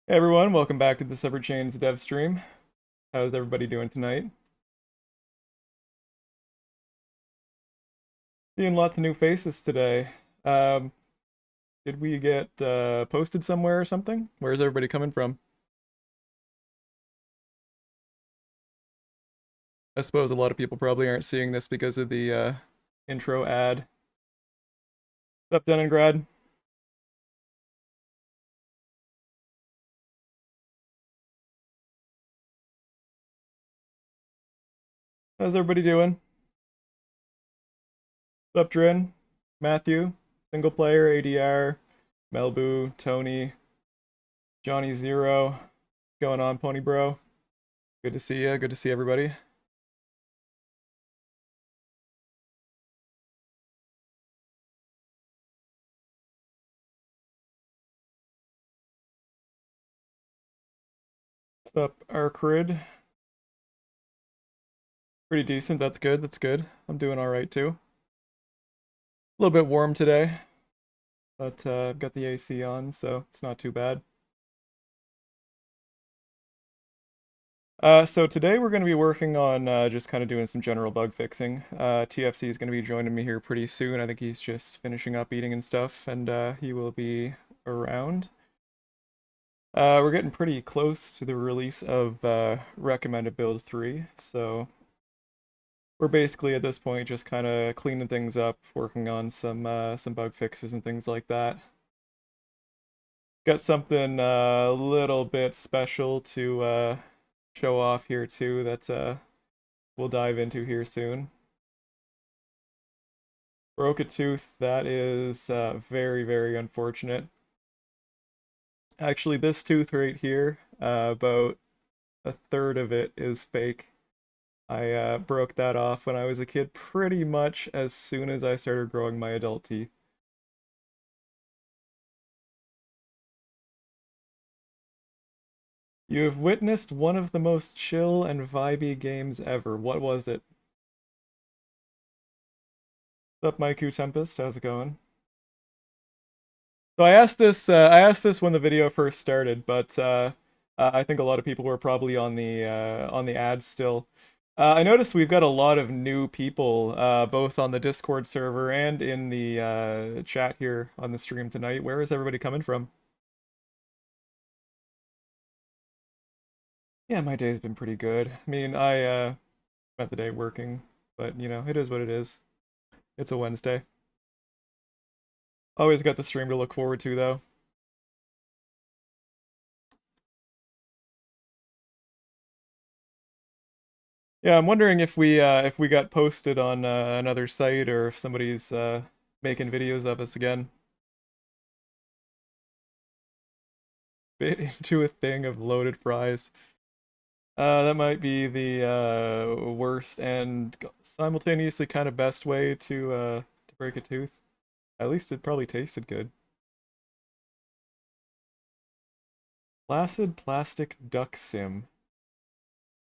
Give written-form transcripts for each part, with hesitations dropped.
Hey everyone, welcome back to the Severed Chains Devstream. How's everybody doing tonight? Seeing lots of new faces today. Um, did we get posted somewhere or something? Where's everybody coming from? I suppose a lot of people probably aren't seeing this because of the intro ad. What's up, Leningrad? How's everybody doing? What's up, Drin? Matthew? Single player, ADR, Melbu, Tony, Johnny Zero. What's going on, Pony Bro? Good to see you. Good to see everybody. What's up, Arcrid? Pretty decent. That's good. That's good. I'm doing all right too. A little bit warm today, but I've got the AC on, so it's not too bad. So today we're going to be working on just kind of doing some general bug fixing. TFC is going to be joining me here pretty soon. I think he's just finishing up eating and stuff, and he will be around. We're getting pretty close to the release of recommended build 3, so we're basically at this point just kind of cleaning things up, working on some bug fixes and things like that. Got something a little bit special to show off here too that we'll dive into here soon. Broke a tooth. That is very, very unfortunate. Actually, this tooth right here, about a third of it is fake. I broke that off when I was a kid pretty much as soon as I started growing my adult teeth. You have witnessed one of the most chill and vibey games ever. What was it? What's up, Maiku Tempest? How's it going? So I asked this when the video first started, but I think a lot of people were probably on the ads still. I noticed we've got a lot of new people, both on the Discord server and in the chat here on the stream tonight. Where is everybody coming from? Yeah, my day's been pretty good. I mean, I spent the day working, but you know, it is what it is. It's a Wednesday. Always got the stream to look forward to, though. Yeah, I'm wondering if we got posted on another site or if somebody's making videos of us again. Bit into a thing of loaded fries. That might be the worst and simultaneously kind of best way to break a tooth. At least it probably tasted good. Placid plastic duck sim.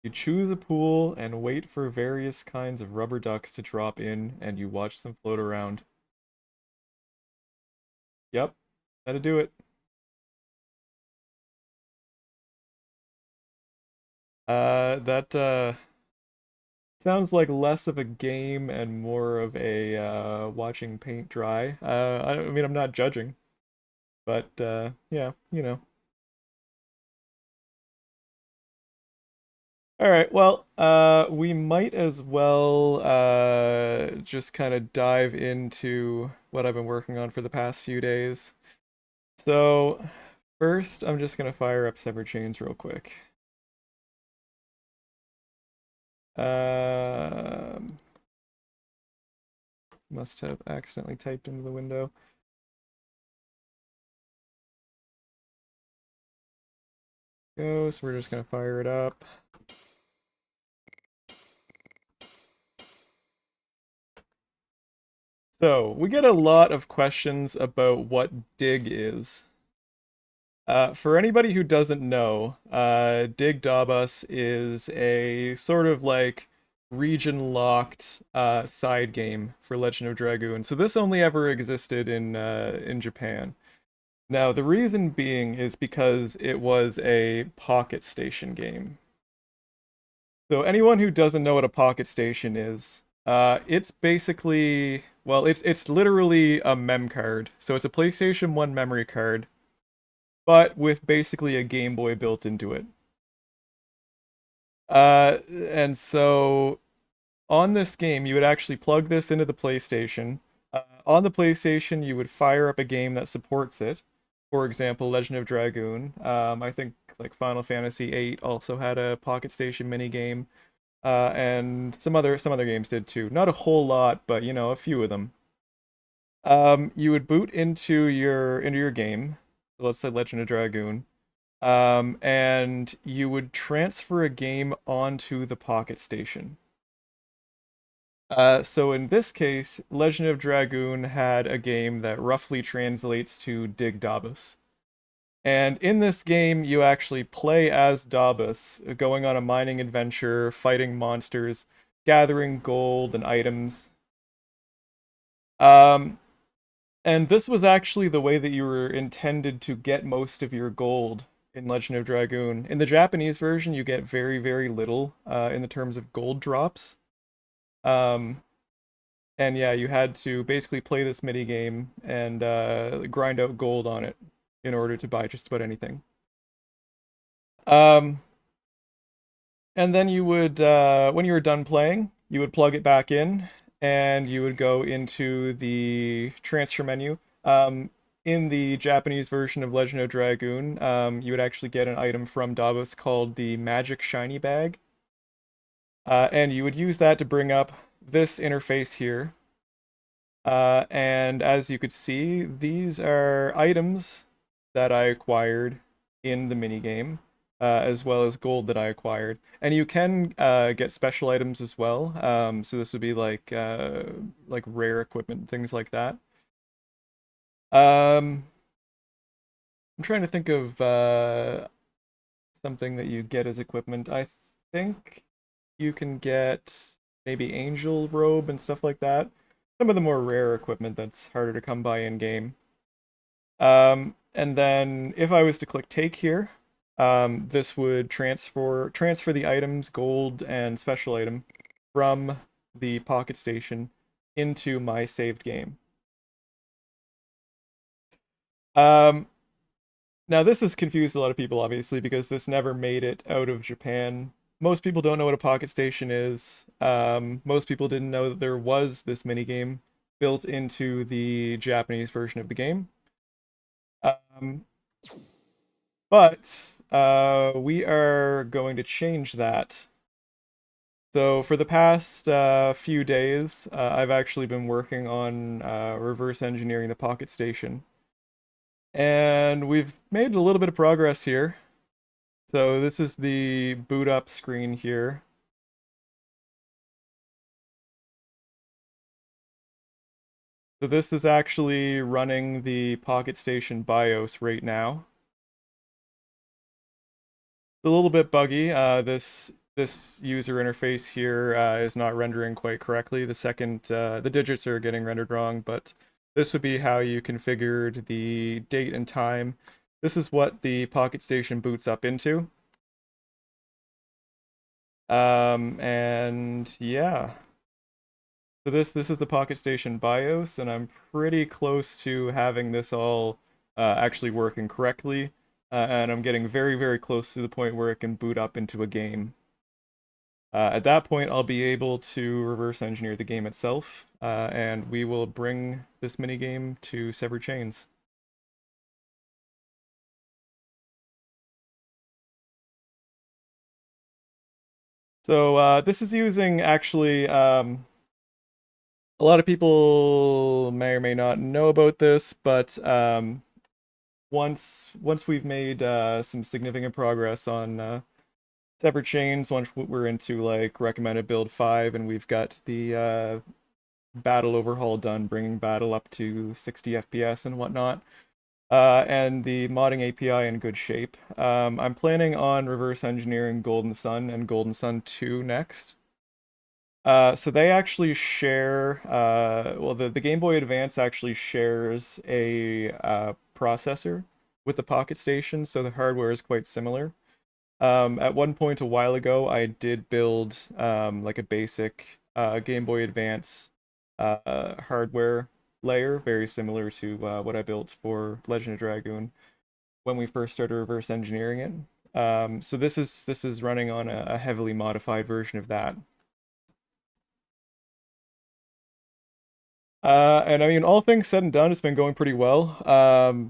You choose a pool and wait for various kinds of rubber ducks to drop in, and you watch them float around. Yep, that'll do it. That sounds like less of a game and more of a watching paint dry. I mean, I'm not judging, but yeah, you know. All right, well, we might as well just kind of dive into what I've been working on for the past few days. So, first, I'm just gonna fire up Severed Chains real quick. Um, must have accidentally typed into the window. Go, so we're just gonna fire it up. So, we get a lot of questions about what dig is. For anybody who doesn't know, Dig Dabas is a sort of like region-locked side game for Legend of Dragoon. So this only ever existed in Japan. Now, the reason being is because it was a Pocket Station game. So anyone who doesn't know what a Pocket Station is, it's basically, well, it's literally a mem card. So it's a PlayStation 1 memory card, but with basically a Game Boy built into it. And so on this game, you would actually plug this into the PlayStation. On the PlayStation, you would fire up a game that supports it. For example, Legend of Dragoon. I think like Final Fantasy VIII also had a Pocket Station mini game, and some other games did too. Not a whole lot, but you know, a few of them. You would boot into your game. So let's say Legend of Dragoon. And you would transfer a game onto the Pocket Station. So in this case, Legend of Dragoon had a game that roughly translates to Dig Dabus. And in this game, you actually play as Dabus, going on a mining adventure, fighting monsters, gathering gold and items. Um, and this was actually the way that you were intended to get most of your gold in Legend of Dragoon. In the Japanese version, you get very, very little in the terms of gold drops. Um, And yeah, you had to basically play this mini game and grind out gold on it in order to buy just about anything. Um, and then you would, when you were done playing, you would plug it back in, and you would go into the transfer menu. In the Japanese version of Legend of Dragoon, you would actually get an item from Davos called the Magic Shiny Bag, and you would use that to bring up this interface here. And as you could see, these are items that I acquired in the minigame, as well as gold that I acquired. And you can get special items as well. So this would be like rare equipment, things like that. Um, I'm trying to think of something that you get as equipment. I think you can get maybe angel robe and stuff like that. Some of the more rare equipment that's harder to come by in game. And then if I was to click take here, this would transfer the items, gold and special item, from the Pocket Station into my saved game. Um, Now this has confused a lot of people, obviously, because this never made it out of Japan. Most people don't know what a Pocket Station is. Most people didn't know that there was this minigame built into the Japanese version of the game. Um, but we are going to change that. So for the past few days, I've actually been working on reverse engineering the Pocket Station. And we've made a little bit of progress here. So this is the boot up screen here. So this is actually running the Pocket Station BIOS right now. It's a little bit buggy. This user interface here is not rendering quite correctly. The digits are getting rendered wrong, but this would be how you configured the date and time. This is what the Pocket Station boots up into. And yeah. So this is the Pocket Station BIOS, and I'm pretty close to having this all actually working correctly. And I'm getting very, very close to the point where it can boot up into a game. At that point, I'll be able to reverse engineer the game itself, and we will bring this minigame to Severed Chains. So this is using actually a lot of people may or may not know about this, but once we've made some significant progress on Separate Chains, once we're into like recommended build 5 and we've got the battle overhaul done, bringing battle up to 60 FPS and whatnot, and the modding API in good shape, I'm planning on reverse engineering Golden Sun and Golden Sun 2 next. So they actually share, well, the Game Boy Advance actually shares a processor with the Pocket Station, so the hardware is quite similar. At one point a while ago, I did build like a basic Game Boy Advance hardware layer, very similar to what I built for Legend of Dragoon when we first started reverse engineering it. So this is running on a heavily modified version of that. And I mean, all things said and done, it's been going pretty well.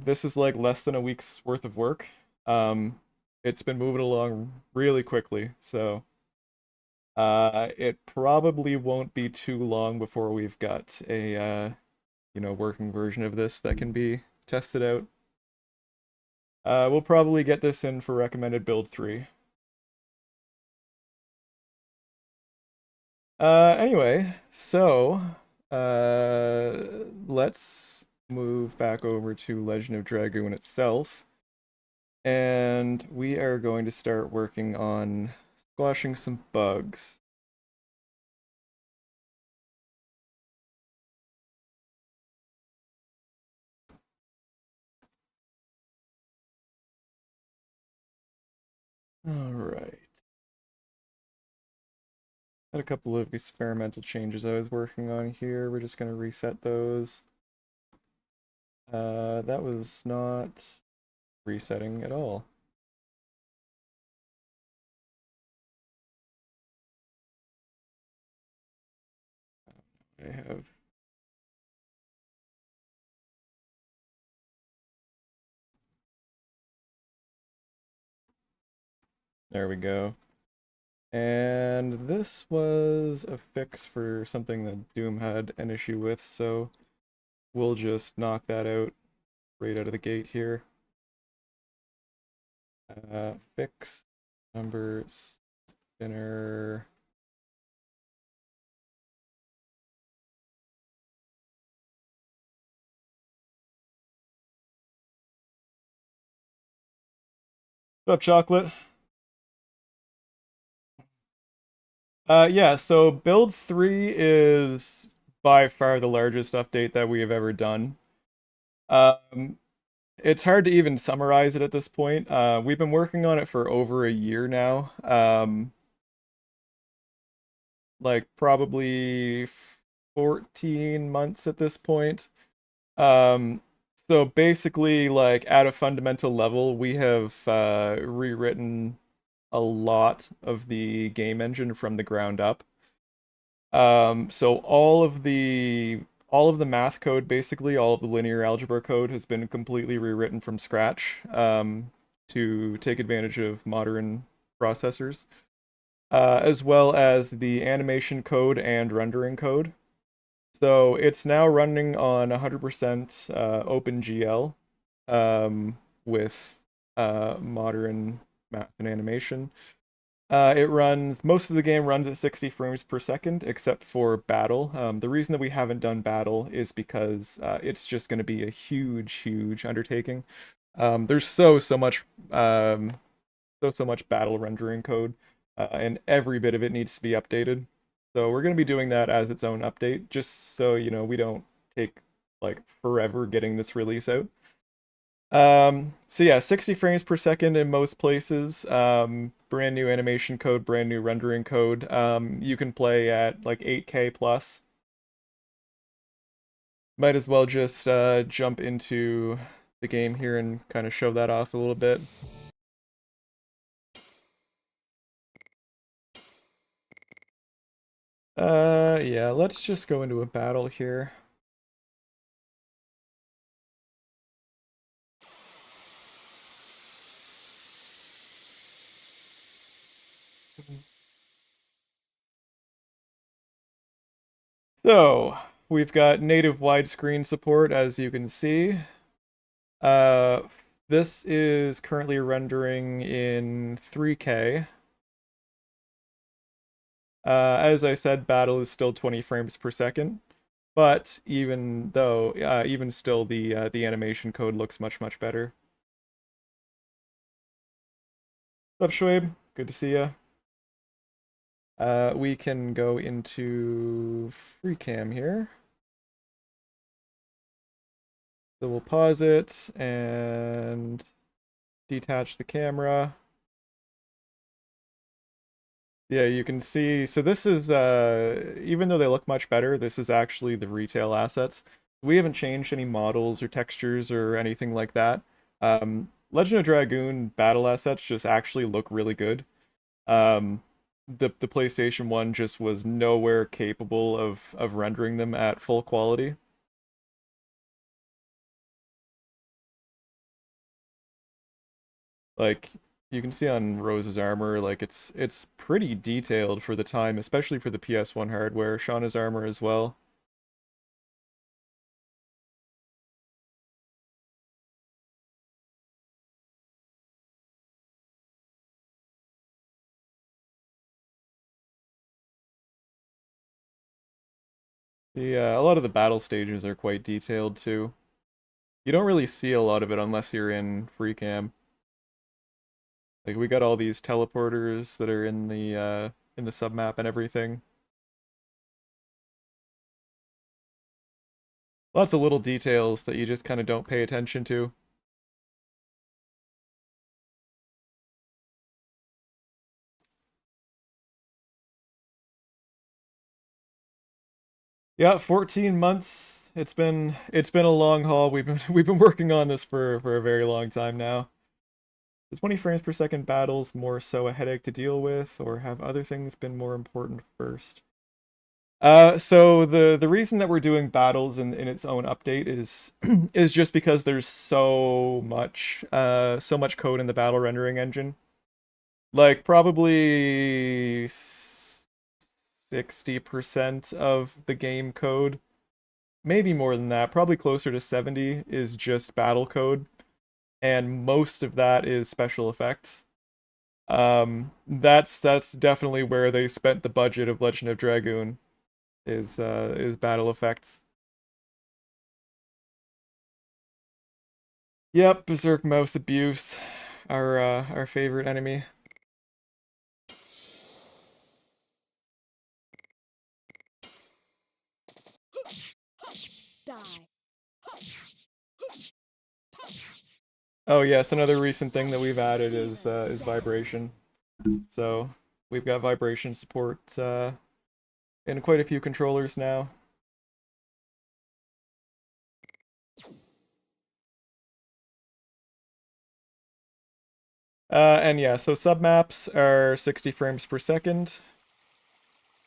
This is like less than a week's worth of work. Um, it's been moving along really quickly, so it probably won't be too long before we've got a working version of this that can be tested out. We'll probably get this in for recommended build 3. Anyway, so let's move back over to Legend of Dragoon itself, and we are going to start working on squashing some bugs. All right. Had a couple of experimental changes I was working on here. We're just going to reset those. That was not resetting at all. I have There we go. And this was a fix for something that Doom had an issue with, so we'll just knock that out right out of the gate here. Fix number spinner. What's up, chocolate? Yeah, so build 3 is by far the largest update that we have ever done. Um, it's hard to even summarize it at this point. We've been working on it for over a year now. Like probably 14 months at this point. So basically, like at a fundamental level, we have rewritten a lot of the game engine from the ground up. So all of the math code, basically all of the linear algebra code, has been completely rewritten from scratch to take advantage of modern processors, as well as the animation code and rendering code. So it's now running on 100% OpenGL with modern math and animation. Most of the game runs at 60 frames per second, except for battle. The reason that we haven't done battle is because it's just going to be a huge, huge undertaking. There's so much battle rendering code, and every bit of it needs to be updated. So we're going to be doing that as its own update, just so we don't take like forever getting this release out. So yeah, 60 frames per second in most places. Brand new animation code, brand new rendering code. You can play at like 8K plus. Might as well just jump into the game here and kind of show that off a little bit. Yeah, let's just go into a battle here. So, we've got native widescreen support, as you can see. Uh, this is currently rendering in 3K. As I said, battle is still 20 frames per second, but even still, the animation code looks much, much better. What's up, Schwabe? Good to see you. We can go into free cam here. So we'll pause it and detach the camera. Yeah, you can see, so this is, even though they look much better, this is actually the retail assets. We haven't changed any models or textures or anything like that. Legend of Dragoon battle assets just actually look really good. Um, the PlayStation 1 just was nowhere capable of rendering them at full quality. Like you can see on Rose's armor, like it's pretty detailed for the time, especially for the PS1 hardware. Shauna's armor as well. A lot of the battle stages are quite detailed too. You don't really see a lot of it unless you're in free cam. Like we got all these teleporters that are in the submap and everything. Lots of little details that you just kind of don't pay attention to. Yeah, 14 months. It's been a long haul. We've been working on this for a very long time now. The 20 frames per second battles more so a headache to deal with, or have other things been more important first? So the reason that we're doing battles in its own update is is just because there's so much code in the battle rendering engine. Like probably 60% of the game code, maybe more than that, probably closer to 70 is just battle code, and most of that is special effects. That's definitely where they spent the budget of Legend of Dragoon is battle effects. Yep, Berserk Mouse Abuse, our favorite enemy. Die. Oh yes, another recent thing that we've added is vibration. So we've got vibration support in quite a few controllers now. And yeah, so submaps are 60 frames per second.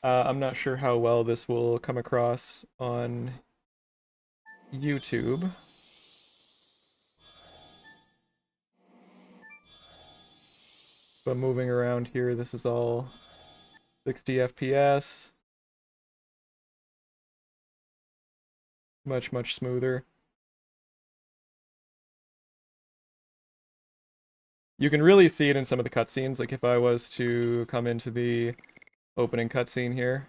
I'm not sure how well this will come across on YouTube. But moving around here, this is all 60 FPS. Much smoother. You can really see it in some of the cutscenes. Like if I was to come into the opening cutscene here.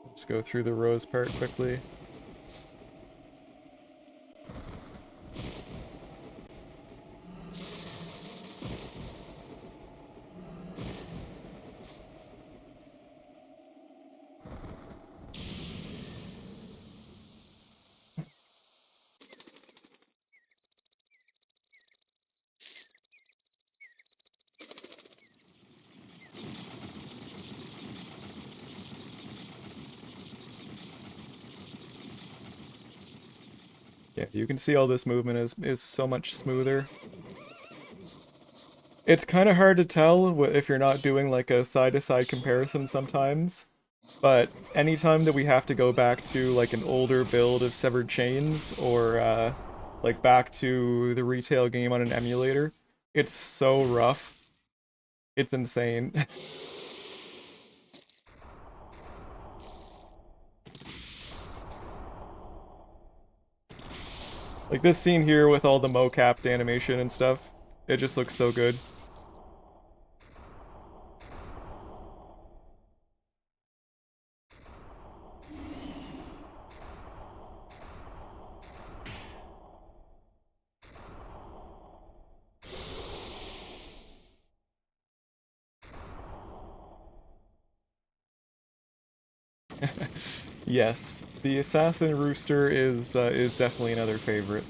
Let's go through the Rose part quickly. Yeah, you can see all this movement is so much smoother. It's kind of hard to tell if you're not doing like a side-to-side comparison sometimes, but anytime that we have to go back to like an older build of Severed Chains or like back to the retail game on an emulator, it's so rough. It's insane. Like this scene here with all the mocapped animation and stuff, it just looks so good. Yes, the Assassin Rooster is definitely another favorite.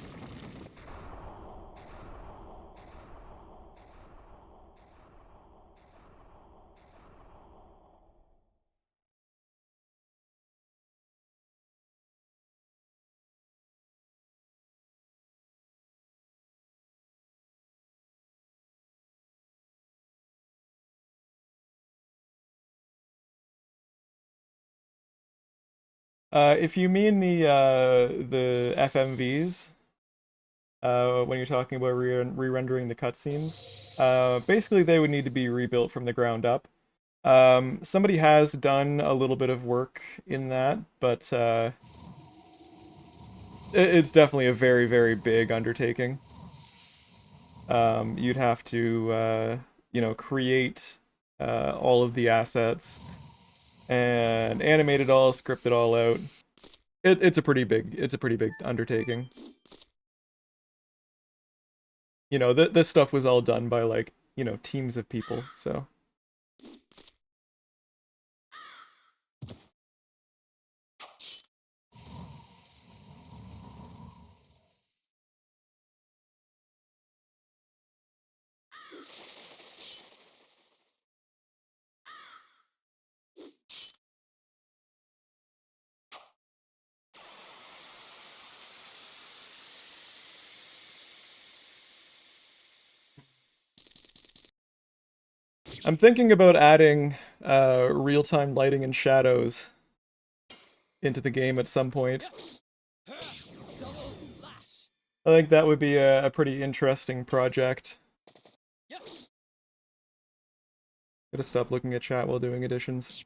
If you mean the FMVs, when you're talking about re-rendering the cutscenes, basically they would need to be rebuilt from the ground up. Somebody has done a little bit of work in that, but it's definitely a very, very big undertaking. You'd have to, create all of the assets and animate it all, script it all out. It's a pretty big undertaking. This stuff was all done by like, teams of people, so. I'm thinking about adding real-time lighting and shadows into the game at some point. I think that would be a pretty interesting project. Gotta stop looking at chat while doing additions.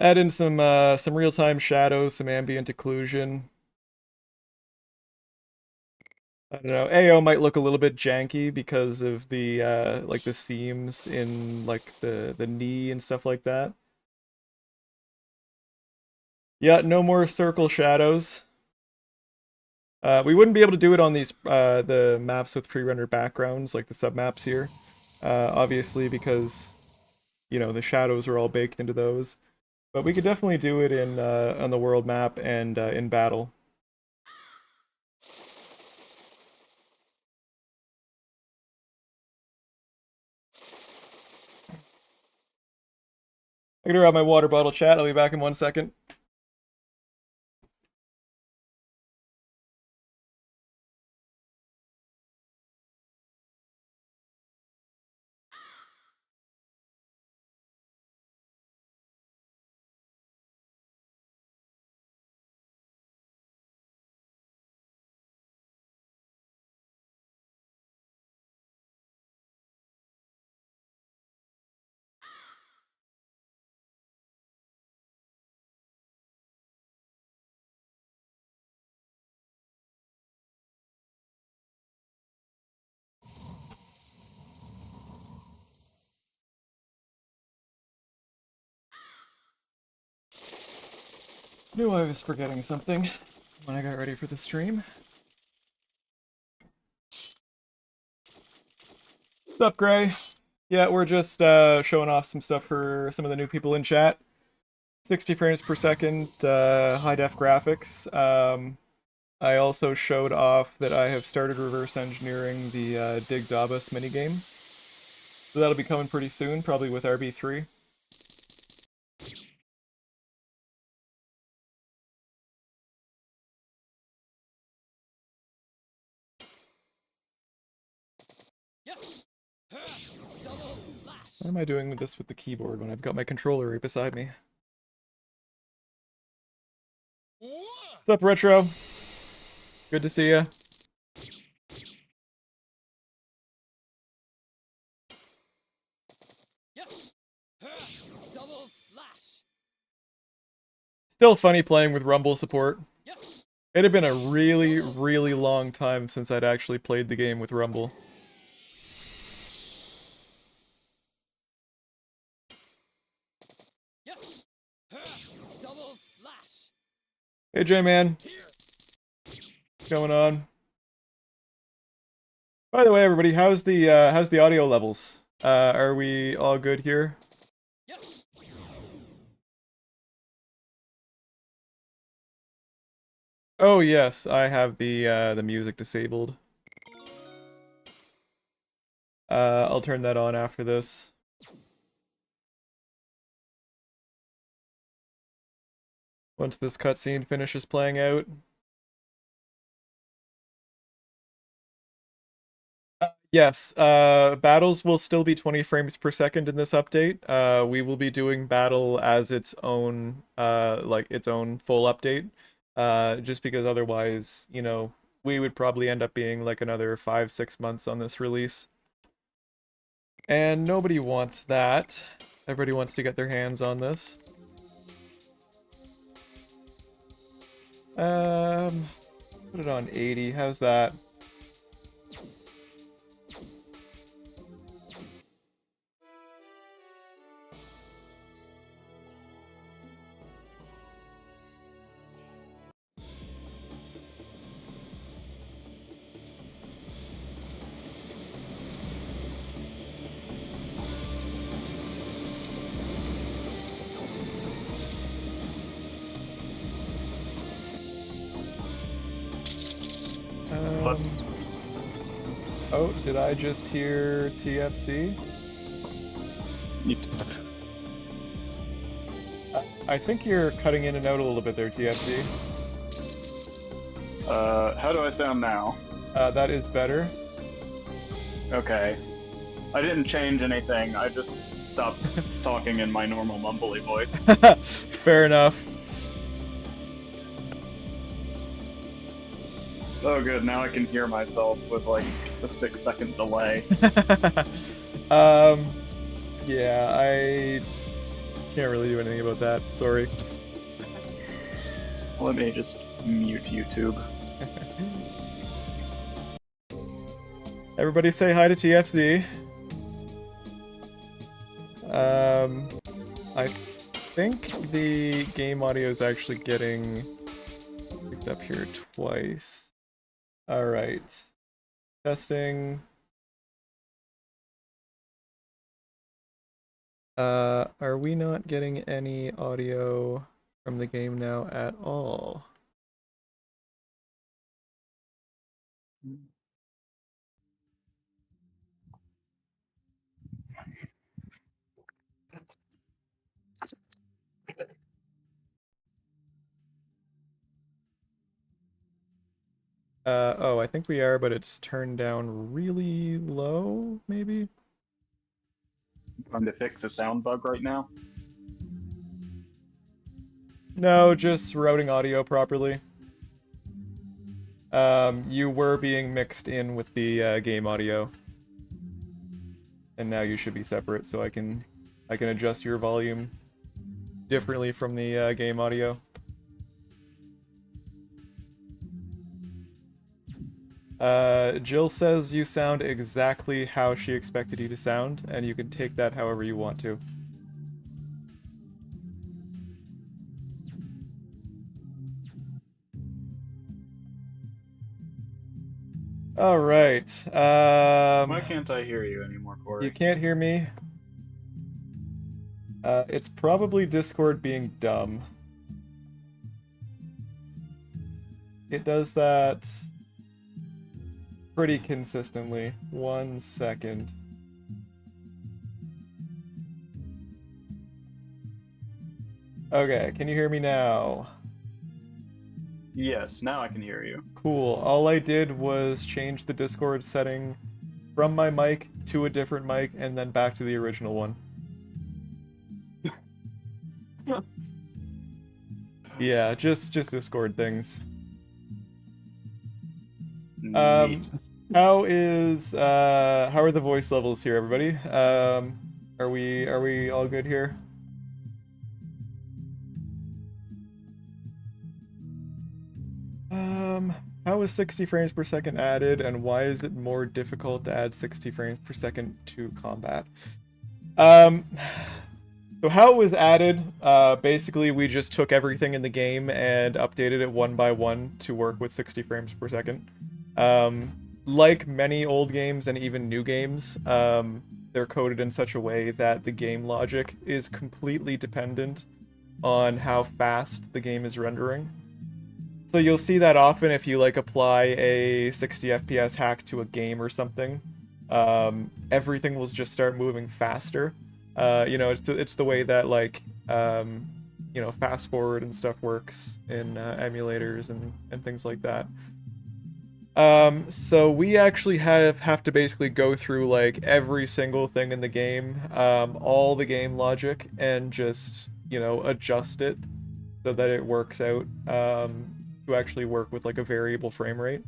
Add in some real-time shadows, some ambient occlusion. I don't know. AO might look a little bit janky because of the like the seams in like the knee and stuff like that. Yeah, no more circle shadows. We wouldn't be able to do it on these the maps with pre-rendered backgrounds, like the submaps here. Obviously because the shadows are all baked into those. But we could definitely do it in on the world map and in battle. I gotta grab my water bottle, chat. I'll be back in 1 second. Knew I was forgetting something when I got ready for the stream. What's up, Gray? Yeah, we're just showing off some stuff for some of the new people in chat. 60 frames per second, high def graphics. I also showed off that I have started reverse engineering the Dig Dabas minigame. So that'll be coming pretty soon, probably with RB3. Why am I doing this with the keyboard when I've got my controller right beside me? What's up, Retro? Good to see you. Still funny playing with Rumble support. It had been a really, really long time since I'd actually played the game with Rumble. Hey, J-Man. What's going on? By the way, everybody, how's the audio levels? Are we all good here? Yes. Oh yes, I have the music disabled. I'll turn that on after this. Once this cutscene finishes playing out. Yes, battles will still be 20 frames per second in this update. We will be doing battle as its own, like its own full update. Just because otherwise, you know, we would probably end up being like another 5-6 months on this release. And nobody wants that. Everybody wants to get their hands on this. Put it on 80. How's that? Oh, did I just hear TFC? I think you're cutting in and out a little bit there, TFC. How do I sound now? That is better. Okay. I didn't change anything, I just stopped talking in my normal mumbly voice. Fair enough. Oh good, now I can hear myself with like a 6-second delay. Yeah, I can't really do anything about that. Sorry. Let me just mute YouTube. Everybody say hi to TFC. I think the game audio is actually getting picked up here twice. Alright. Testing. Are we not getting any audio from the game now at all? Oh, I think we are, but it's turned down really low, maybe? Trying to fix a sound bug right now. No, just routing audio properly. You were being mixed in with the game audio. And now you should be separate, so I can adjust your volume differently from the game audio. Jill says you sound exactly how she expected you to sound, and you can take that however you want to. Alright, Why can't I hear you anymore, Corey? you can't hear me? It's probably Discord being dumb. It does that pretty consistently. 1 second. Okay, can you hear me now? Yes, now I can hear you. Cool. All I did was change the Discord setting from my mic to a different mic and then back to the original one. Yeah, just Discord things. Neat. How are the voice levels here, everybody? Are we all good here? How is 60 frames per second added, and why is it more difficult to add 60 frames per second to combat? So how it was added, basically we just took everything in the game and updated it one by one to work with 60 frames per second. like many old games and even new games, they're coded in such a way that the game logic is completely dependent on how fast the game is rendering. So you'll see that often if you like apply a 60 FPS hack to a game or something. Everything will just start moving faster. It's the way that like fast forward and stuff works in emulators and things like that. So we actually have to basically go through like every single thing in the game, all the game logic, and just adjust it so that it works out to actually work with like a variable frame rate.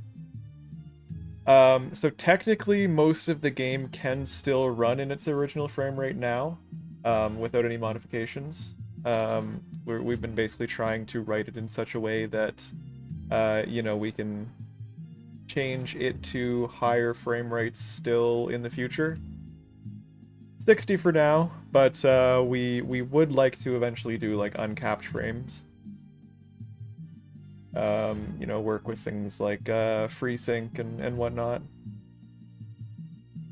So technically, most of the game can still run in its original frame rate now, without any modifications. We've been basically trying to write it in such a way that, we can change it to higher frame rates still in the future. 60 for now, but we would like to eventually do like uncapped frames. Work with things like FreeSync and whatnot.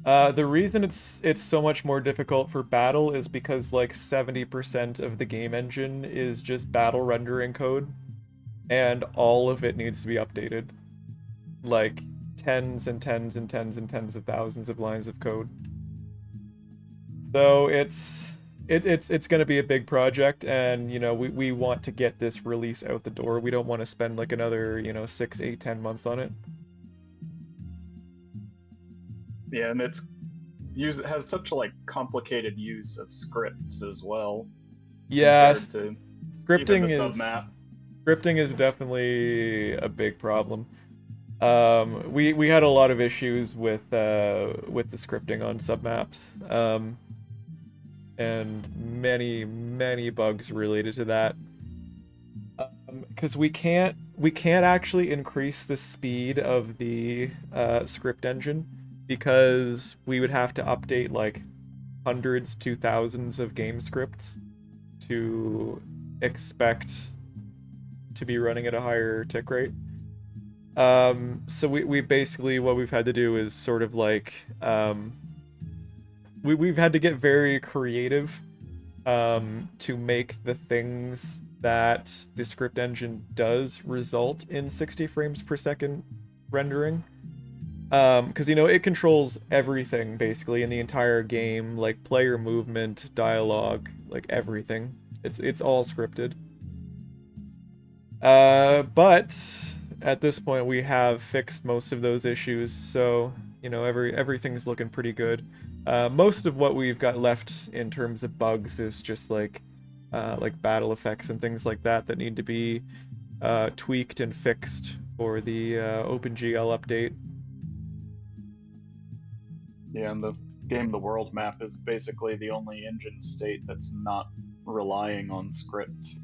The reason it's so much more difficult for battle is because like 70% of the game engine is just battle rendering code, and all of it needs to be updated. Like tens and tens and tens and tens of thousands of lines of code. So it's going to be a big project, and we want to get this release out the door. We don't want to spend like another 6, 8, 10 months on it. Yeah, and it has such a like complicated use of scripts as well. Yeah, To scripting even the is submap. scripting is definitely a big problem. We had a lot of issues with the scripting on submaps. And many bugs related to that. Because we can't actually increase the speed of the script engine, because we would have to update like hundreds to thousands of game scripts to expect to be running at a higher tick rate. So we basically, what we've had to do is sort of like we've had to get very creative to make the things that the script engine does result in 60 frames per second rendering. Because it controls everything basically in the entire game, like player movement, dialogue, like everything. It's all scripted. But at this point we have fixed most of those issues, so everything's looking pretty good. Most of what we've got left in terms of bugs is just like battle effects and things like that need to be tweaked and fixed for the OpenGL update. Yeah, and the world map is basically the only engine state that's not relying on scripts.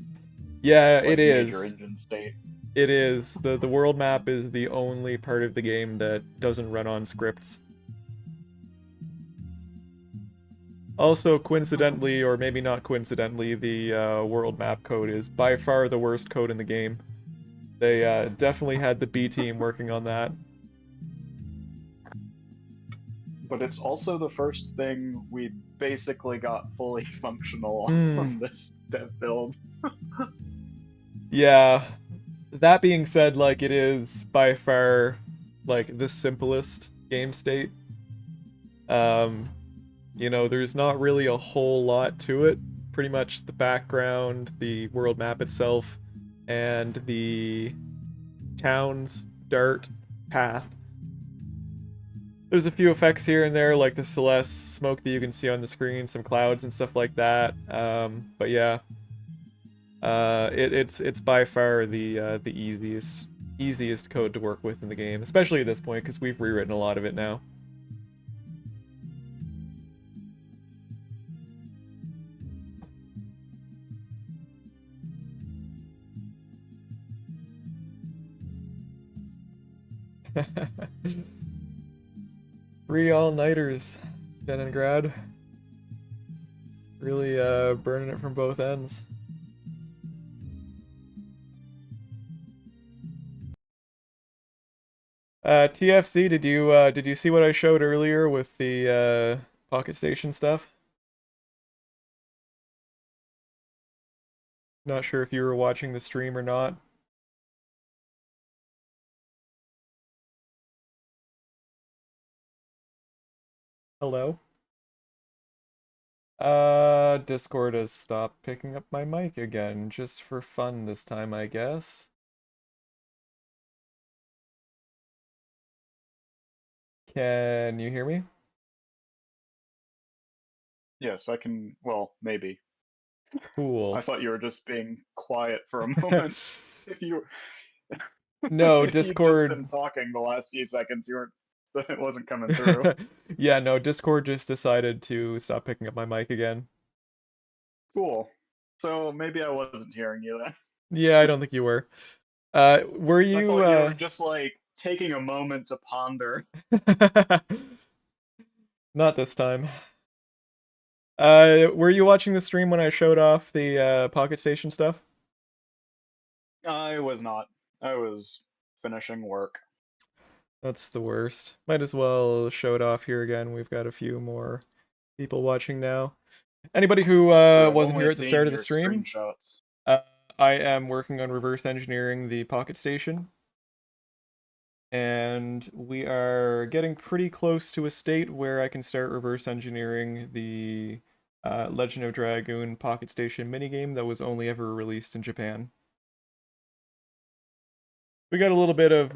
Yeah, like it is. Major engine state. It is. The world map is the only part of the game that doesn't run on scripts. Also, coincidentally, or maybe not coincidentally, the world map code is by far the worst code in the game. They definitely had the B team working on that. But it's also the first thing we basically got fully functional on this dev build. Yeah. That being said, like, it is by far like the simplest game state. There's not really a whole lot to it. Pretty much the background, the world map itself, and the town's dart path. There's a few effects here and there, like the Celeste smoke that you can see on the screen, some clouds and stuff like that. But yeah, it's by far the easiest code to work with in the game, especially at this point because we've rewritten a lot of it now. Three all-nighters, Leningrad. Really burning it from both ends. TFC, did you see what I showed earlier with the Pocket Station stuff? Not sure if you were watching the stream or not. Hello? Discord has stopped picking up my mic again, just for fun this time, I guess. Can you hear me? Yes, I can. Well, maybe. I Cool. thought you were just being quiet for a moment. If you No, if you'd just Discord. been talking the last few seconds, you weren't. It wasn't coming through. Yeah, no, Discord just decided to stop picking up my mic again. Cool. So maybe I wasn't hearing you then. Yeah, I don't think you were. Were I you, thought you were just like taking a moment to ponder. Not this time. Were you watching the stream when I showed off the Pocket Station stuff? I was not. I was finishing work. That's the worst. Might as well show it off here again. We've got a few more people watching now. Anybody who True, I've wasn't only here at the seen start of the your stream, screenshots. uh, I am working on reverse engineering the Pocket Station, and we are getting pretty close to a state where I can start reverse engineering the Legend of Dragoon Pocket Station minigame that was only ever released in Japan. We got a little bit of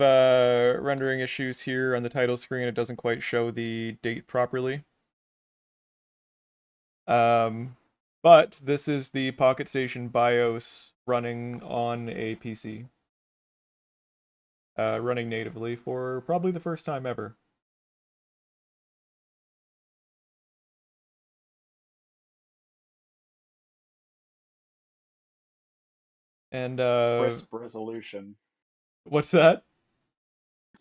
rendering issues here on the title screen. It doesn't quite show the date properly. Um, but this is the Pocket Station BIOS running on a PC. Running natively for probably the first time ever. And Crisp resolution. what's that?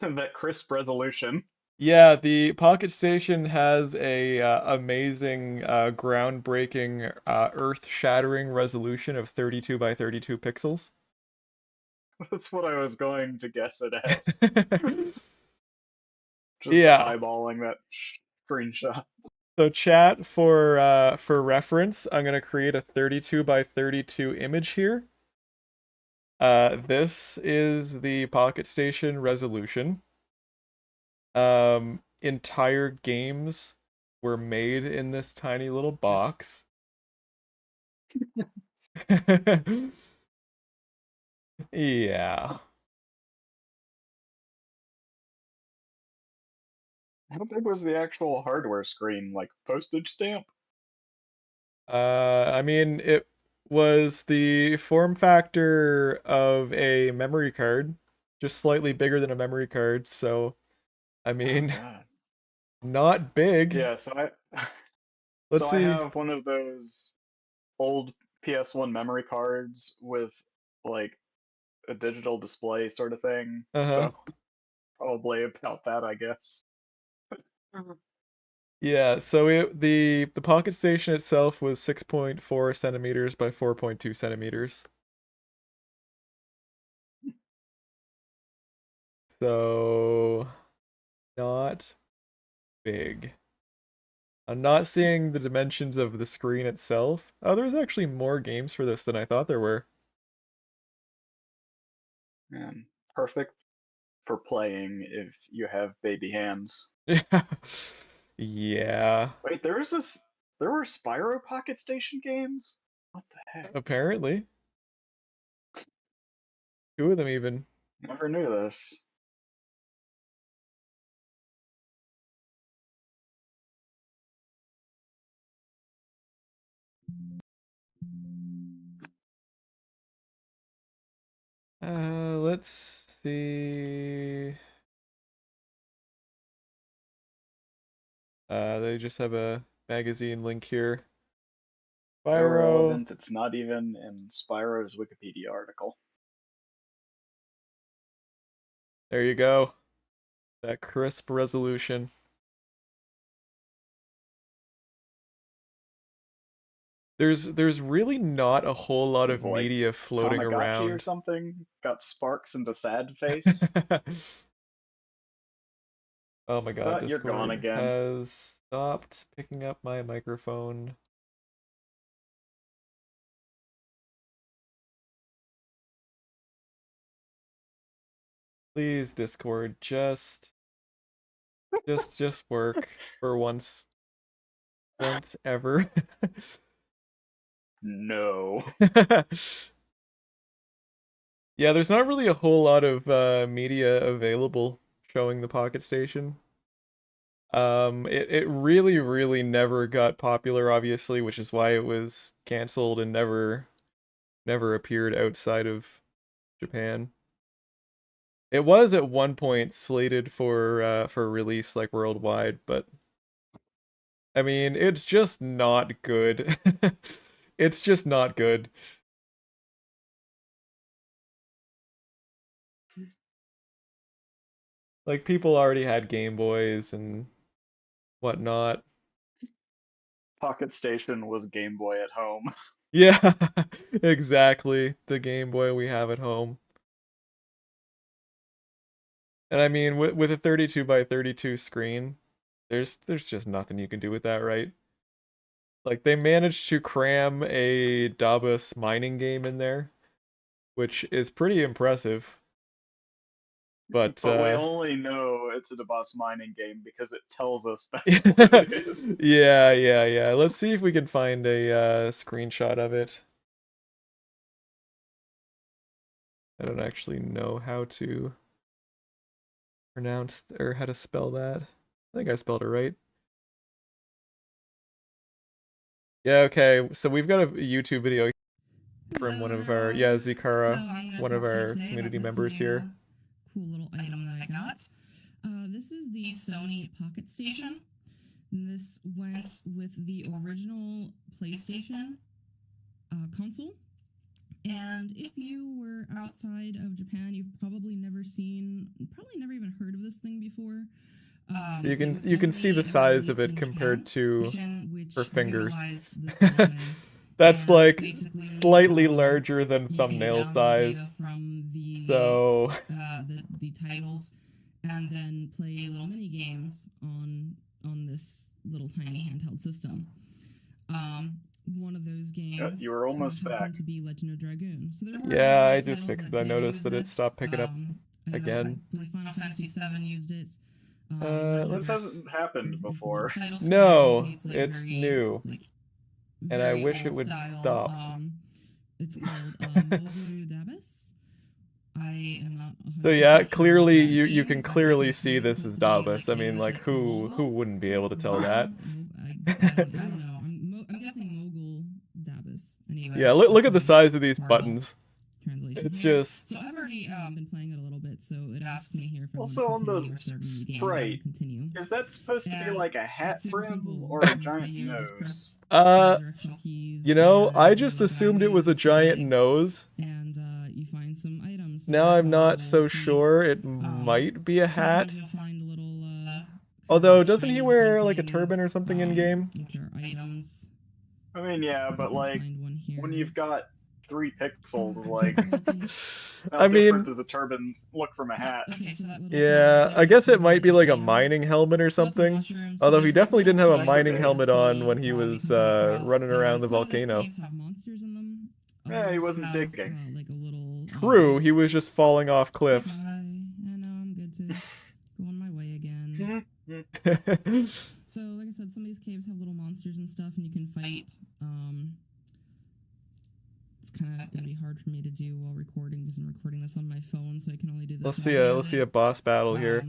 That crisp resolution. Yeah, the Pocket Station has a amazing, groundbreaking, earth-shattering resolution of 32 by 32 pixels. That's what I was going to guess it as. Just Yeah. eyeballing that screenshot. So chat for reference, I'm gonna create a 32 by 32 image here. This is the Pocket Station resolution. Entire games were made in this tiny little box. Yeah. How big was the actual hardware screen? Like postage stamp? I mean, it was the form factor of a memory card, just slightly bigger than a memory card, so I Oh mean, god. not big. Yeah, so I Let's so I see. have one of those old PS1 memory cards with like a digital display sort of thing. Uh-huh. So probably about that, I guess. Mhm. Yeah, so the Pocket Station itself was 6.4 centimeters by 4.2 centimeters. So not big. I'm not seeing the dimensions of the screen itself. Oh, there's actually more games for this than I thought there were. And perfect for playing if you have baby hands. Yeah. Yeah, Wait, there were Spyro Pocket Station games? What the heck? apparently. Two of them even. Never knew this. Let's see. They just have a magazine link here. So Spyro. relevant, it's not even in Spyro's Wikipedia article. There you go. That crisp resolution. There's really not a whole lot Is of it like media floating Tamagotchi or around. something? Got sparks into sad face? Oh my god, You're gone Discord again. has stopped picking up my microphone. Please, Discord, just work for once ever. No. Yeah, there's not really a whole lot of media available showing the Pocket Station. It really never got popular, obviously, which is why it was canceled and never appeared outside of Japan. It was at one point slated for release like worldwide, but I mean, it's just not good. It's just not good. Like people already had Game Boys and whatnot. Pocket Station was Game Boy at home. Yeah, exactly. The Game Boy we have at home. And I mean, with a 32 by 32 screen, there's just nothing you can do with that, right? Like they managed to cram a Dabus mining game in there, which is pretty impressive. But But we only know it's a DeBoss mining game because it tells us that's what it is. yeah. Let's see if we can find a screenshot of it. I don't actually know how to pronounce or how to spell that. I think I spelled it right. Yeah, okay. So we've got a YouTube video from one of our, yeah, Zikara, one of our community members here. Cool little item that I got. This is the Sony Pocket Station. This went with the original PlayStation console. And if you were outside of Japan, you've probably never even heard of this thing before. You can see the size of it compared to her fingers. That's like slightly larger than thumbnail size. So the titles, and then play little mini games on this little tiny handheld system. One of those games. You were almost back. To be Legend of Dragoon. So yeah, I just fixed it. I noticed that it stopped picking up again. Final Fantasy VII used it. This hasn't happened before. No, it's new. And I wish it would stop. It's called Dabus. I am not. So yeah, clearly you can clearly see this is Dabus. I mean, like who wouldn't be able to tell that? I don't know. I'm guessing Mogul Dabus. Anyway. Yeah, look at the size of these buttons. Translation it's here. just. So I've already been playing it a little bit, so it asks me here if I also want to on the sprite. Is that supposed to be like a hat brim or a giant nose? You know, I just assumed it was a giant nose. And you find some items. Now I'm not so sure. It might be a hat. Although, doesn't he wear like a turban or something in game? I mean, yeah, but like when you've got 3 pixels, like I mean, does the turban look from a hat? Yeah, I guess it might be like a mining helmet or something. Although he definitely didn't have a mining helmet on when he was running around the volcano. Yeah, he wasn't digging. True, he was just falling off cliffs. I know, I'm good to go on my way again. So, like I said, some of these caves have little monsters and stuff, and you can fight. It's kind of gonna be hard for me to do while recording because I'm recording this on my phone, so I can only do this. Let's see a boss battle here.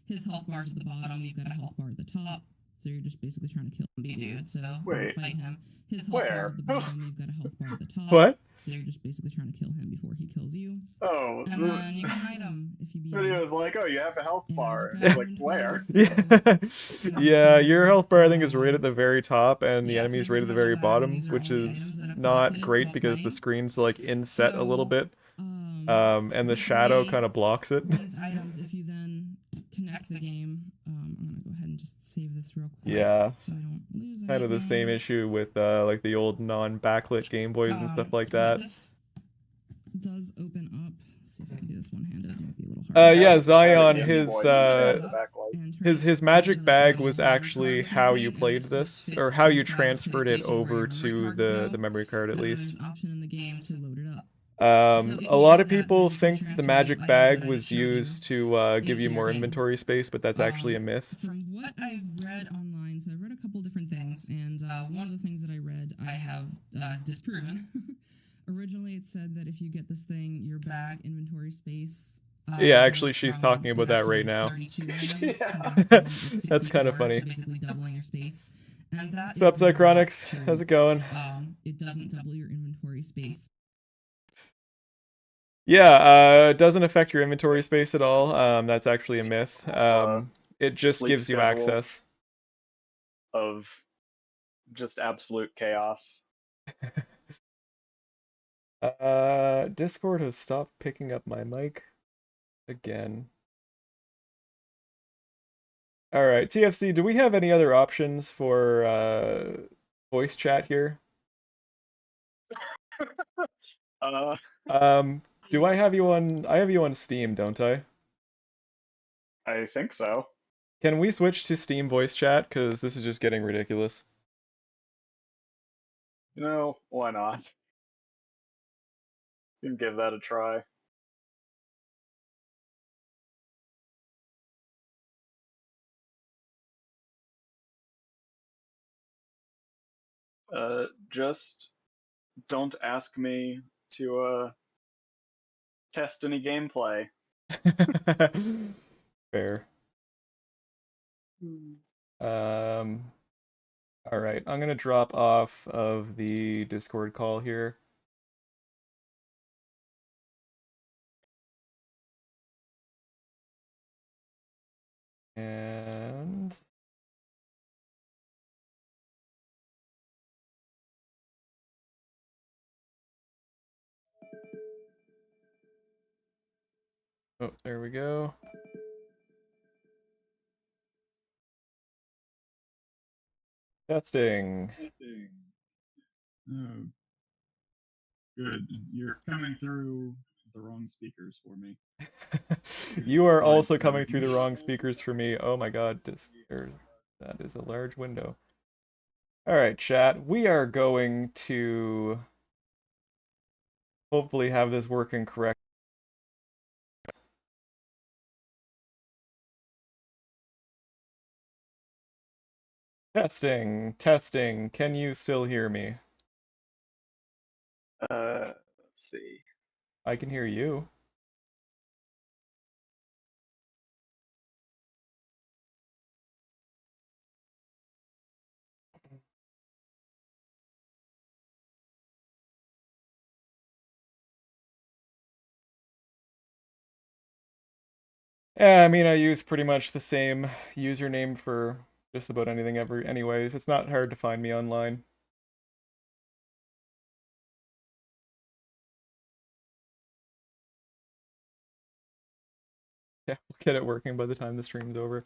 His health bar's at the bottom. You've got a health bar at the top, so you're just basically trying to kill him, dude. So wait, fight him. His health bar's at the bottom. You've got a health bar at the top. What? So you're just basically trying to kill him before he kills you. Oh, and then you can hide him if you beat him. Video was like, oh, you have a health bar. And like, where? Yeah, your health bar I think is right at the very top, and the enemy's right at the very bottom, which is not great because the screen's like inset a little bit, and the shadow kind of blocks it. These items, if you then connect the game, I'm gonna go ahead and just save this real quick. Yeah. So I don't lose kind of the same issue with like the old non-backlit Game Boys and stuff like that. This does open up. Let's see if I can do this one-handed. It might be a little Yeah, Zion, Ian's his voice in the backlight. his magic bag was actually how you played this, or how you transferred it over to the memory card at least. There's an option in the game to load it up. A lot of people think that the magic bag was used to give you more inventory space, but that's actually a myth. From what I've read online, so I've read a couple different things, and one of the things that I read, I have disproven. Originally, it said that if you get this thing, your bag inventory space. Yeah, actually, she's talking about that right now. That's kind of funny. So basically doubling your space. And that What's up, Zychronics? How's it going? It doesn't double your inventory space. Yeah, it doesn't affect your inventory space at all. That's actually a myth. It just gives you access. Of just absolute chaos. Discord has stopped picking up my mic again. Alright, TFC, do we have any other options for voice chat here? Do I have you on... I have you on Steam, don't I? I think so. Can we switch to Steam voice chat? Because this is just getting ridiculous. No, why not? You can give that a try. Just don't ask me to test any gameplay. Fair. All right, I'm gonna drop off of the Discord call here. And oh, there we go. Testing. Oh, good. You're coming through the wrong speakers for me. You are also coming through the wrong speakers for me. Oh my god, that is a large window. Alright, chat. We are going to hopefully have this working correctly. Testing, testing. Can you still hear me? Let's see. I can hear you. Yeah, I mean, I use pretty much the same username for just about anything ever anyways. It's not hard to find me online. Yeah, we'll get it working by the time the stream's over.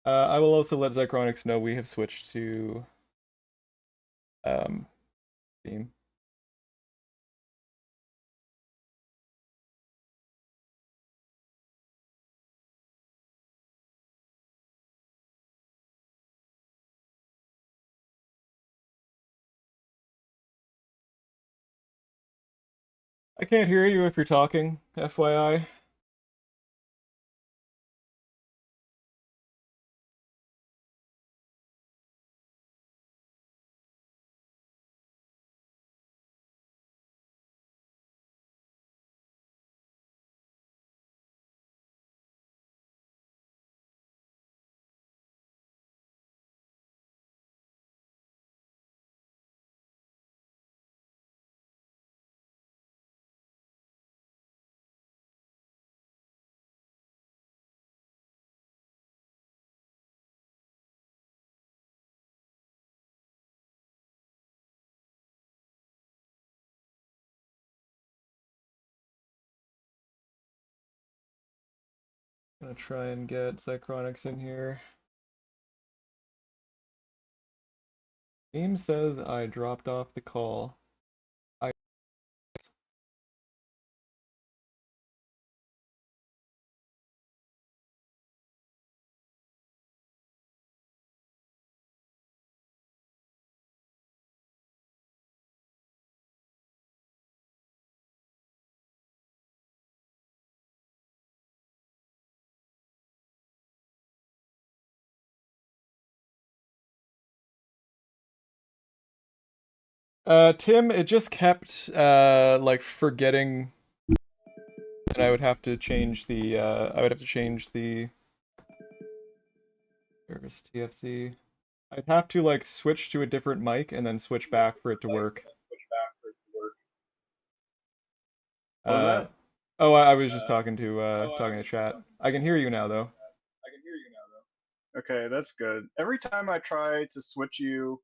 I will also let Zychronics know we have switched to Steam. I can't hear you if you're talking, FYI. Gonna try and get Zychronics in here. Steam says I dropped off the call. Tim, it just kept like forgetting, and I would have to change the service TFC. I'd have to like switch to a different mic and then switch back for it to work. What was Uh that? oh, I was just talking to chat. I can hear you now though. Okay, that's good. Every time I try to switch you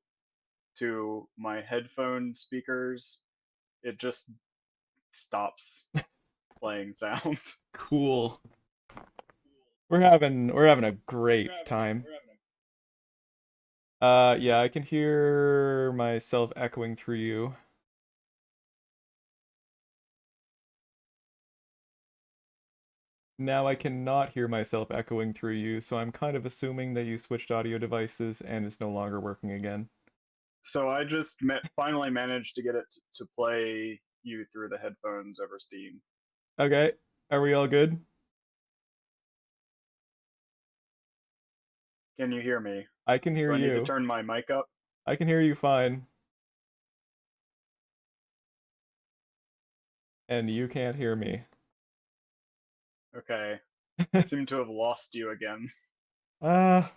to my headphone speakers, it just stops playing sound. Cool. We're having a great time. Yeah, I can hear myself echoing through you. Now I cannot hear myself echoing through you, so I'm kind of assuming that you switched audio devices and it's no longer working again. So I just finally managed to get it to play you through the headphones over Steam. Okay, are we all good? Can you hear me? I can hear Do I need to you. turn my mic up? I can hear you fine. And you can't hear me. Okay. I seem to have lost you again. Ah,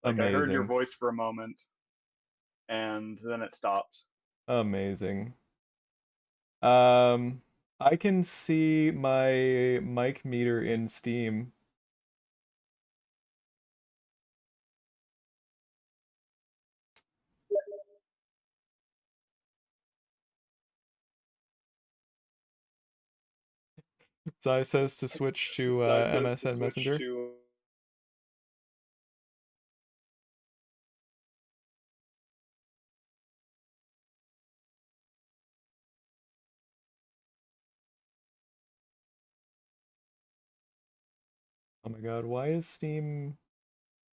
Like I heard your amazing. voice for a moment and then it stopped. Amazing. Um, I can see my mic meter in Steam. Zai says to switch to MSN Messenger. Oh my god, why is Steam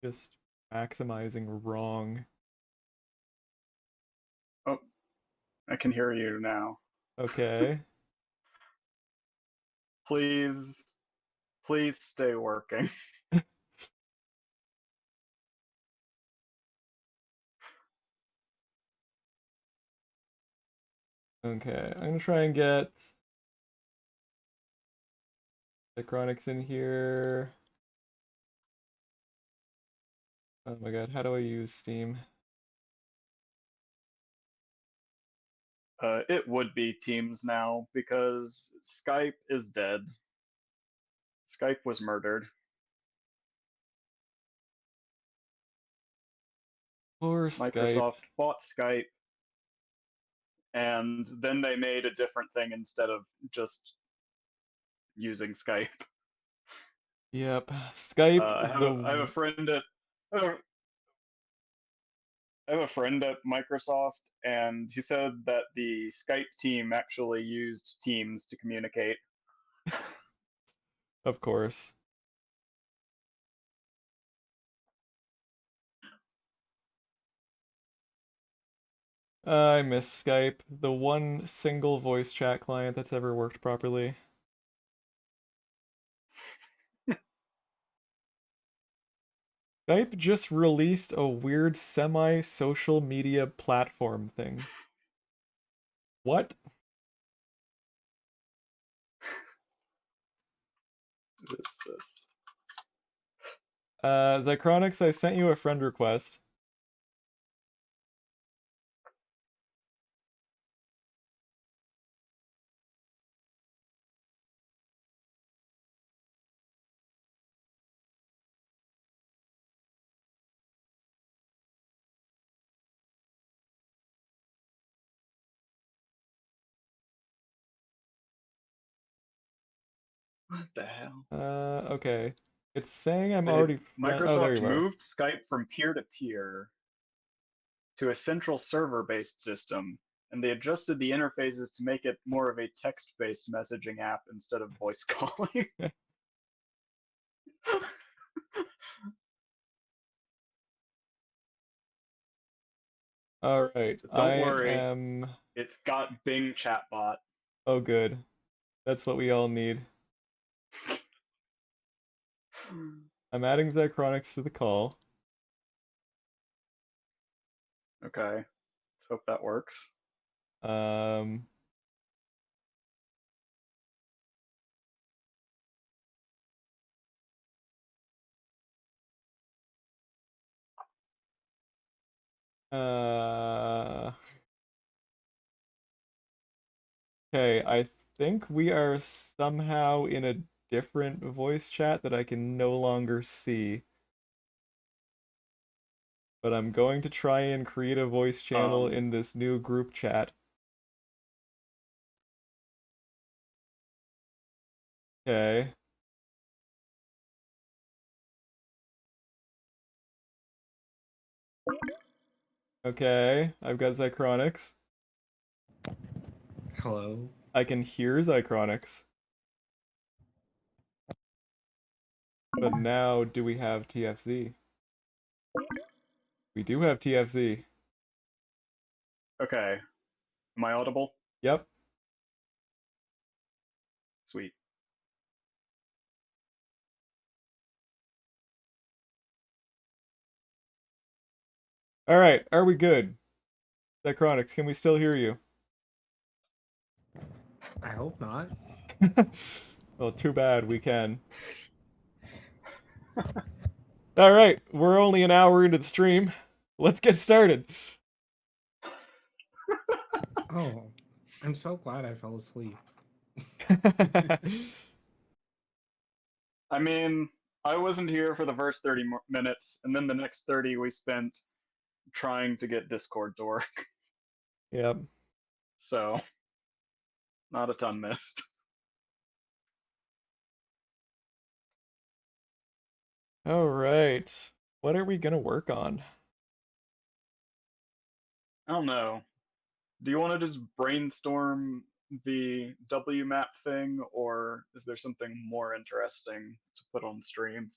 just maximizing wrong? Oh, I can hear you now. Okay. Please, please stay working. Okay, I'm gonna try and get the Chronics in here. Oh my god, how do I use Steam? It would be Teams now because Skype is dead. Skype was murdered. Or Skype. Microsoft bought Skype and then they made a different thing instead of just using Skype. Yep. Skype, I have a the friend at I have a friend at Microsoft, and he said that the Skype team actually used Teams to communicate. of course. I miss Skype, the one single voice chat client that's ever worked properly. Skype just released a weird semi-social media platform thing. What? What is this? Zycronix, I sent you a friend request. What the hell? Okay. It's saying I'm They already friend. Oh, there Microsoft you are. moved Skype from peer to peer to a central server-based system, and they adjusted the interfaces to make it more of a text-based messaging app instead of voice calling. All right. But I don't worry, am. it's got Bing chatbot. Oh, good. That's what we all need. I'm adding Zycronix to the call. Okay. Let's hope that works. Um, uh, okay, I think we are somehow in a different voice chat that I can no longer see. But I'm going to try and create a voice channel Um, in this new group chat. Okay. Okay, I've got Zychronics. Hello. I can hear Zychronics. But now, do we have TFZ? We do have TFZ. okay. Am I audible? Yep. Sweet. All right, are we good? Zychronics, can we still hear you? I hope not. Well, too bad, we can. All right, we're only an hour into the stream. Let's get started. Oh, I'm so glad I fell asleep. I mean, I wasn't here for the first 30 minutes, and then the next 30 we spent trying to get Discord to work. Yep. So, not a ton missed. All right. What are we gonna work on? I don't know. Do you want to just brainstorm the W map thing, or is there something more interesting to put on stream?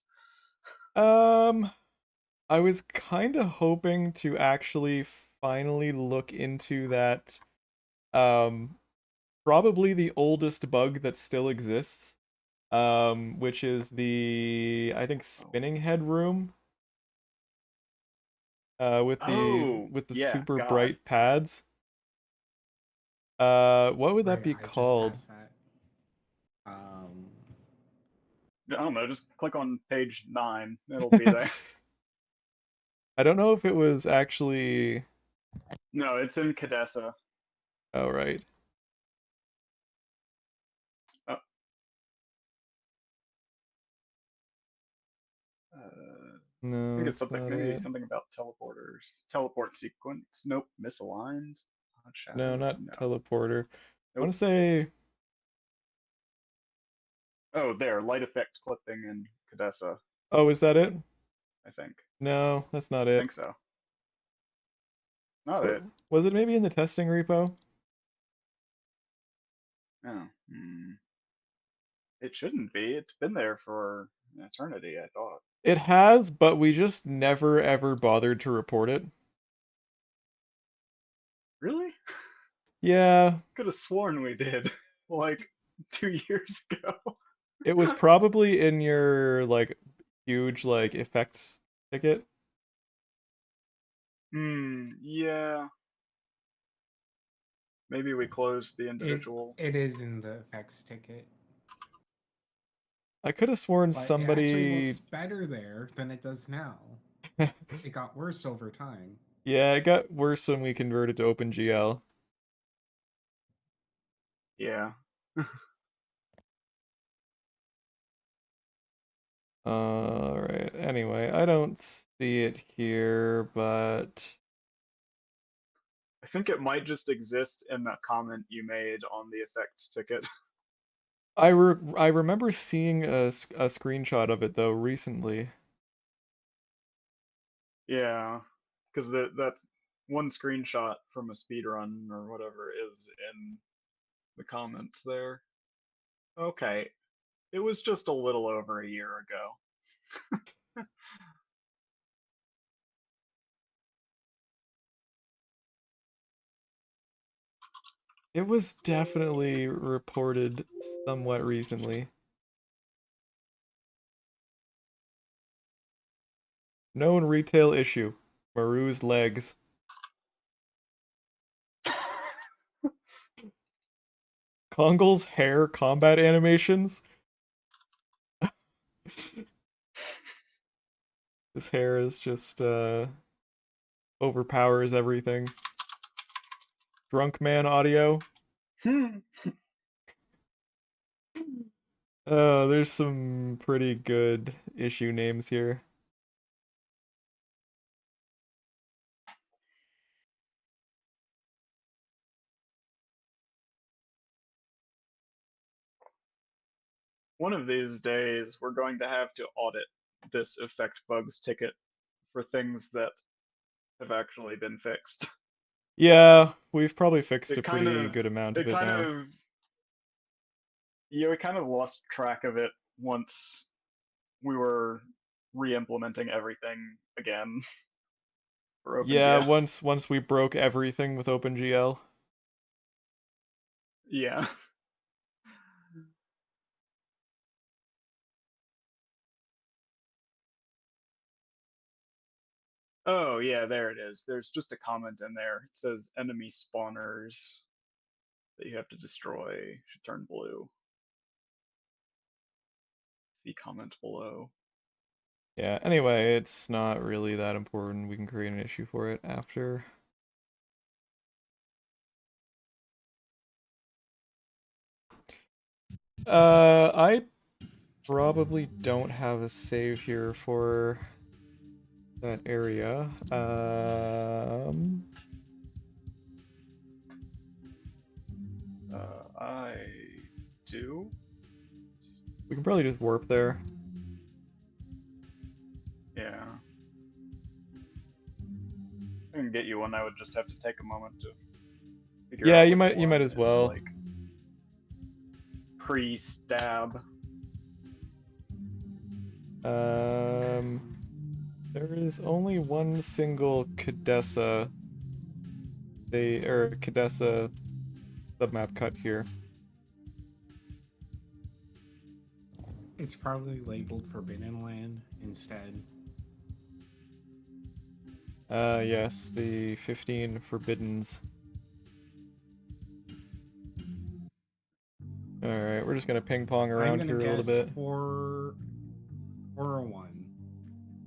Um, I was kind of hoping to actually finally look into that, um, probably the oldest bug that still exists, which is the, I think, spinning head room, Oh, with the yeah, super God. bright pads. What would that Right, be I just called? passed that. Um, I don't know, just click on page 9. It'll be there. I don't know if it was actually. No, it's in Cadessa. Oh, right. Oh, I No, think it's that's something, not maybe it. something about teleporters. Teleport sequence. Nope, misaligned. Odd No, shadow. not No. teleporter. I want Nope. to say. Oh, there. Light effect clipping in Cadessa, Oh, is that it? I think. No, that's not I it. think so. Not What it. was it? Maybe in the testing repo? Oh. It shouldn't be. It's been there for an eternity, I thought. It has, but we just never ever bothered to report it. Really? Yeah, Could have sworn we did. Like 2 years ago. it was probably in your like huge like effects ticket. Yeah. Maybe we closed the it individual. it is in the effects ticket, I could have sworn but it actually somebody. looks better there than it does now. It got worse over time. Yeah, it got worse when we converted to OpenGL. Yeah. Alright, anyway, I don't see it here, but I think it might just exist in that comment you made on the effects ticket. I remember seeing a screenshot of it though recently. Yeah. Because that's one screenshot from a speedrun or whatever is in the comments there. Okay. It was just a little over a year ago. It was definitely reported somewhat recently. Known retail issue. Maru's legs. Kongol's hair combat animations. His hair is just overpowers everything. Drunk man audio. Oh, there's some pretty good issue names here. One of these days, we're going to have to audit this affect bugs ticket for things that have actually been fixed. Yeah, we've probably fixed a It kind pretty of, good amount of it it kind now. of, yeah, we kind of lost track of it once we were re-implementing everything again for Yeah, OpenGL. once we broke everything with OpenGL. Yeah. Oh, yeah, there it is. There's just a comment in there. It says enemy spawners that you have to destroy should turn blue. See comment below. Yeah, anyway, it's not really that important. We can create an issue for it after. I probably don't have a save here for that area. I do. We can probably just warp there. Yeah. I can get you one. I would just have to take a moment to figure Yeah, out you which might one as is, well. like, pre-stab. There is only one single Cadessa Cadessa submap cut here. It's probably labeled Forbidden Land instead. Yes, the 15 Forbiddens. Alright, we're just gonna ping pong around here a little bit. 401.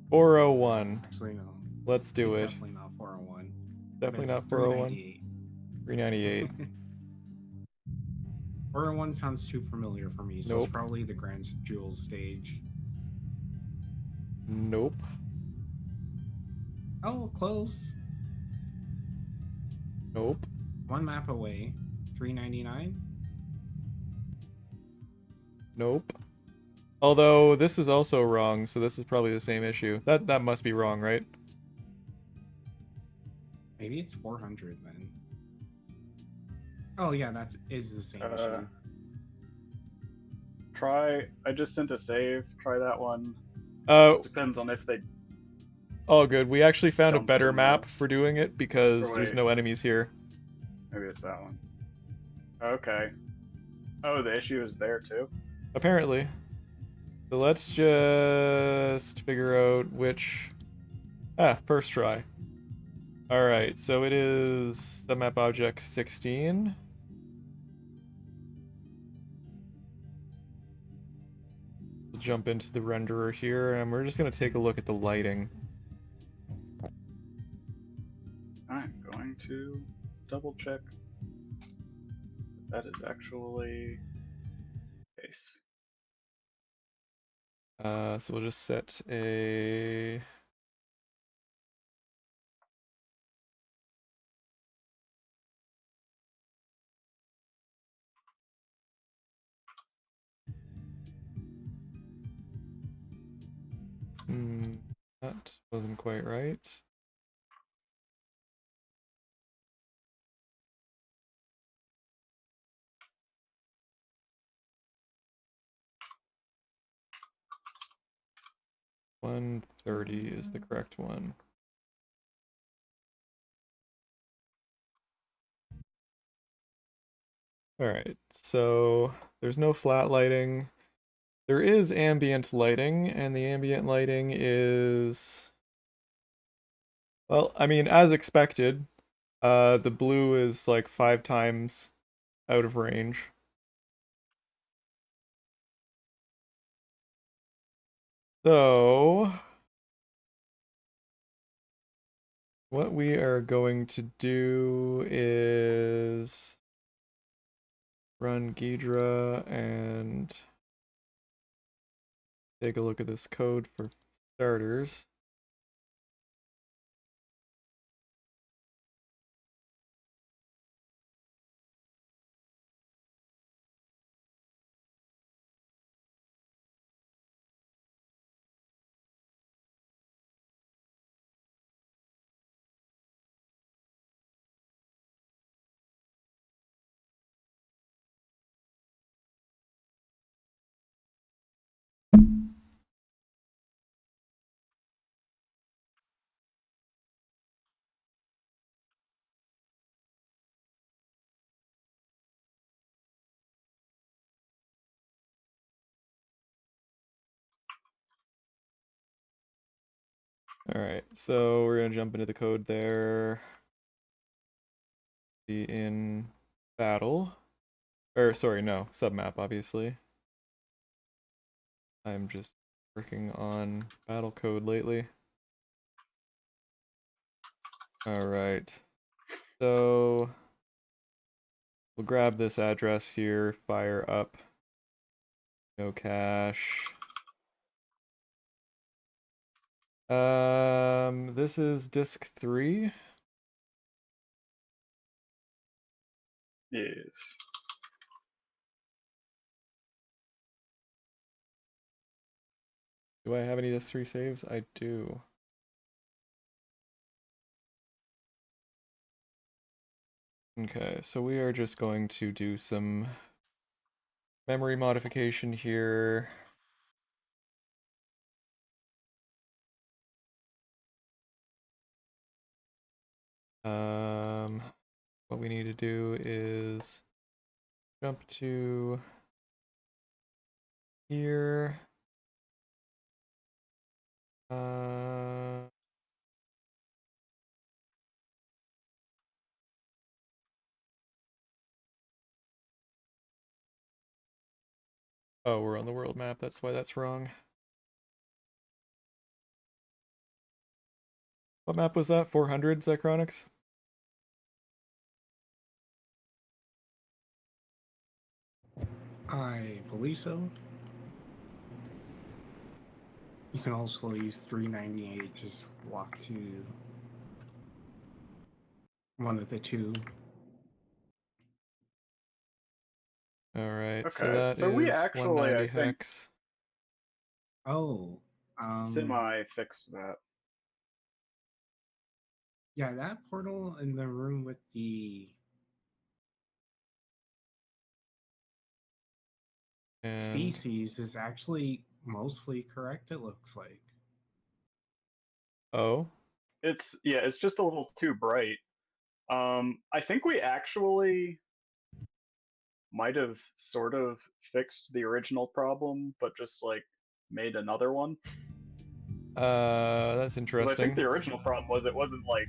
401. Actually, no. Let's do It's it. definitely not 401. Definitely But not it's 401. 398. 398. 401 sounds too familiar for me, so Nope. it's probably the Grand Jewels stage. Nope. Oh, close. Nope. One map away. 399. Nope. Although this is also wrong, so this is probably the same issue. That must be wrong, right? Maybe it's 400 then. Oh yeah, that is the same issue. I just sent a save. Try that one. Depends on if they. All good. We actually found a Dumped better in map the- for doing it because Or there's wait. no enemies here. Maybe it's that one. Okay. Oh, the issue is there too. Apparently. So let's just figure out which... first try. Alright, so it is submap object 16. We'll jump into the renderer here, and we're just going to take a look at the lighting. I'm going to double check that is actually the case. So we'll just set a... that wasn't quite right. $130 is the correct one. Alright, so there's no flat lighting. There is ambient lighting, and the ambient lighting is... Well, I mean, as expected, the blue is like 5 times out of range. So, what we are going to do is run Ghidra and take a look at this code for starters. Alright, so we're gonna jump into the code there. Be in battle. Or, sorry, no, submap, obviously. I'm just working on battle code lately. Alright, so we'll grab this address here, fire up. No cache. This is disk 3. Yes. Do I have any disk 3 saves? I do. Okay, so we are just going to do some memory modification here. What we need to do is jump to here. Oh, we're on the world map, that's why that's wrong. What map was that? 400, Zychronics? I believe so. You can also use 398. Just walk to one of the two. Alright, so Okay, that so we is actually, 190 I think, hex. Oh, semi-fixed that. yeah, that portal in the room with the And species is actually mostly correct, it looks like. oh, It's just a little too bright. I think we actually might have sort of fixed the original problem, but just like made another one. that's Because I interesting. think the original problem was it wasn't like.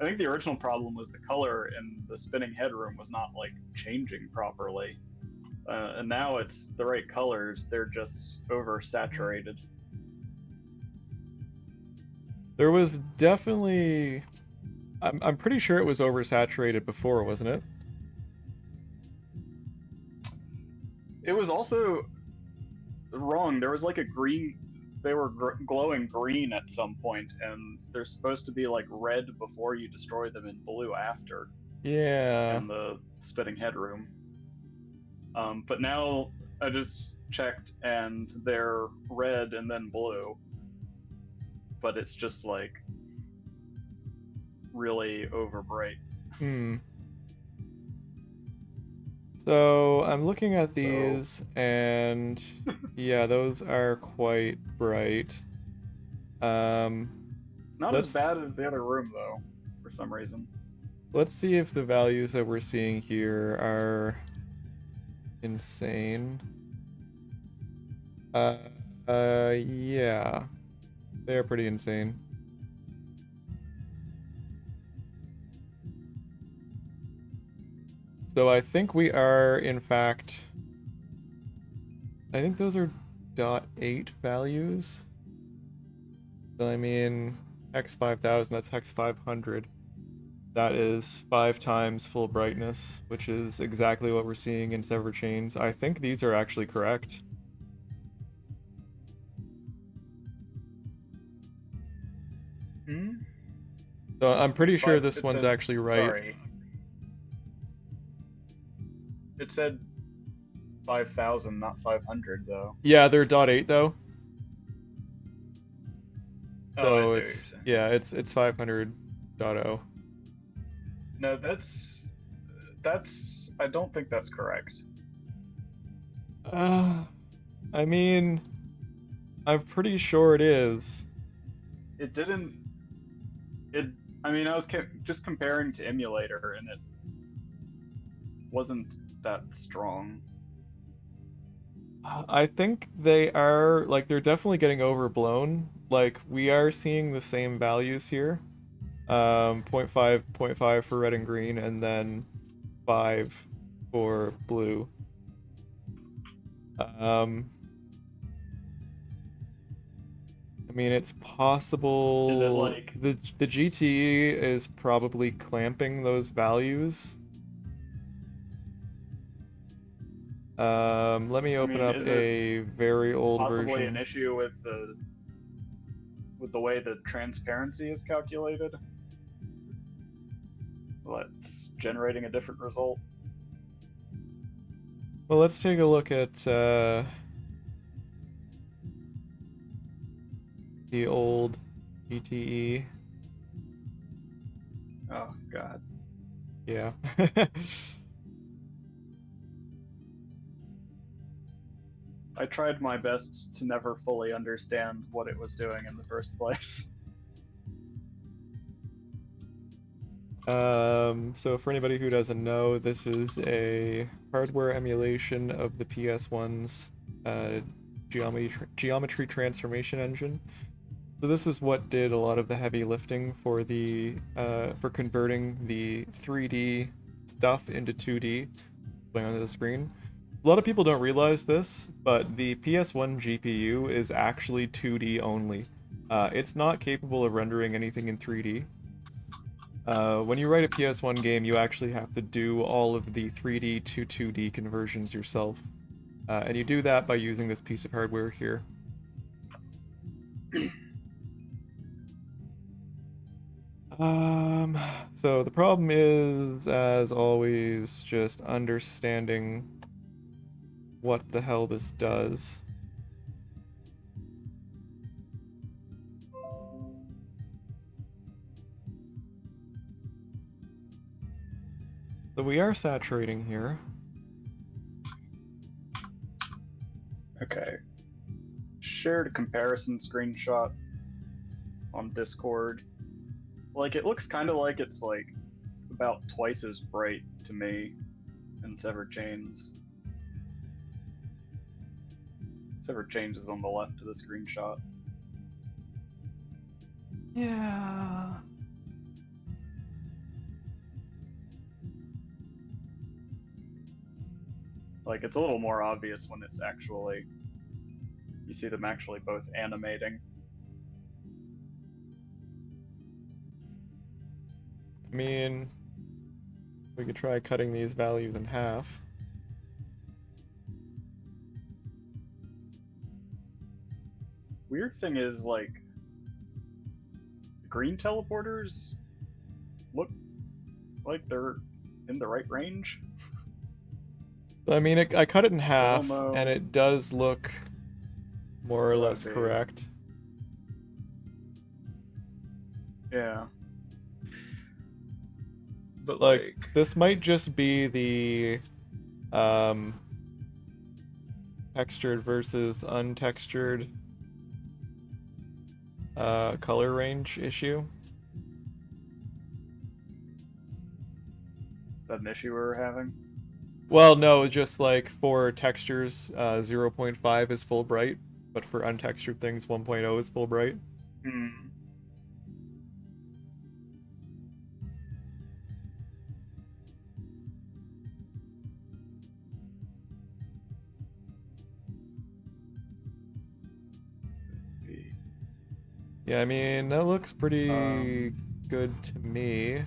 I think the original problem was the color in the spinning headroom was not like changing properly, and now it's the right colors. They're just oversaturated. There was definitely, I'm pretty sure it was oversaturated before, wasn't it? It was also wrong. There was like a green. They were glowing green at some point, and they're supposed to be like red before you destroy them and blue after Yeah. in the spinning headroom. But now I just checked, and they're red and then blue. But it's just like really over bright. Hmm. So I'm looking at So these, and yeah, those are quite bright. not as Let's bad as the other room though, for some reason. let's see if the values that we're seeing here are insane. Yeah, they're pretty insane. So I think we are, in fact, I think those are .8 values. So I mean, hex 5000, that's hex 500. That is 5 times full brightness, which is exactly what we're seeing in Severed Chains. I think these are actually correct. Hmm? So I'm pretty sure Five, this it one's said, actually right. sorry. It said 5,000, not 500, though. Yeah, they're .8 though. Oh, I see So what you're it's saying. yeah, it's 500.0. No, that's. I don't think that's correct. I mean, I'm pretty sure it is. It didn't. It. I mean, I was just comparing to emulator, and it wasn't that strong. I think they are, like, they're definitely getting overblown. Like, we are seeing the same values here. Point 0.5, 0.5 for red and green, and then 5 for blue. I mean, it's possible. Is it like the GTE is probably clamping those values. Let me open up is it a very old possibly version. an issue with the way the transparency is calculated? Let's generating a different result. Well, let's take a look at the old GTE. Oh God. Yeah. I tried my best to never fully understand what it was doing in the first place. So for anybody who doesn't know, this is a hardware emulation of the PS1's geometry transformation engine. So this is what did a lot of the heavy lifting for the for converting the 3D stuff into 2D, playing onto the screen. A lot of people don't realize this, but the PS1 GPU is actually 2D only. It's not capable of rendering anything in 3D. When you write a PS1 game, you actually have to do all of the 3D to 2D conversions yourself. And you do that by using this piece of hardware here. So the problem is, as always, just understanding what the hell this does. So we are saturating here. Okay. Shared a comparison screenshot on Discord. Like, it looks kind of like it's like about twice as bright to me in Severed Chains. Severed Chains is on the left of the screenshot. Yeah. Like, it's a little more obvious when it's actually, you see them actually both animating. I mean, we could try cutting these values in half. Weird thing is, like, the green teleporters look like they're in the right range. I mean, I cut it in half, Still and it does look more or That'd less be- correct. Yeah. But Like, this might just be the textured versus untextured color range issue. is that an issue we're having? Well, no, just like for textures, 0.5 is full bright, but for untextured things, 1.0 is full bright. Hmm. Yeah, I mean, that looks pretty good to me.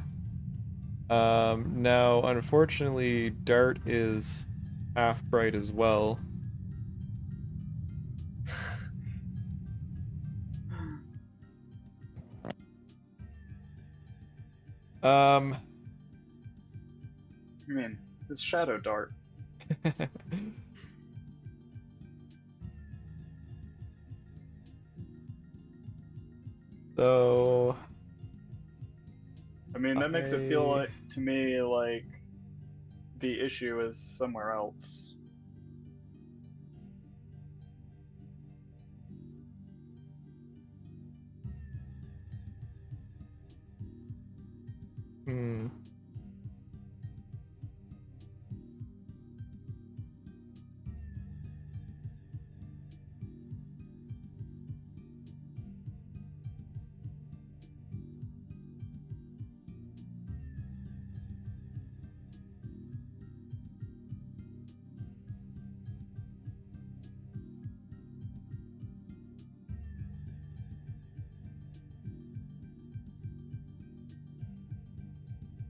Now, unfortunately, Dart is half bright as well. Um, I mean, it's Shadow Dart. so I mean, that makes it feel like, to me, like the issue is somewhere else. Hmm.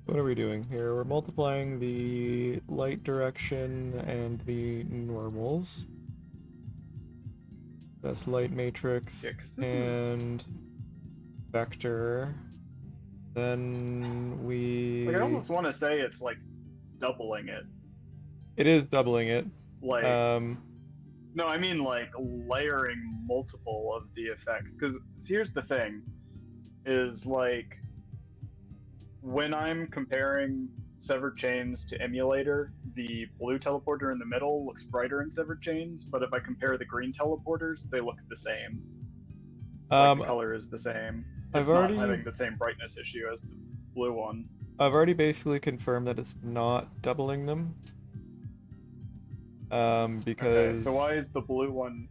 What are we doing here? We're multiplying the light direction and the normals. That's light matrix Yeah, 'cause this and vector. Then like, I we... almost want to say it's like doubling it. It is doubling it. Like, no, I mean like layering multiple of the effects. Because here's the thing, is like when I'm comparing Severed Chains to Emulator, the blue teleporter in the middle looks brighter in Severed Chains, but if I compare the green teleporters, they look the same. Like the color is the same. It's not having the same brightness issue as the blue one. I've already basically confirmed that it's not doubling them. Because... Okay, so why is the blue one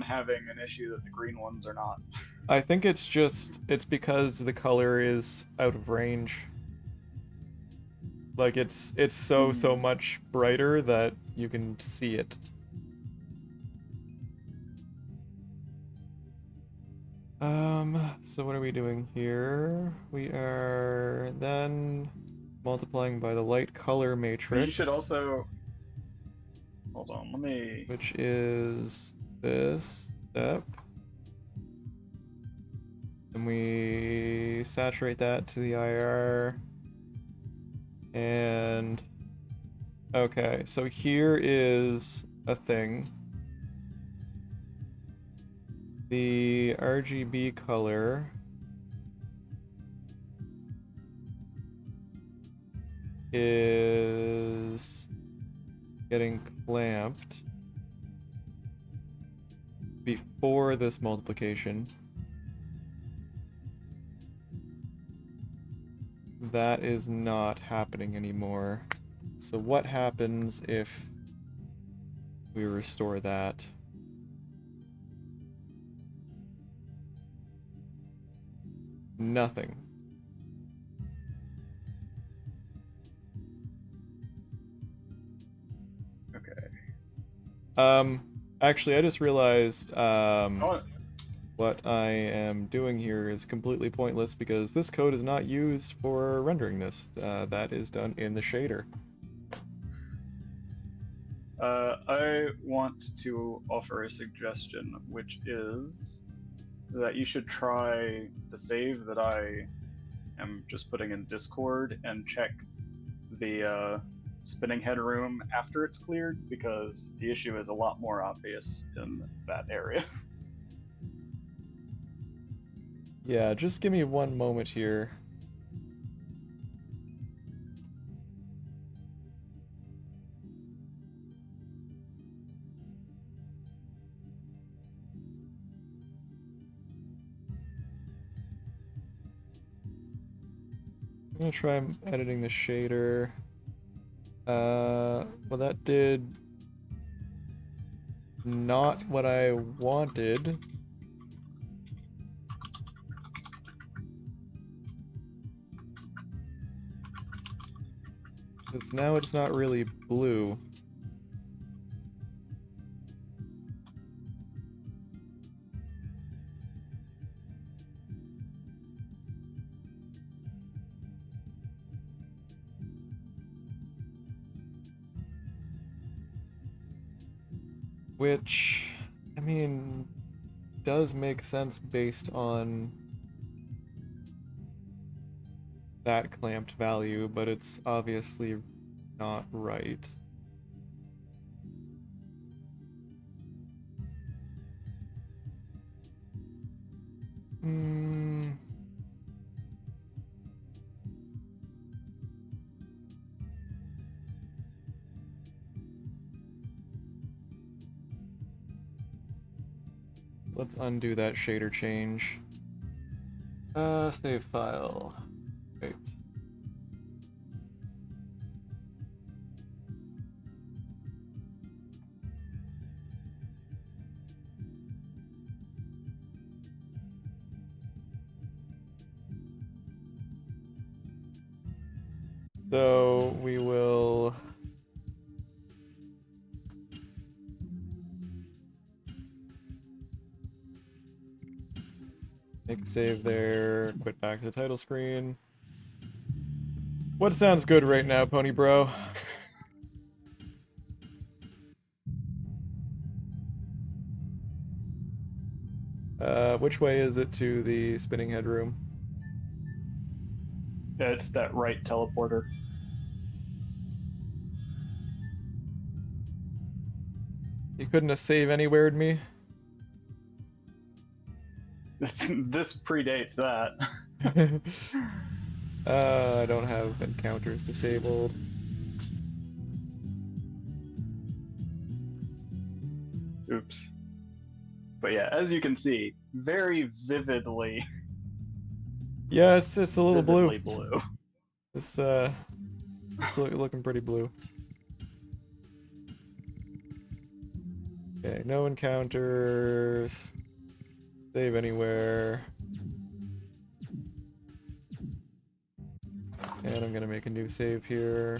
having an issue that the green ones are not? I think it's because the color is out of range. Like it's so much brighter that you can see it. So what are we doing here? We are then multiplying by the light color matrix. You should also... Hold on, let me... Which is this step. And we saturate that to the IR. And... Okay, so here is a thing. The RGB color is getting clamped before this multiplication. That is not happening anymore. So what happens if we restore that? Nothing. Okay. Actually, I just realized, what I am doing here is completely pointless because this code is not used for rendering this. That is done in the shader. I want to offer a suggestion, which is that you should try the save that I am just putting in Discord and check the spinning headroom after it's cleared, because the issue is a lot more obvious in that area. Yeah, just give me one moment here. I'm gonna try editing the shader. Well, that did not what I wanted. Because now it's not really blue. Which, I mean, does make sense based on that clamped value, but it's obviously not right. Hmm. Let's undo that shader change. Save file. Wait. So we will make a save there, quit back to the title screen. What sounds good right now, Pony Bro? Which way is it to the spinning head room? Yeah, it's that right teleporter. You couldn't have save anywhere'd me? This predates that. I don't have encounters disabled. Oops. But yeah, as you can see, very vividly, Yeah, it's a little blue. vividly blue. It's looking pretty blue. Okay, no encounters. Save anywhere. And I'm gonna make a new save here.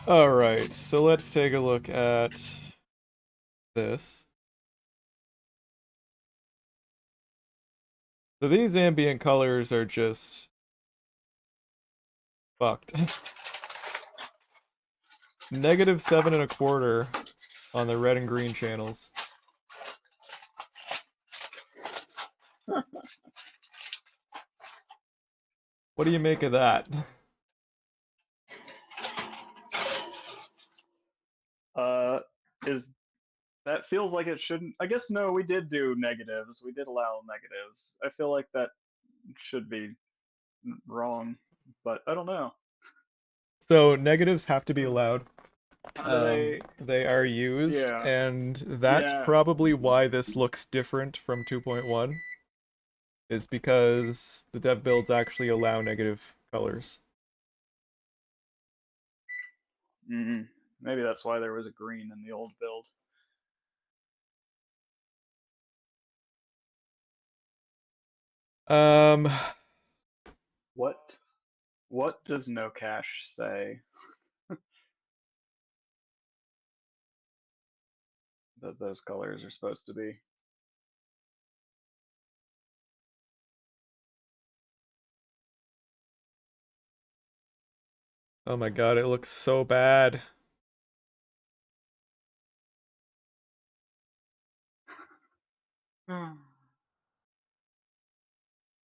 Alright, so let's take a look at this. So these ambient colors are just fucked. -7.25 on the red and green channels. What do you make of that? Is that feels like it shouldn't. I guess no, we did do negatives. We did allow negatives. I feel like that should be wrong, but I don't know. So negatives have to be allowed. How do They are used, Yeah. and that's Yeah. probably why this looks different from 2.1, is because the dev builds actually allow negative colors. Maybe that's why there was a green in the old build. Um, What does no cache say? That those colors are supposed to be. oh my god, it looks so bad.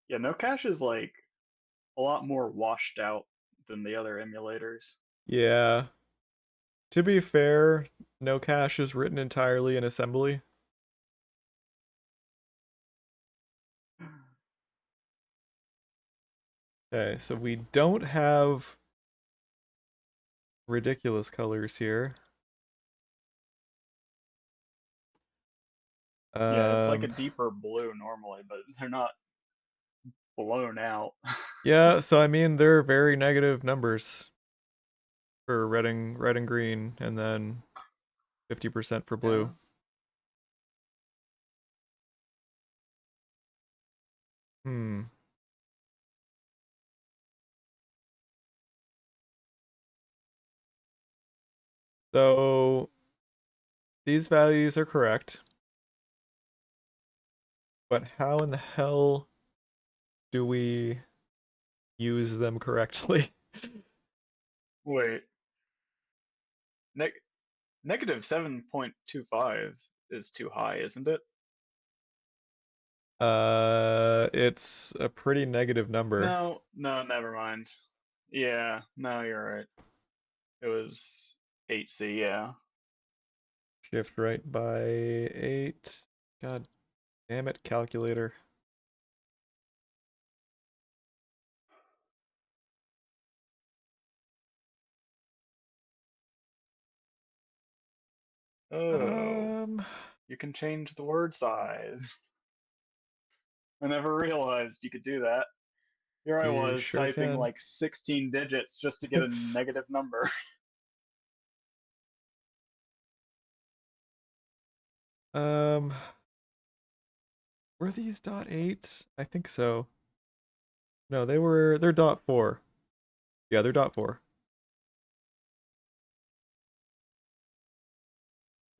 Yeah, no cache is like a lot more washed out than the other emulators. Yeah. To be fair, no cache is written entirely in assembly. Okay, so we don't have ridiculous colors here. Yeah, it's like a deeper blue normally, but they're not blown out. Yeah, so I mean they're very negative numbers for red and green, and then 50% for blue. Yeah. Hmm. So these values are correct. But how in the hell do we use them correctly? Wait, Negative 7.25 is too high, isn't it? It's a pretty negative number. No, never mind. Yeah, no, you're right. It was 8C, yeah. Shift right by 8. God damn it, calculator. Oh, you can change the word size. I never realized you could do that. Here I You was sure typing can. like 16 digits just to get a negative number. Were these .8? I think so. No, they're .4. Yeah, they're .4.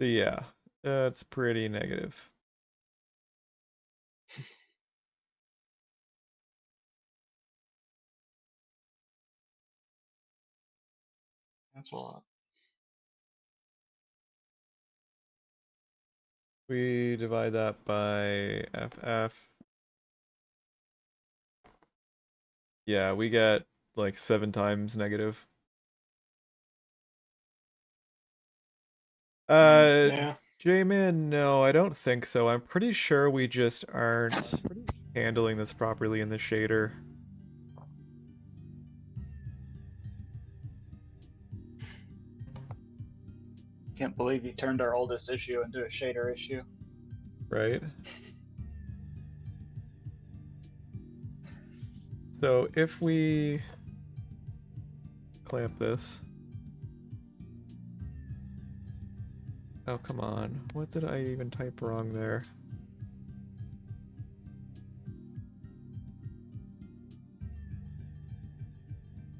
So yeah, that's pretty negative. That's a lot. We divide that by FF. Yeah, we get like 7 times negative. Yeah. J-Man, no, I don't think so. I'm pretty sure we just aren't handling this properly in the shader. Can't believe you turned our oldest issue into a shader issue. Right? So if we clamp this. Oh, come on. What did I even type wrong there?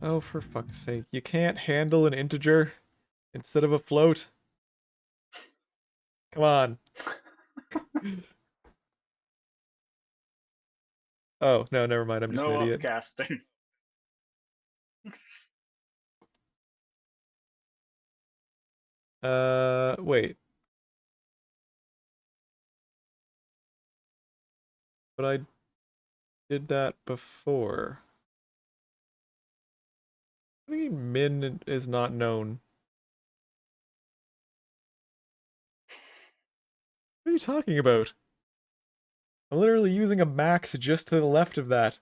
Oh, for fuck's sake. You can't handle an integer instead of a float? Come on. Oh, no, never mind. I'm just an No idiot. upcasting. Wait. But I did that before. What do you mean min is not known? What are you talking about? I'm literally using a max just to the left of that.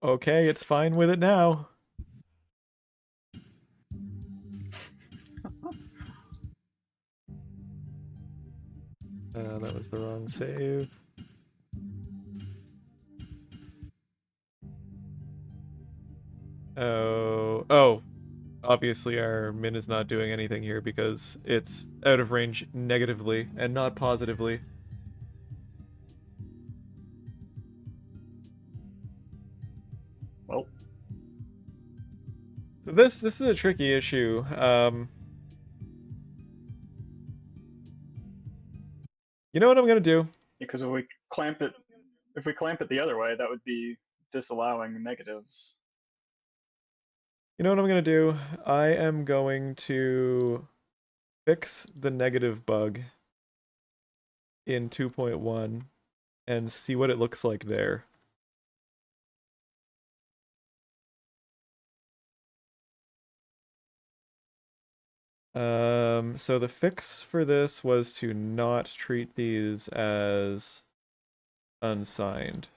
Okay, it's fine with it now. That was the wrong save. Oh, obviously our min is not doing anything here because it's out of range negatively and not positively. Well, So this is a tricky issue. You know what I'm gonna do? because if we clamp it the other way, that would be disallowing negatives. You know what I'm gonna do? I am going to fix the negative bug in 2.1 and see what it looks like there. So the fix for this was to not treat these as unsigned.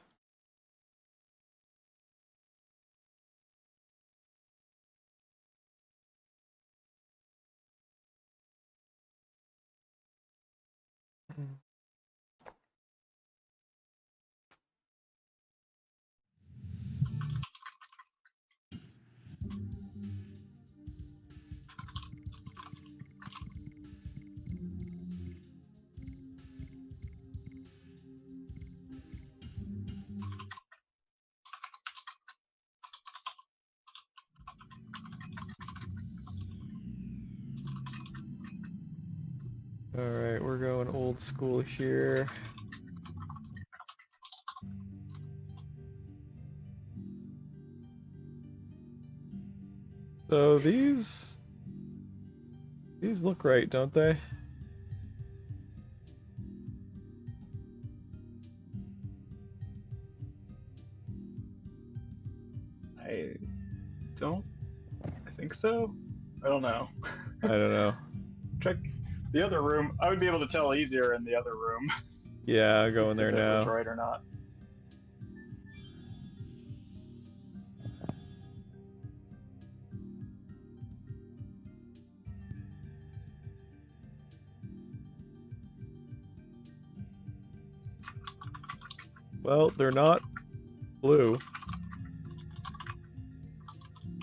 Alright, we're going old school here. So these look right, don't they? I don't. I think so. I don't know. I don't know. Check the other room. I would be able to tell easier in the other room Yeah, I'll go in there if it was now. right or not. Well, they're not blue.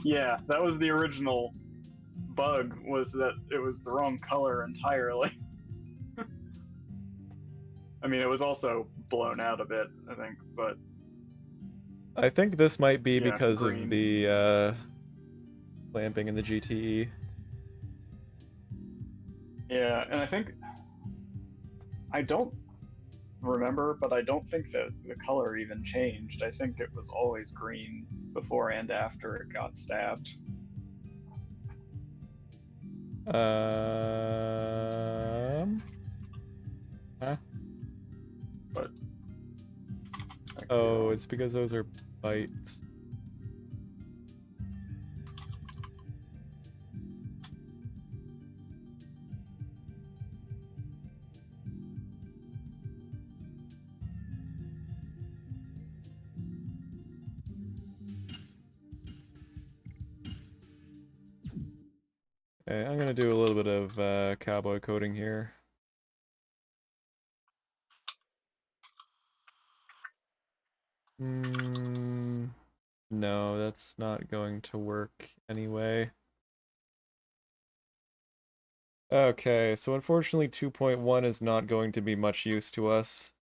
Yeah, that was the original bug, was that it was the wrong color entirely. I mean, it was also blown out a bit, I think, but I think this might be yeah, because green. of the clamping in the GTE. Yeah, and I don't remember, but I don't think that the color even changed. I think it was always green before and after it got stabbed. Huh? But I could be Oh, wrong. it's because those are bites. Okay, I'm gonna do a little bit of cowboy coding here. No, that's not going to work anyway. Okay, so unfortunately 2.1 is not going to be much use to us.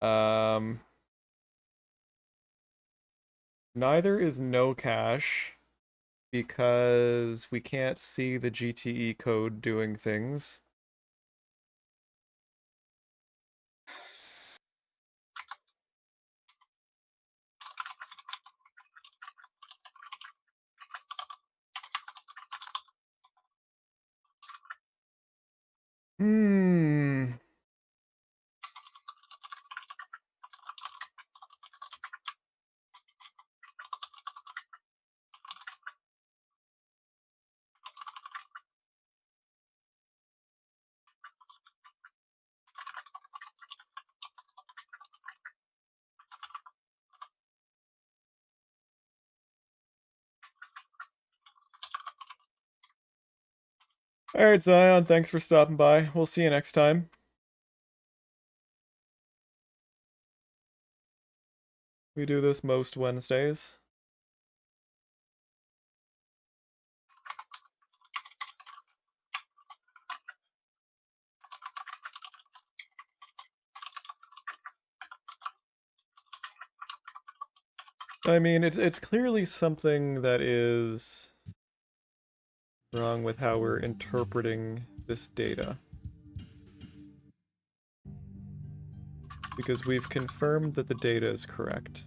Neither is no cache, because we can't see the GTE code doing things. Hmm. Alright, Zion, thanks for stopping by. We'll see you next time. We do this most Wednesdays. I mean, it's clearly something that is wrong with how we're interpreting this data. Because we've confirmed that the data is correct.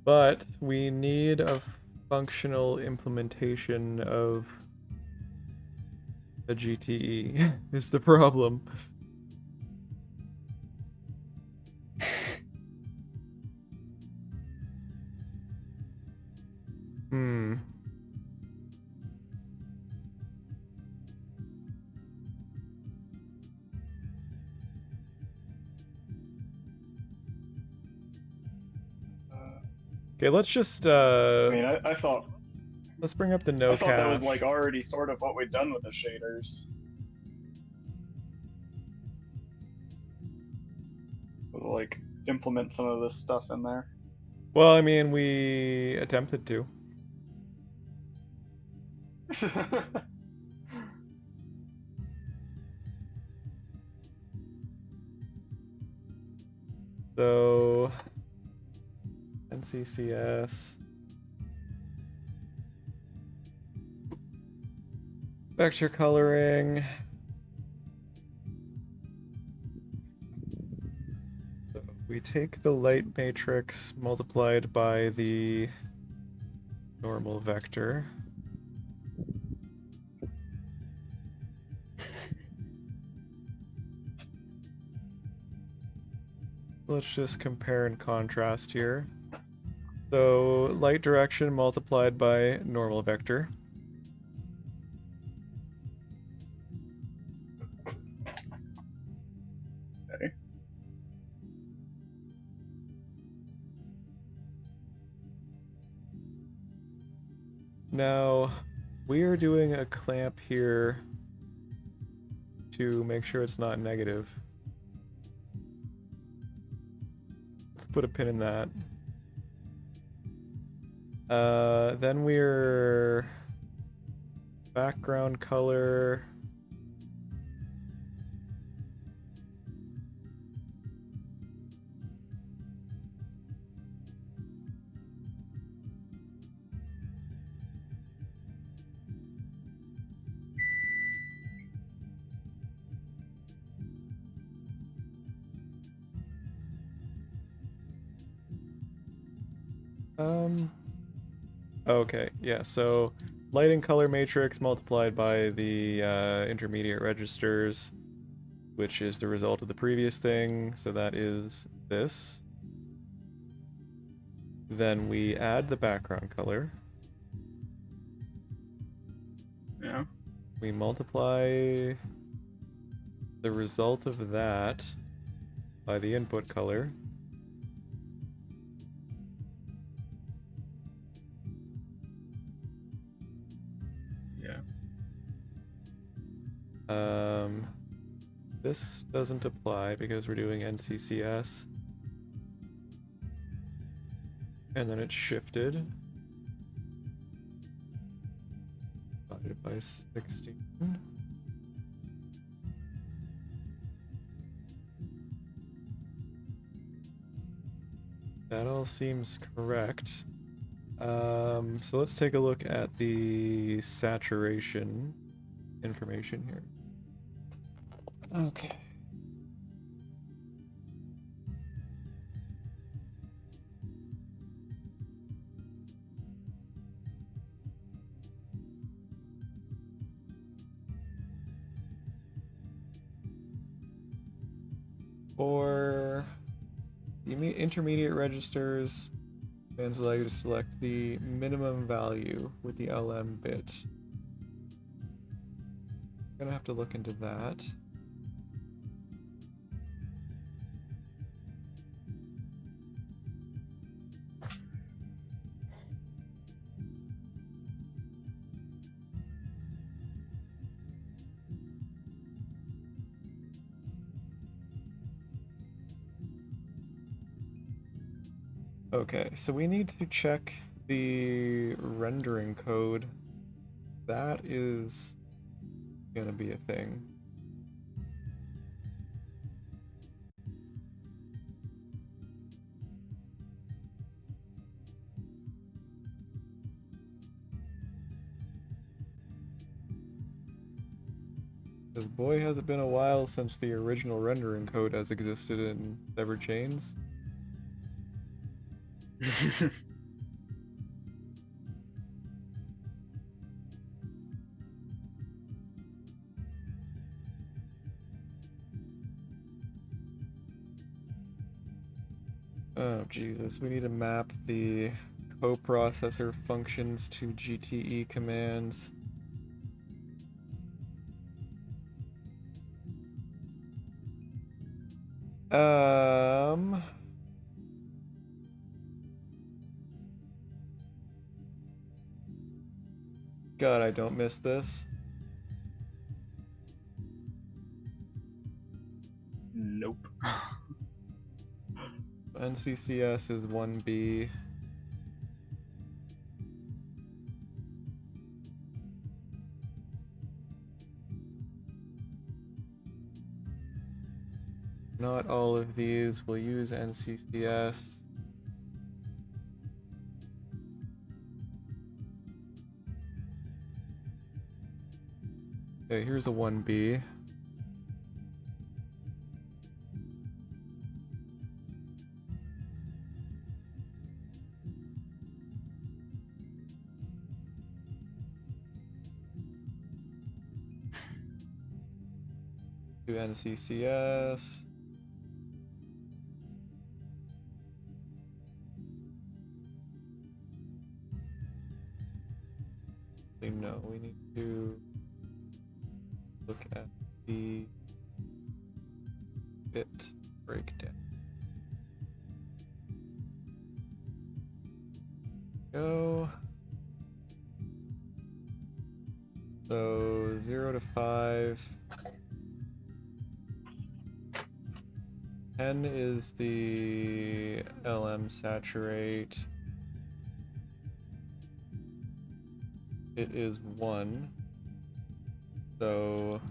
But we need a functional implementation of the GTE is the problem. Hmm. Okay, let's just I mean, I thought let's bring up the no that was cache. like already sort of what we'd done with the shaders. Was like implement some of this stuff in there. Well, I mean, we attempted to. So NCCS. Vector coloring. So we take the light matrix multiplied by the normal vector. Let's just compare and contrast here. So light direction multiplied by normal vector. Okay. Now, we are doing a clamp here to make sure it's not negative. Let's put a pin in that. Then we're background color. Okay, yeah, so light and color matrix multiplied by the intermediate registers, which is the result of the previous thing, so that is this. Then we add the background color. Yeah. We multiply the result of that by the input color. Yeah. This doesn't apply because we're doing NCCS. And then it's shifted. Divided by 16. That all seems correct. So let's take a look at the saturation information here. Okay. For the intermediate registers, commands allow you to select the minimum value with the LM bit. I'm gonna have to look into that. Okay, so we need to check the rendering code. That is gonna be a thing. Because boy, has it been a while since the original rendering code has existed in Severed Chains. Oh Jesus, we need to map the coprocessor functions to GTE commands. God, I don't miss this. Nope. NCCS is 1B. Not all of these will use NCCS. Okay, here's a 1B. To NCCS. No, we need to look at the bit breakdown. Go. So 0 to 5. 10 is the LM saturate. It is 1. So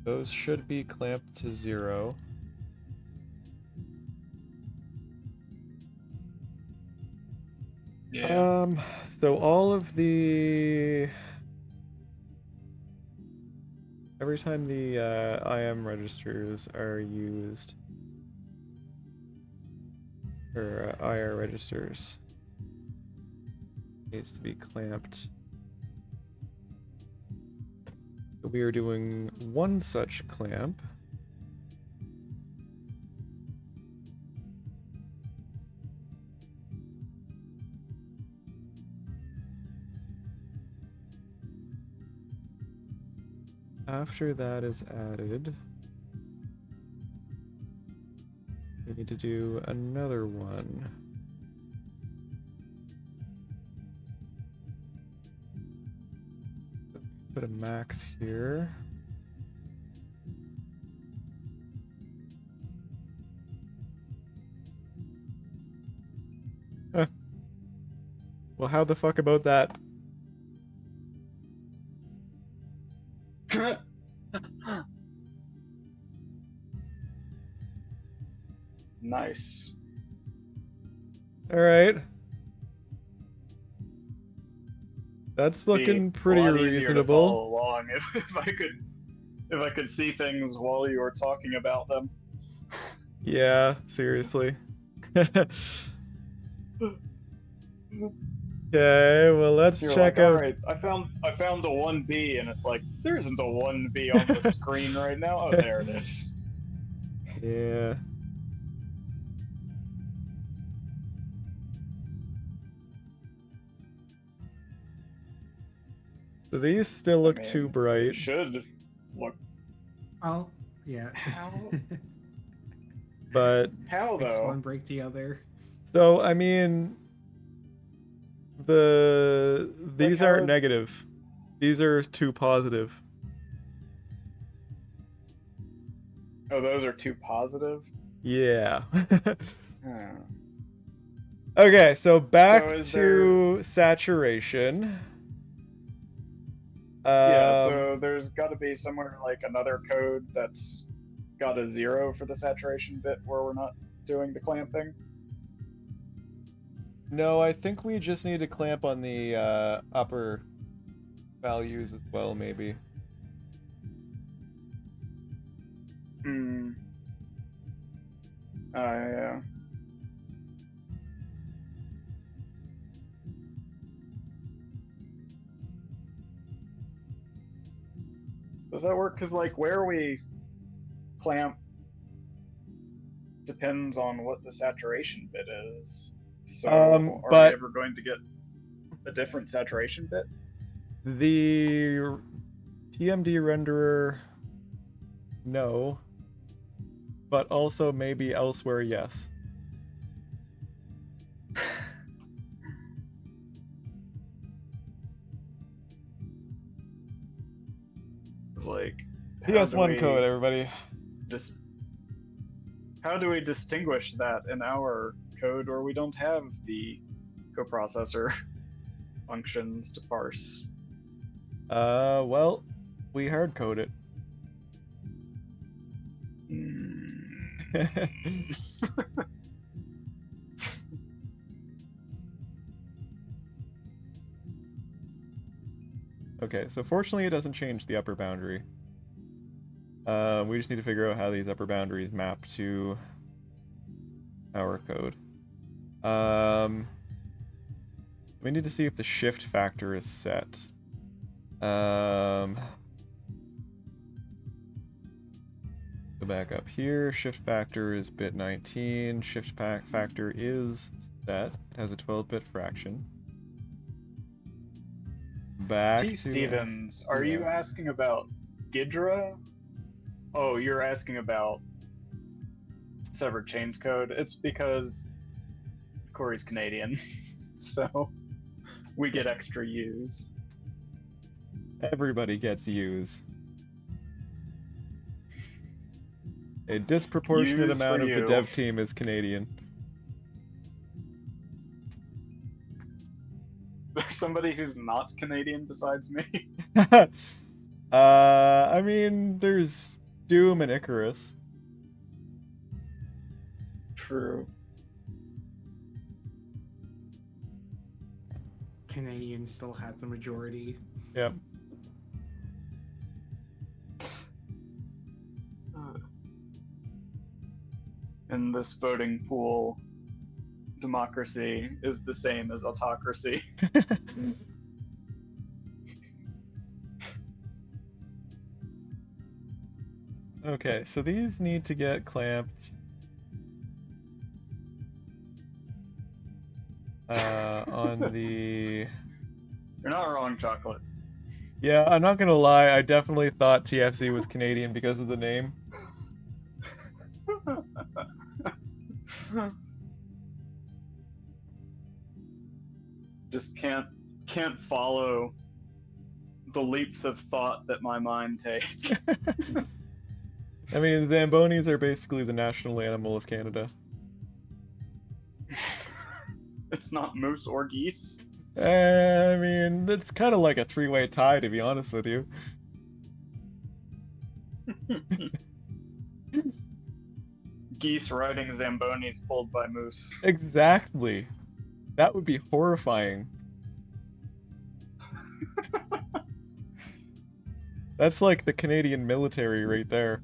those should be clamped to 0. Yeah. So all of the... Every time the IM registers are used, or IR registers, needs to be clamped. So we are doing one such clamp. After that is added, we need to do another one. Put a max here. Well, how the fuck about that? Nice. All right. That's looking pretty a lot easier to reasonable. follow along if I could see things while you were talking about them. Yeah, seriously. Okay, well let's You're check like, out. all right, I found a 1B, and it's like there isn't a 1B on the screen right now. Oh, there it is. Yeah. So these still look too bright. It should look. Oh, yeah. How? But How Fix though? one, break the other. so I mean, these how aren't would- negative. These are too positive. Oh, those are too positive. Yeah. Huh. Okay, so back So is to saturation. Yeah, so there's got to be somewhere like another code that's got a 0 for the saturation bit where we're not doing the clamping. No, I think we just need to clamp on the upper values as well, maybe. Hmm. Yeah. Does that work? Because, like, where we clamp depends on what the saturation bit is. So, are we but ever going to get a different saturation bit? the TMD renderer, no. But also maybe elsewhere, yes. It's like PS1 code, everybody. Just how do we distinguish that in our code where we don't have the coprocessor functions to parse? Well, we hard code it. Okay, so fortunately it doesn't change the upper boundary. We just need to figure out how these upper boundaries map to our code. We need to see if the shift factor is set. Go back up here. Shift factor is bit 19. Shift factor is set. It has a 12-bit fraction. Back T. to Stevens, are you yeah. asking about Gidra? Oh, you're asking about Severed Chains code. It's because Corey's Canadian, so we get extra U's. Everybody gets U's. A disproportionate U's amount for of the you. dev team is Canadian. There's somebody who's not Canadian besides me. I mean, there's Doom and Icarus. True. Canadians still had the majority. Yep. In this voting pool, democracy is the same as autocracy. Okay, so these need to get clamped. On the... You're not wrong, Chocolate. Yeah, I'm not gonna lie, I definitely thought TFC was Canadian because of the name. Just can't follow the leaps of thought that my mind takes. I mean, Zambonis are basically the national animal of Canada. It's not moose or geese. I mean, it's kind of like a three-way tie, to be honest with you. Geese riding Zambonis pulled by moose. Exactly. That would be horrifying. That's like the Canadian military right there.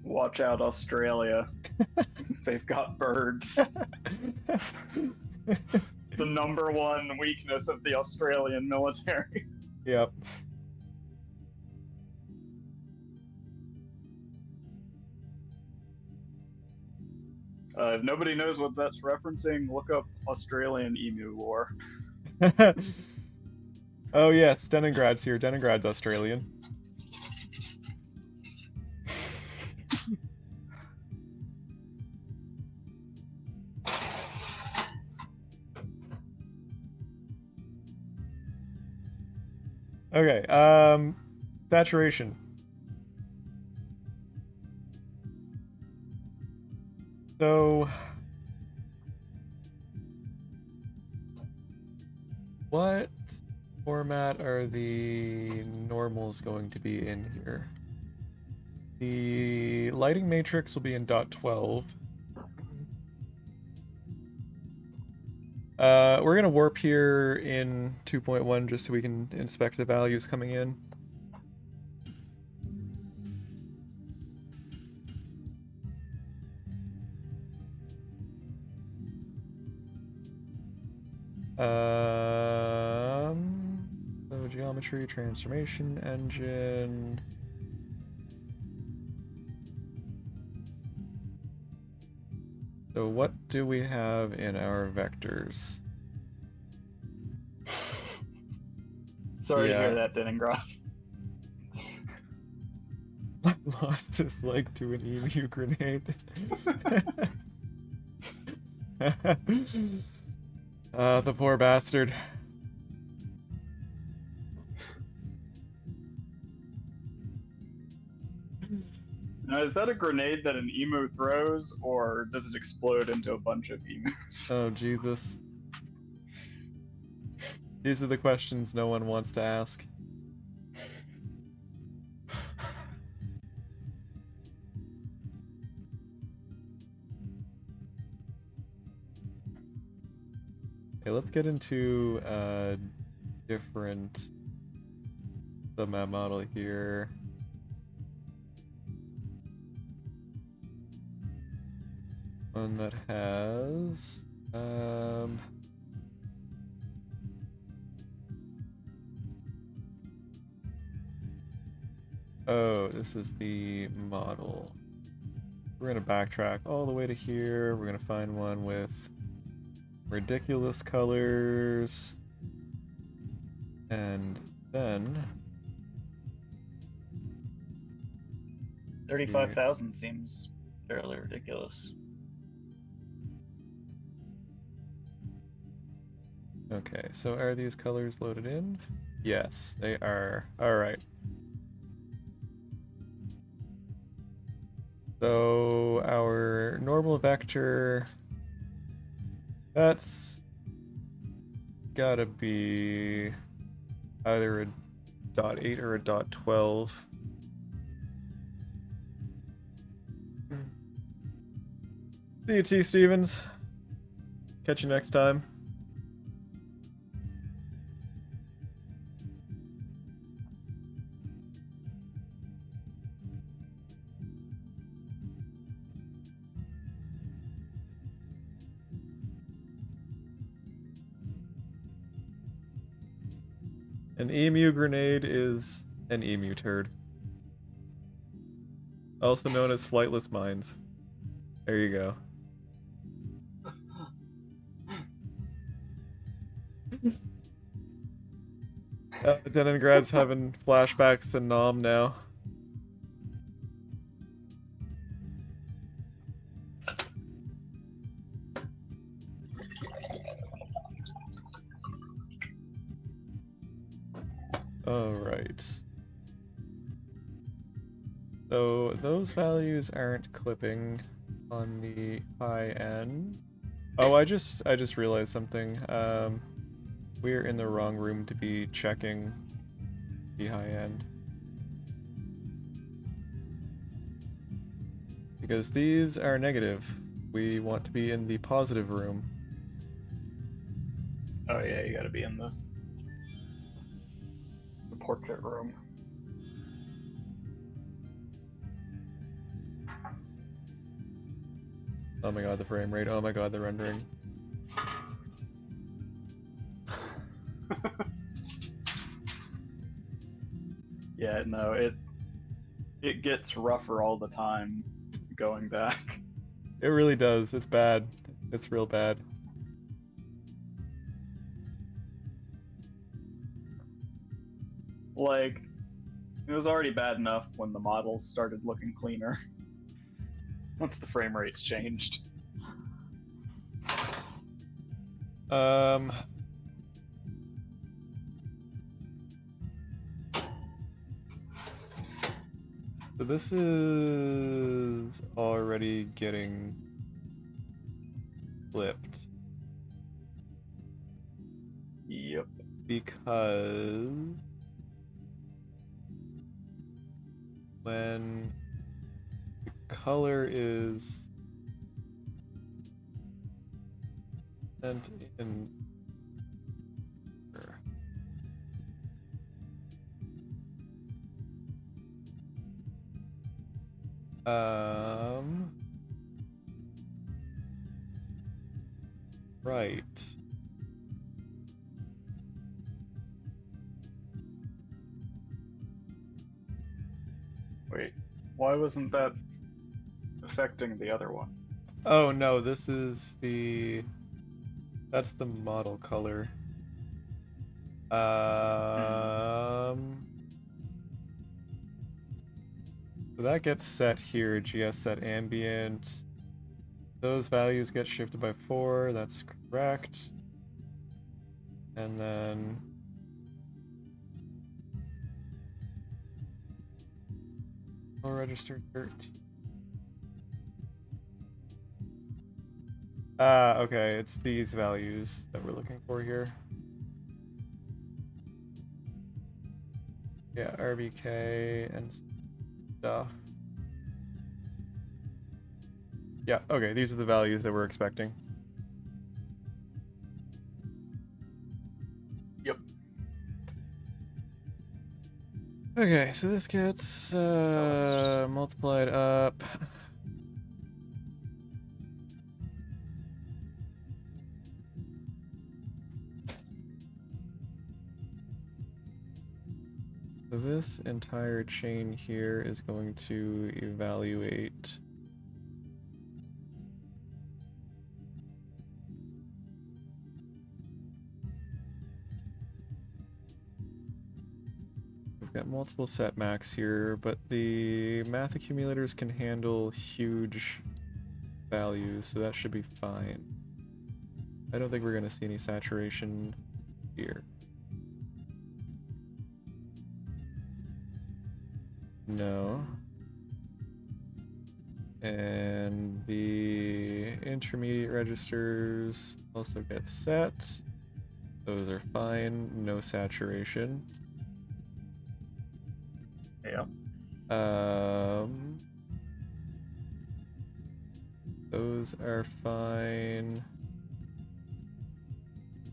Watch out, Australia. They've got birds. The number one weakness of the Australian military. Yep. If nobody knows what that's referencing, look up Australian Emu War. Oh yes, Deningrad's here. Deningrad's Australian. Okay, saturation. So, what format are the normals going to be in here? The lighting matrix will be in .12. We're gonna warp here in 2.1 just so we can inspect the values coming in. So geometry, transformation engine. So what do we have in our vectors? Sorry to Yeah. hear that, Denningrad. Lost his leg to an emu grenade. The poor bastard. Now, is that a grenade that an emu throws, or does it explode into a bunch of emus? Oh, Jesus. These are the questions no one wants to ask. Okay, let's get into different submap model here. One that has oh, this is the model. We're gonna backtrack all the way to here. We're gonna find one with ridiculous colors. And then 35,000 seems fairly ridiculous. okay, so are these colors loaded in? Yes, they are. Alright. So our normal vector, that's gotta be either a .8 or a .12. See you, T. Stevens. Catch you next time. An emu grenade is an emu turd. Also known as flightless mines. There you go. Denengrad's having flashbacks to Nom now. Alright. So those values aren't clipping on the high end. Oh, I just realized something. We're in the wrong room to be checking the high end. Because these are negative. We want to be in the positive room. Oh yeah, you gotta be in the portrait room. Oh my god, the frame rate. Oh my god, the rendering. Yeah, no, it gets rougher all the time going back. It really does. It's bad. It's real bad. Like, it was already bad enough when the models started looking cleaner. Once the frame rates changed. So this is already getting flipped. Yep. Because when the color is sent in right. Wait, why wasn't that affecting the other one? Oh no, this is that's the model color. So that gets set here, GS set ambient. Those values get shifted by 4, that's correct. And then register 13. Okay, it's these values that we're looking for here. Yeah, RVK and stuff. Yeah, okay, these are the values that we're expecting. Okay, so this gets multiplied up. So this entire chain here is going to evaluate. We've got multiple set max here, but the math accumulators can handle huge values, so that should be fine. I don't think we're going to see any saturation here. No. And the intermediate registers also get set. Those are fine, no saturation. Yeah. Those are fine.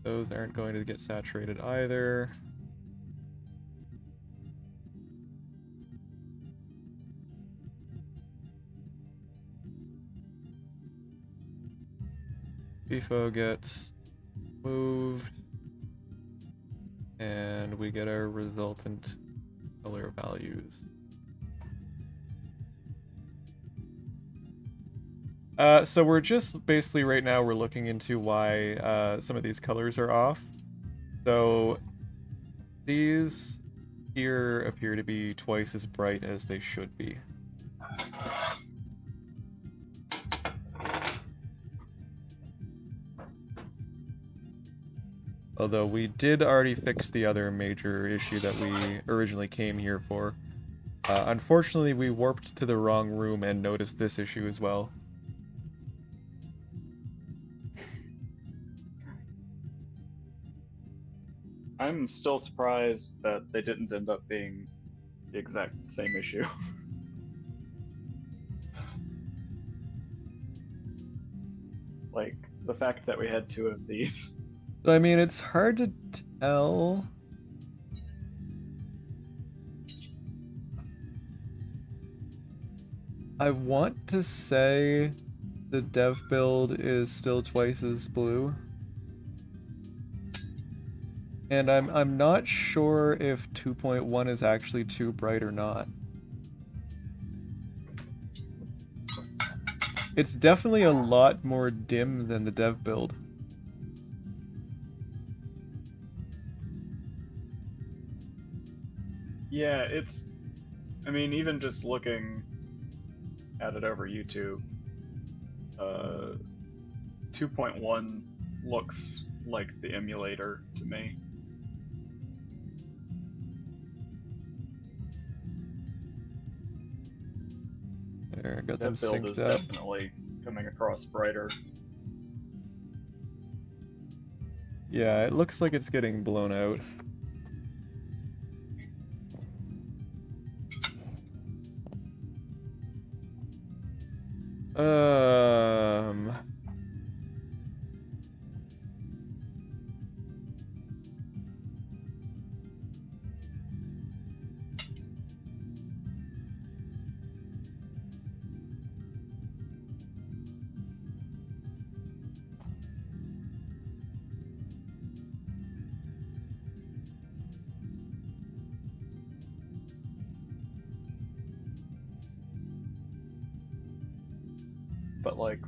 Those aren't going to get saturated either. FIFO gets moved, and we get our resultant color values. So we're just basically right now we're looking into why some of these colors are off. So these here appear to be twice as bright as they should be. Although we did already fix the other major issue that we originally came here for. Unfortunately, we warped to the wrong room and noticed this issue as well. I'm still surprised that they didn't end up being the exact same issue. Like, the fact that we had two of these. I mean, it's hard to tell. I want to say the dev build is still twice as blue. And I'm not sure if 2.1 is actually too bright or not. It's definitely a lot more dim than the dev build. Yeah, it's... I mean, even just looking at it over YouTube, 2.1 looks like the emulator to me. There, got them That build synced is up. definitely coming across brighter. Yeah, it looks like it's getting blown out. Um... But like,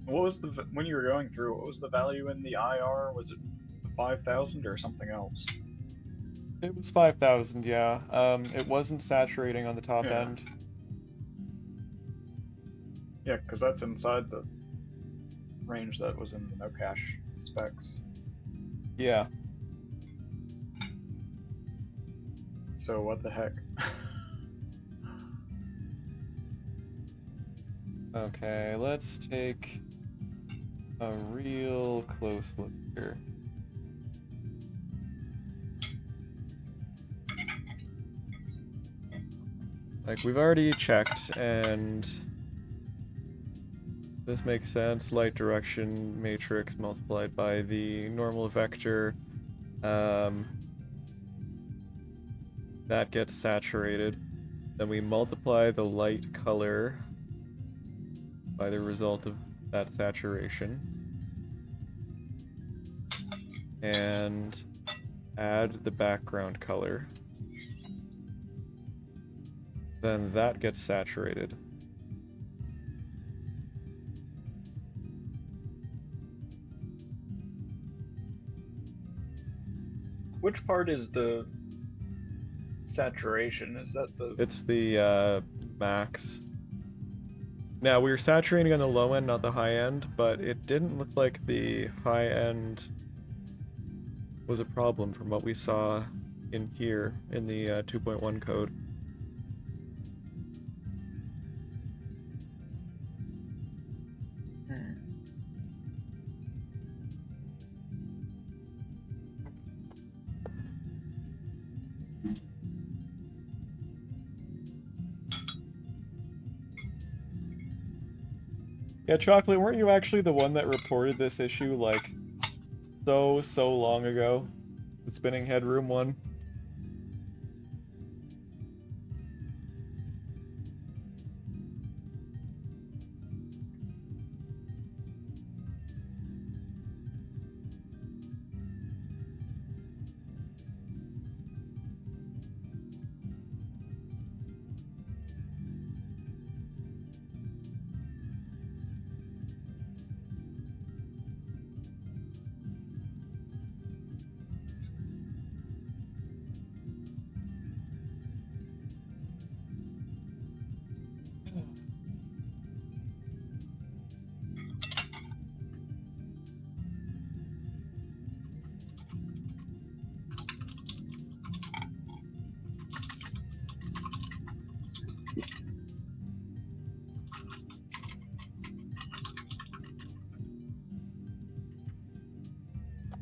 what was the when you were going through? What was the value in the IR? Was it 5,000 or something else? It was 5,000, yeah. It wasn't saturating on the top Yeah. end. Yeah, because that's inside the range that was in the no cache specs. Yeah. So what the heck? Okay, let's take a real close look here. Like, we've already checked, and this makes sense. Light direction matrix multiplied by the normal vector. that gets saturated. Then we multiply the light color by the result of that saturation. And add the background color. Then that gets saturated. Which part is the saturation? Is that the... It's the max. Now, we were saturating on the low end, not the high end, but it didn't look like the high end was a problem from what we saw in here in the 2.1 code. Yeah, Chocolate, weren't you actually the one that reported this issue, like, so long ago? The spinning headroom one?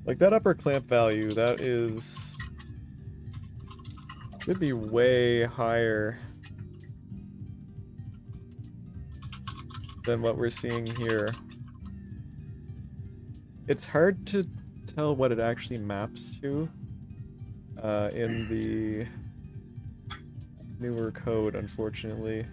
Like, that upper clamp value, that is... should be way higher than what we're seeing here. It's hard to tell what it actually maps to in the newer code, unfortunately.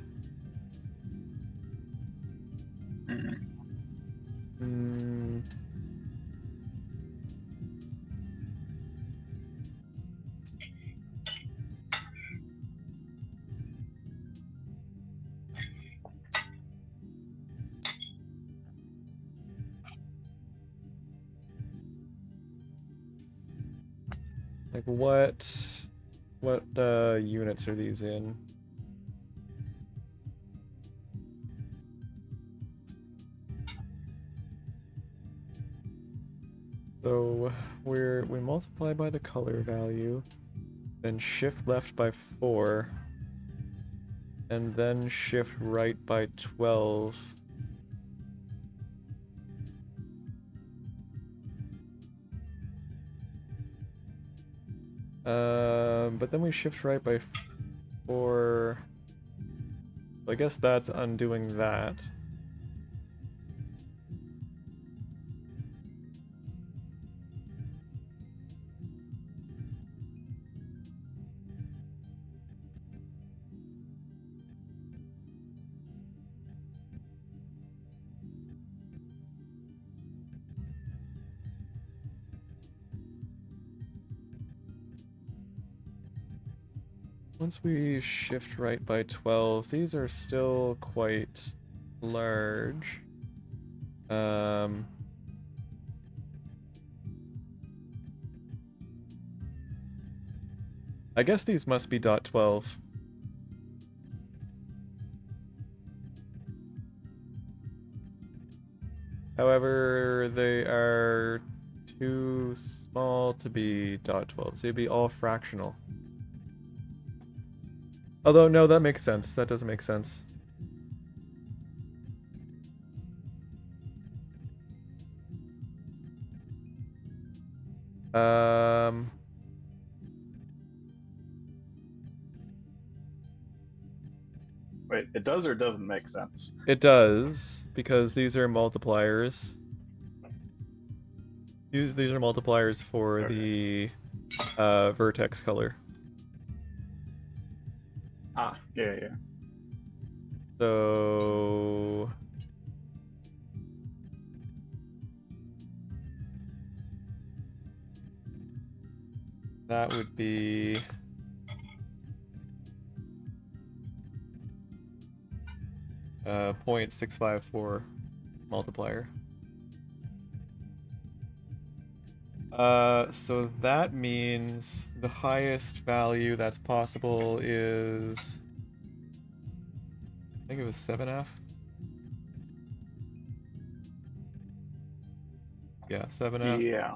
Like, what units are these in? So we multiply by the color value, then shift left by 4, and then shift right by 12. But then we shift right by 4. I guess that's undoing that. Once we shift right by 12, these are still quite large. I guess these must be dot 12. However, they are too small to be dot 12, so it'd be all fractional. Although, no, that makes sense. That does make sense. Wait, it does or doesn't make sense? It does, because these are multipliers. These are multipliers for Okay. the vertex color. Yeah. So that would be 0.654 multiplier. So that means the highest value that's possible is, I think it was 7F. Yeah, 7F. Yeah.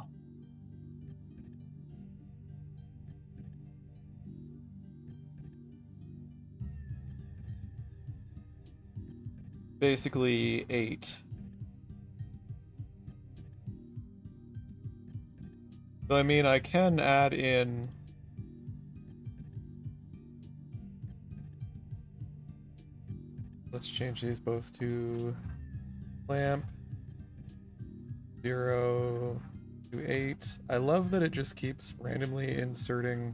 Basically 8. So I mean, I can add in. Let's change these both to lamp 0 to 8. I love that it just keeps randomly inserting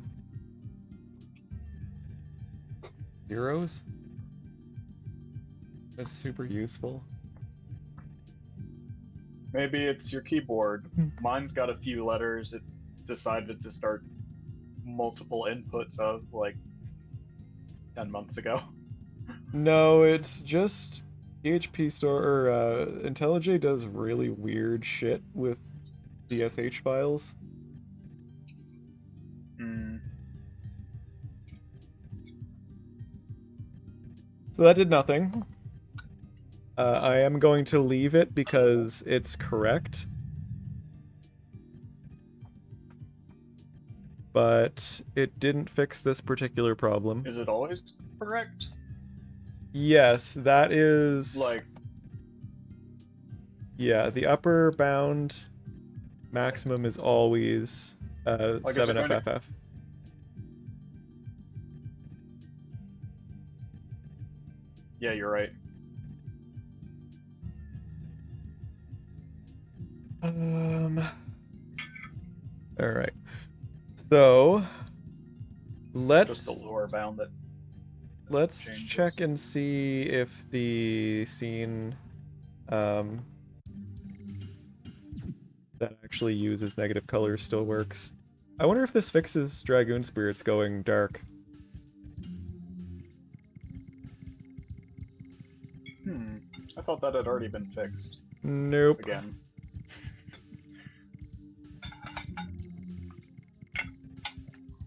zeros. That's super useful. Maybe it's your keyboard. Mine's got a few letters it decided to start multiple inputs of like 10 months ago. No, it's just PHP store or IntelliJ does really weird shit with DSH files. Hmm. So that did nothing. I am going to leave it because it's correct. But it didn't fix this particular problem. Is it always correct? Yes, that is... Like, yeah, the upper bound maximum is always Like, is it going to- 7FFF. yeah, you're right. All right. So let's Just the lower bound that changes. check and see if the scene that actually uses negative colors still works. I wonder if this fixes Dragoon spirits going dark. I thought that had already been fixed. Nope. Again.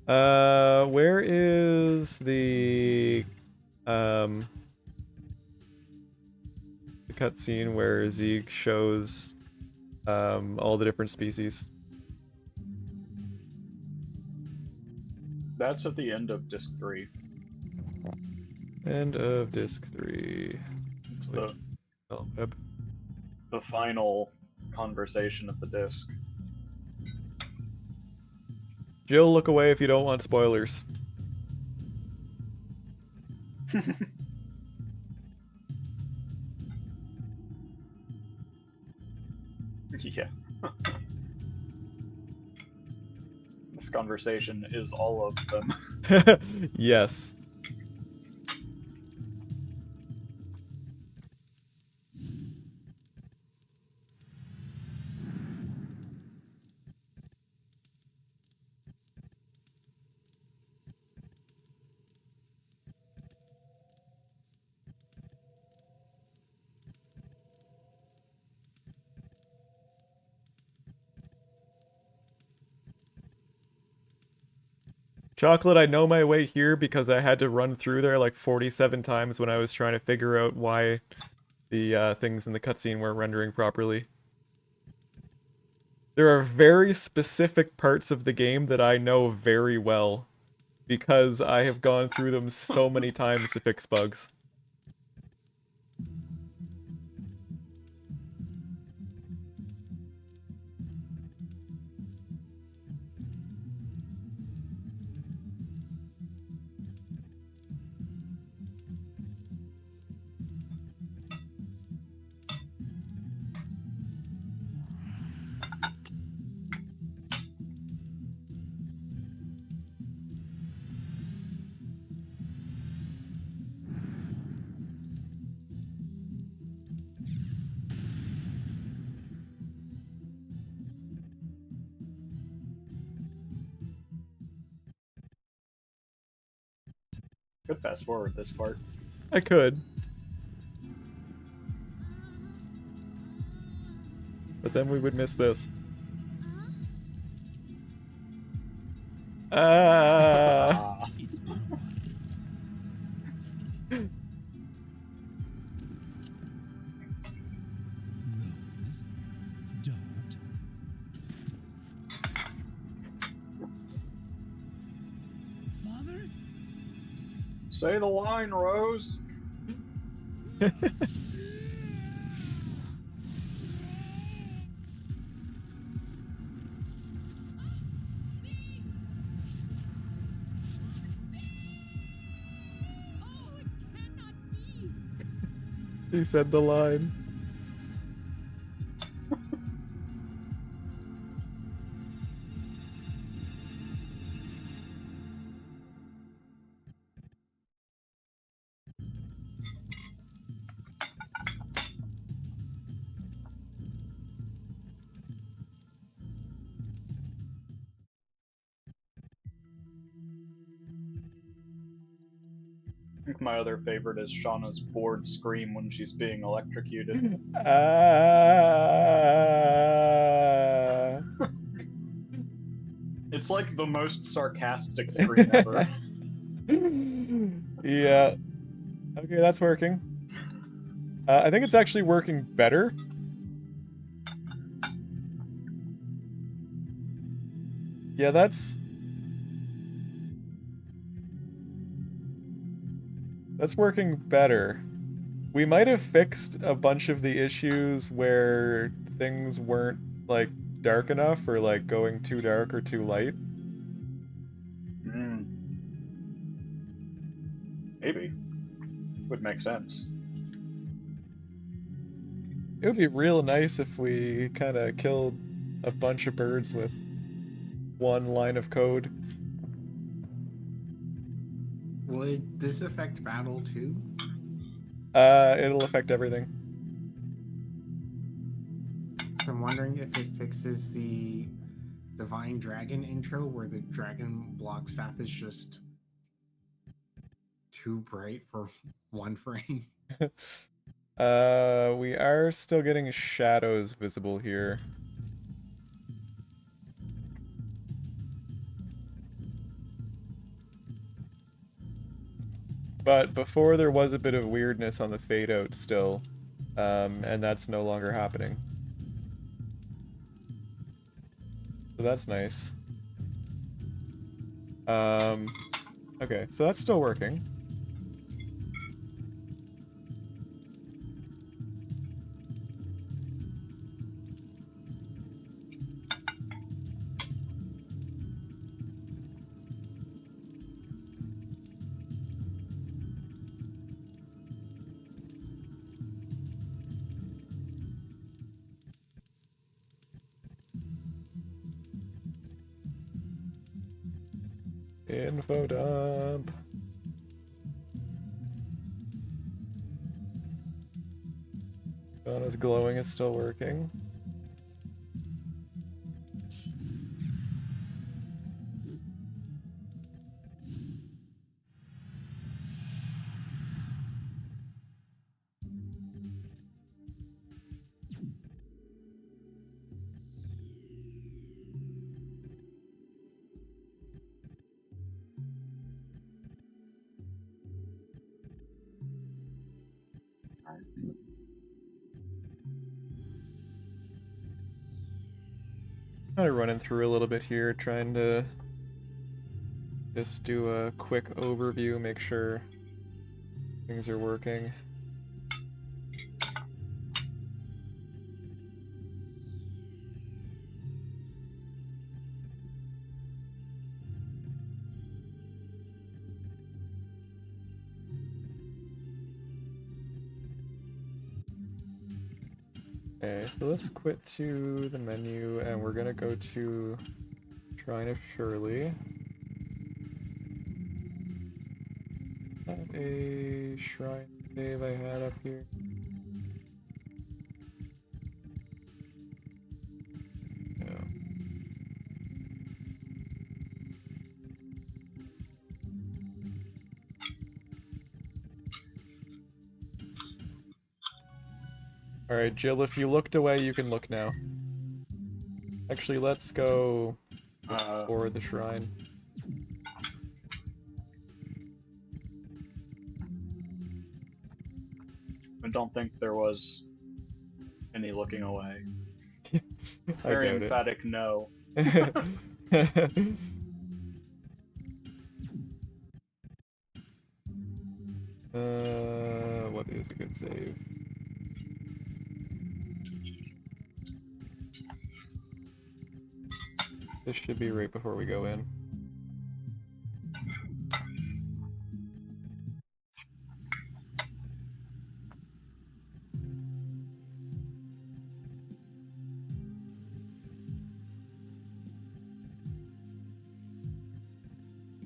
Where is the cutscene where Zeke shows all the different species? That's at the end of disc 3. End of disc 3. It's Web. the final conversation of the disc. Jill, look away if you don't want spoilers. Yeah. This conversation is all of them. Yes. Chocolate, I know my way here because I had to run through there like 47 times when I was trying to figure out why the things in the cutscene weren't rendering properly. There are very specific parts of the game that I know very well because I have gone through them so many times to fix bugs. Could fast forward this part. I could. But then we would miss this. Ah. It's been a while. Rose, Dart. Father? Say the line, Rose. Oh, it cannot be. He said the line. I think my other favorite is Shauna's bored scream when she's being electrocuted. Ah. It's like the most sarcastic scream ever. Yeah. Okay, that's working. I think it's actually working better. Yeah, that's working better. We might have fixed a bunch of the issues where things weren't like dark enough or like going too dark or too light. Maybe. Would make sense. It would be real nice if we kind of killed a bunch of birds with one line of code. Would this affect battle too? It'll affect everything. So I'm wondering if it fixes the Divine Dragon intro where the dragon block staff is just too bright for one frame. We are still getting shadows visible here. But before there was a bit of weirdness on the fade out still, and that's no longer happening. So that's nice. Okay, so that's still working. Info dump. Donna's glowing is still working. Kind of running through a little bit here, trying to just do a quick overview, make sure things are working. Okay, so let's quit to the menu and we're gonna go to Shrine of Shirley. A shrine save I had up here. No. Alright, Jill, if you looked away, you can look now. Actually, let's go for the shrine. I don't think there was any looking away. I Very doubt emphatic no. it. What is a good save? This should be right before we go in.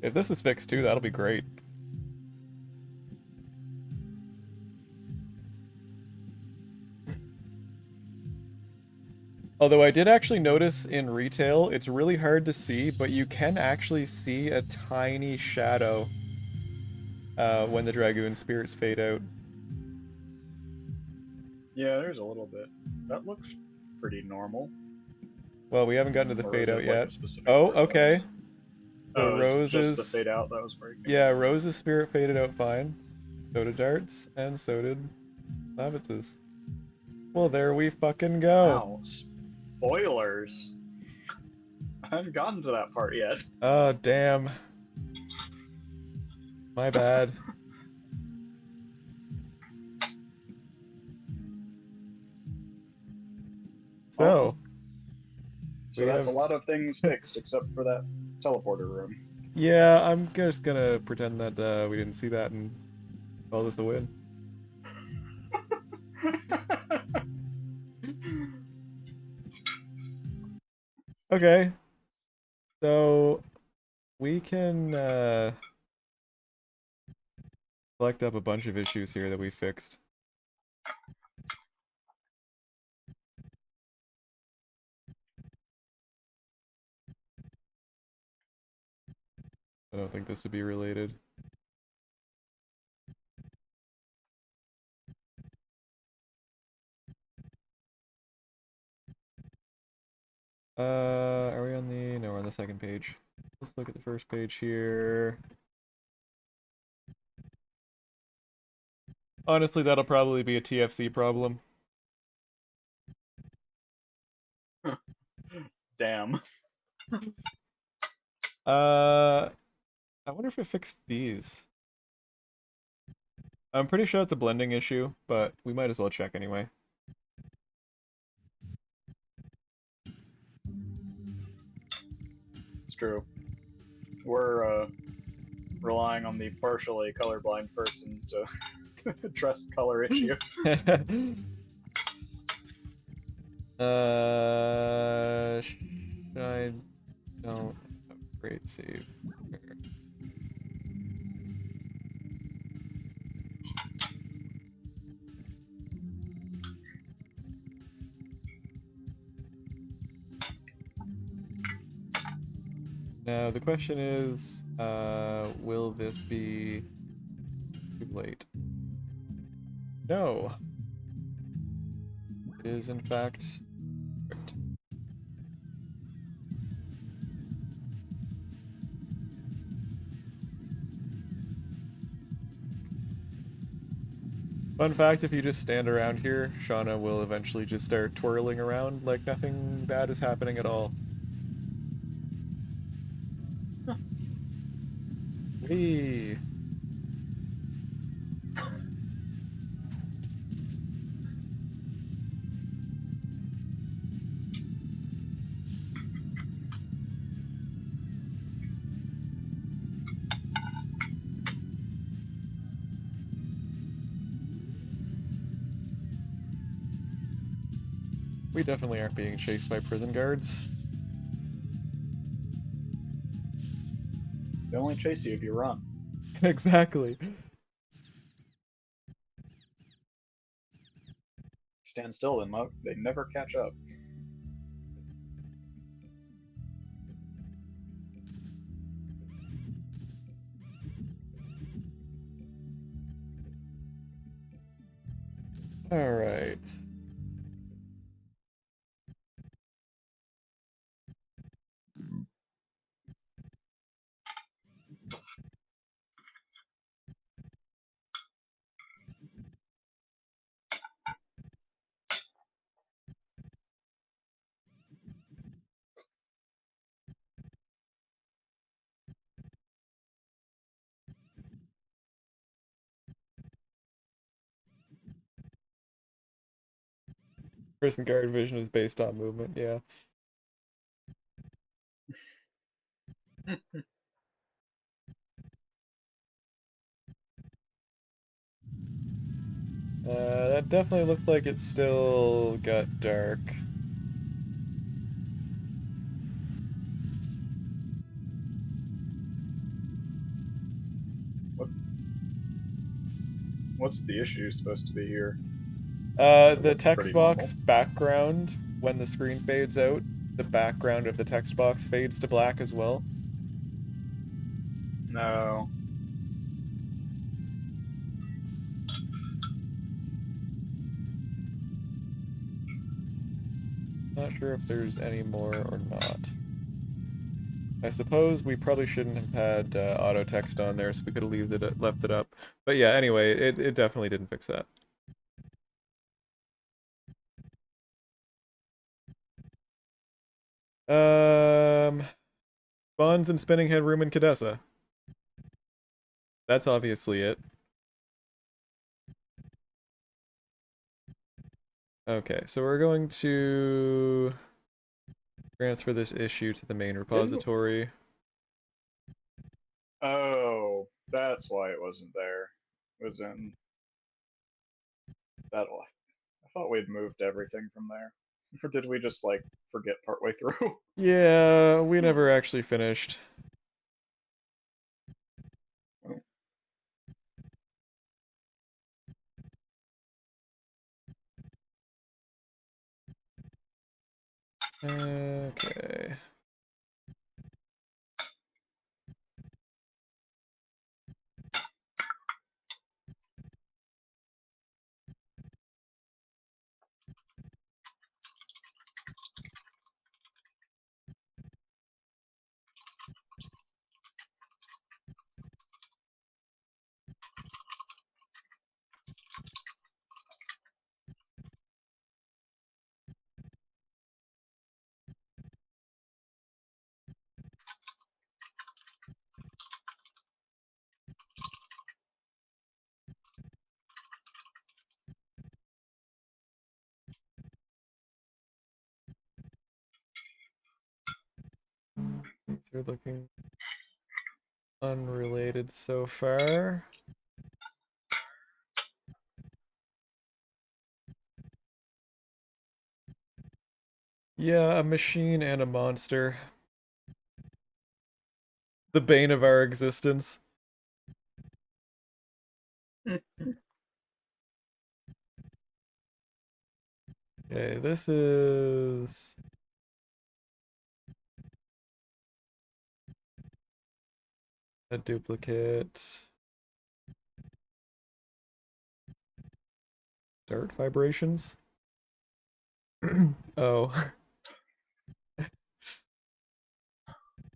If this is fixed too, that'll be great. Although I did actually notice in retail, it's really hard to see, but you can actually see a tiny shadow when the Dragoon spirits fade out. Yeah, there's a little bit. That looks pretty normal. Well, we haven't gotten to the Or fade is it out like yet. a specific Oh, part that okay. was- So Oh, it's just the Rose's... fade out that was breaking. Yeah, Rose's spirit faded out fine. So did Dart's, and so did Lavitz's. Well, there we fucking go. Wow. Spoilers. I haven't gotten to that part yet. Oh, damn. My bad. So, So we that's have... a lot of things fixed except for that teleporter room. Yeah, I'm just gonna pretend that we didn't see that and call this a win. Okay. So, we can select up a bunch of issues here that we fixed. I don't think this would be related. Are we on the... No, we're on the second page. Let's look at the first page here. Honestly, that'll probably be a TFC problem. Damn. I wonder if it fixed these. I'm pretty sure it's a blending issue, but we might as well check anyway. It's true. We're relying on the partially colorblind person to address the color issue. I don't have great save. Now the question is, will this be too late? No. It is in fact perfect. Fun fact, if you just stand around here, Shauna will eventually just start twirling around like nothing bad is happening at all. Whee! We definitely aren't being chased by prison guards. They only chase you if you run. Exactly. Stand still, they never catch up. Alright. Person guard vision is based on movement, yeah. That definitely looked like it still got dark. What's the issue supposed to be here? The looks text pretty normal. box background, when the screen fades out, the background of the text box fades to black as well. No. Not sure if there's any more or not. I suppose we probably shouldn't have had auto text on there, so we could have left it up. But yeah, anyway, it definitely didn't fix that. Bonds and Spinning Head Room in Cadessa. That's obviously it. Okay, so we're going to transfer this issue to the main repository. Oh, that's why it wasn't there. It was in that one. I thought we'd moved everything from there. Or did we just like forget partway through? Yeah, we never actually finished. Oh. Okay. These are looking unrelated so far. Yeah, a machine and a monster. The bane of our existence. Okay, this is... a duplicate. Dart vibrations? Oh.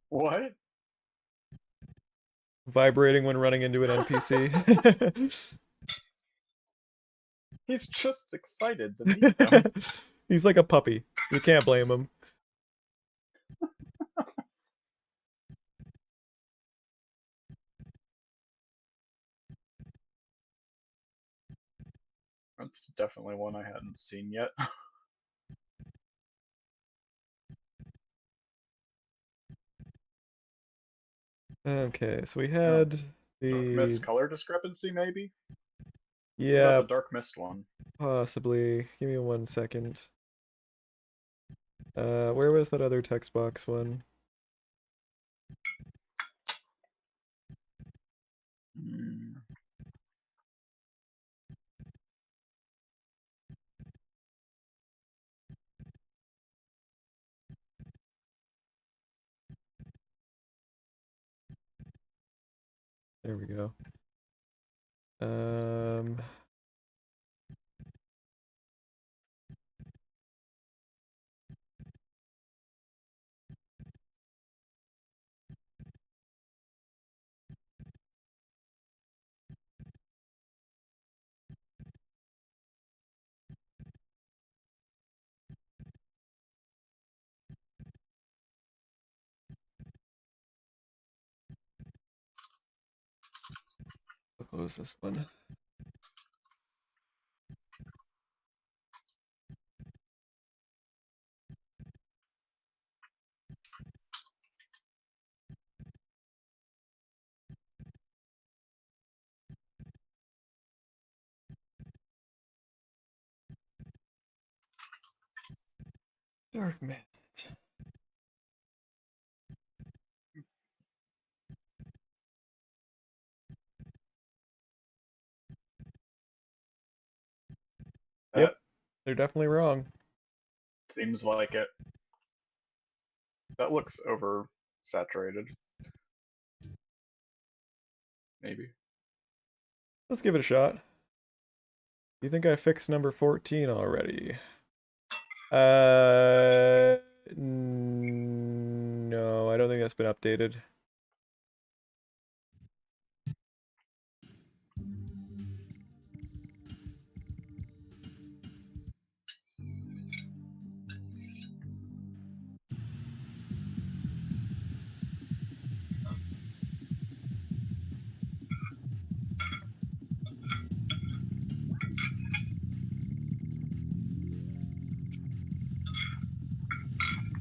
What? Vibrating when running into an NPC. He's just excited to meet them. He's like a puppy. You can't blame him. That's definitely one I hadn't seen yet. Okay, so we had Dark mist the... color discrepancy, maybe? What Yeah, about the dark mist one? possibly. Give me 1 second. Where was that other text box one? Hmm. There we go. Um... I'll close this one. Dark Mist. Yep, they're definitely wrong. Seems like it. That looks oversaturated. Maybe. Let's give it a shot. You think I fixed number 14 already? No, I don't think that's been updated.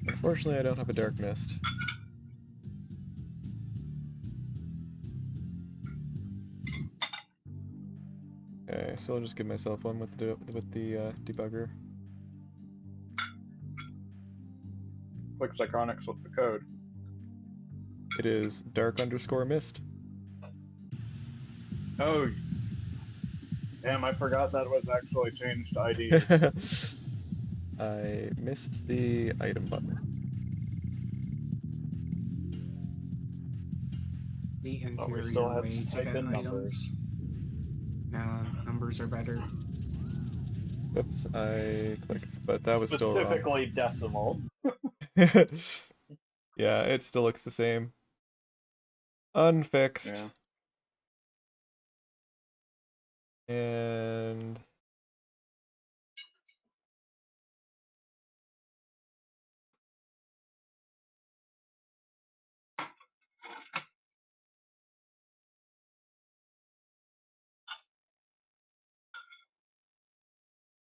Unfortunately, I don't have a Dark Mist. Okay, so I'll just give myself one with the debugger. Quick Psychonics, what's the code? It is dark_mist. Oh, damn, I forgot that was actually changed to IDs. I missed the item button. The Thought we inferior still had way to to type get in items. numbers. Numbers are better. Whoops, I clicked, but that was still wrong. Specifically decimal. Yeah, it still looks the same. Unfixed. Yeah. And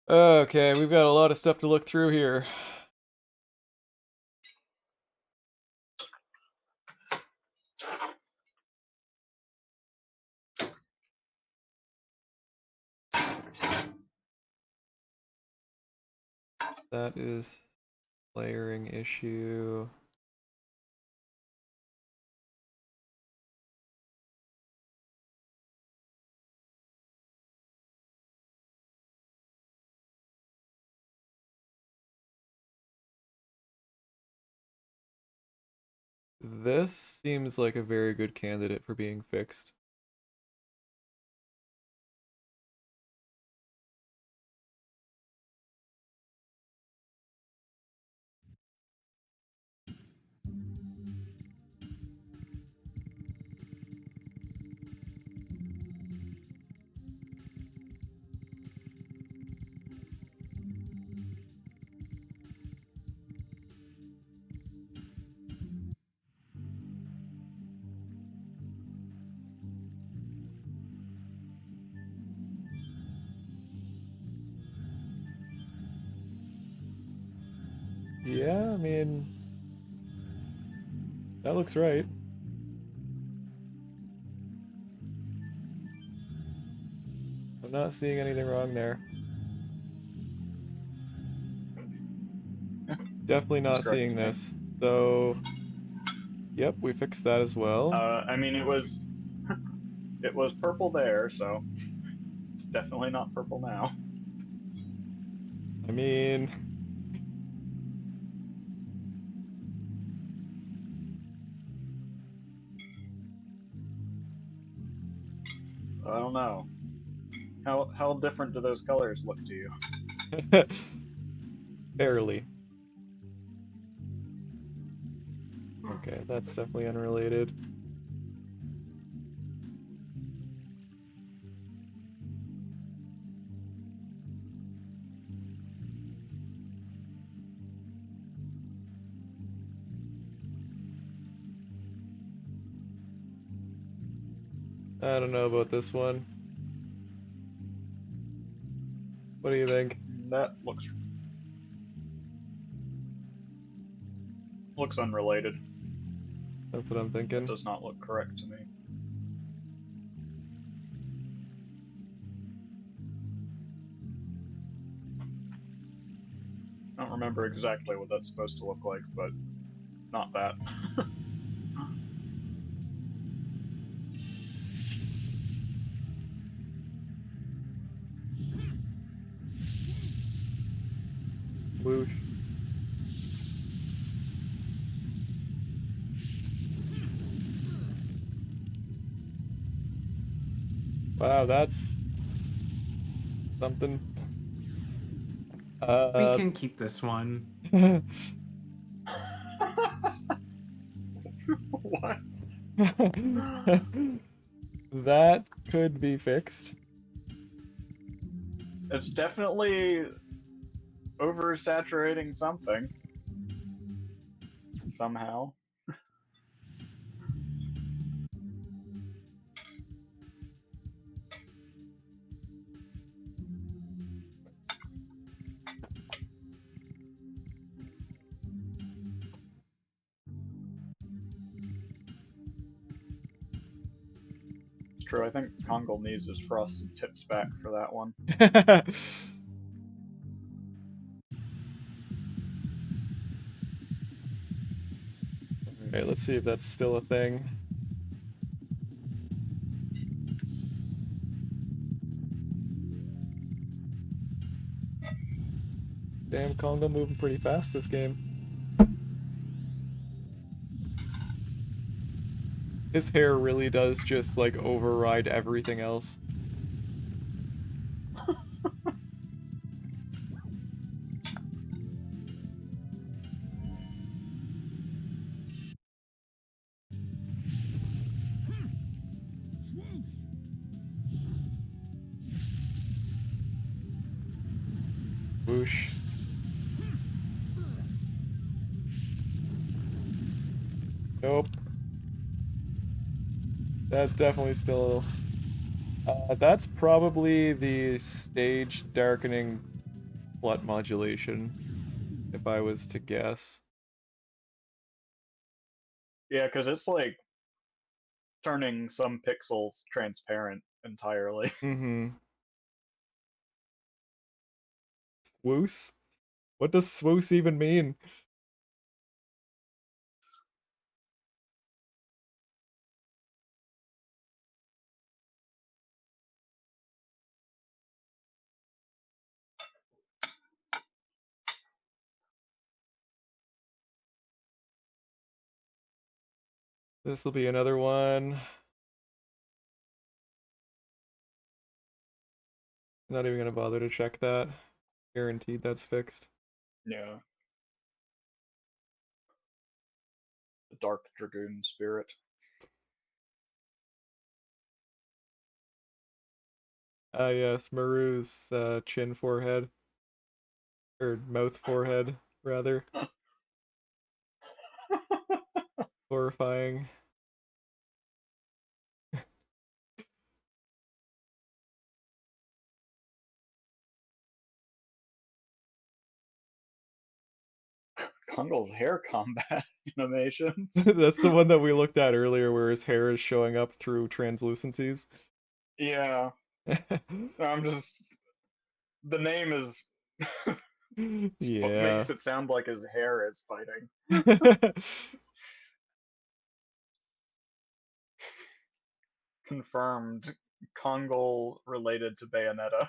okay, we've got a lot of stuff to look through here. That is layering issue. This seems like a very good candidate for being fixed. Yeah, I mean, that looks right. I'm not seeing anything wrong there. Definitely not seeing this. So, yep, we fixed that as well. I mean, it was purple there, so it's definitely not purple now. I mean, I don't know. How different do those colors look to you? barely. Okay, that's definitely unrelated. I don't know about this one. What do you think? That looks unrelated. That's what I'm thinking. Does not look correct to me. I don't remember exactly what that's supposed to look like, but not that. Whoosh. Wow, that's something. We can keep this one. What? That could be fixed. It's definitely oversaturating something. Somehow. True, I think Kongal needs his frosted tips back for that one. Alright, let's see if that's still a thing. Damn, Congo moving pretty fast this game. His hair really does just like override everything else. Whoosh. Nope. That's definitely still... that's probably the stage darkening flood modulation, if I was to guess. Yeah, because it's like turning some pixels transparent entirely. Mm-hmm. Swoos? What does swoos even mean? This will be another one. Not even gonna bother to check that. Guaranteed that's fixed. Yeah. The Dark Dragoon spirit. Ah yes, Maru's chin forehead. Or mouth forehead, rather. Horrifying. Kongal's hair combat animations. That's the one that we looked at earlier where his hair is showing up through translucencies. Yeah. I'm just. The name is. What Yeah. makes it sound like his hair is fighting. Confirmed. Kongal related to Bayonetta.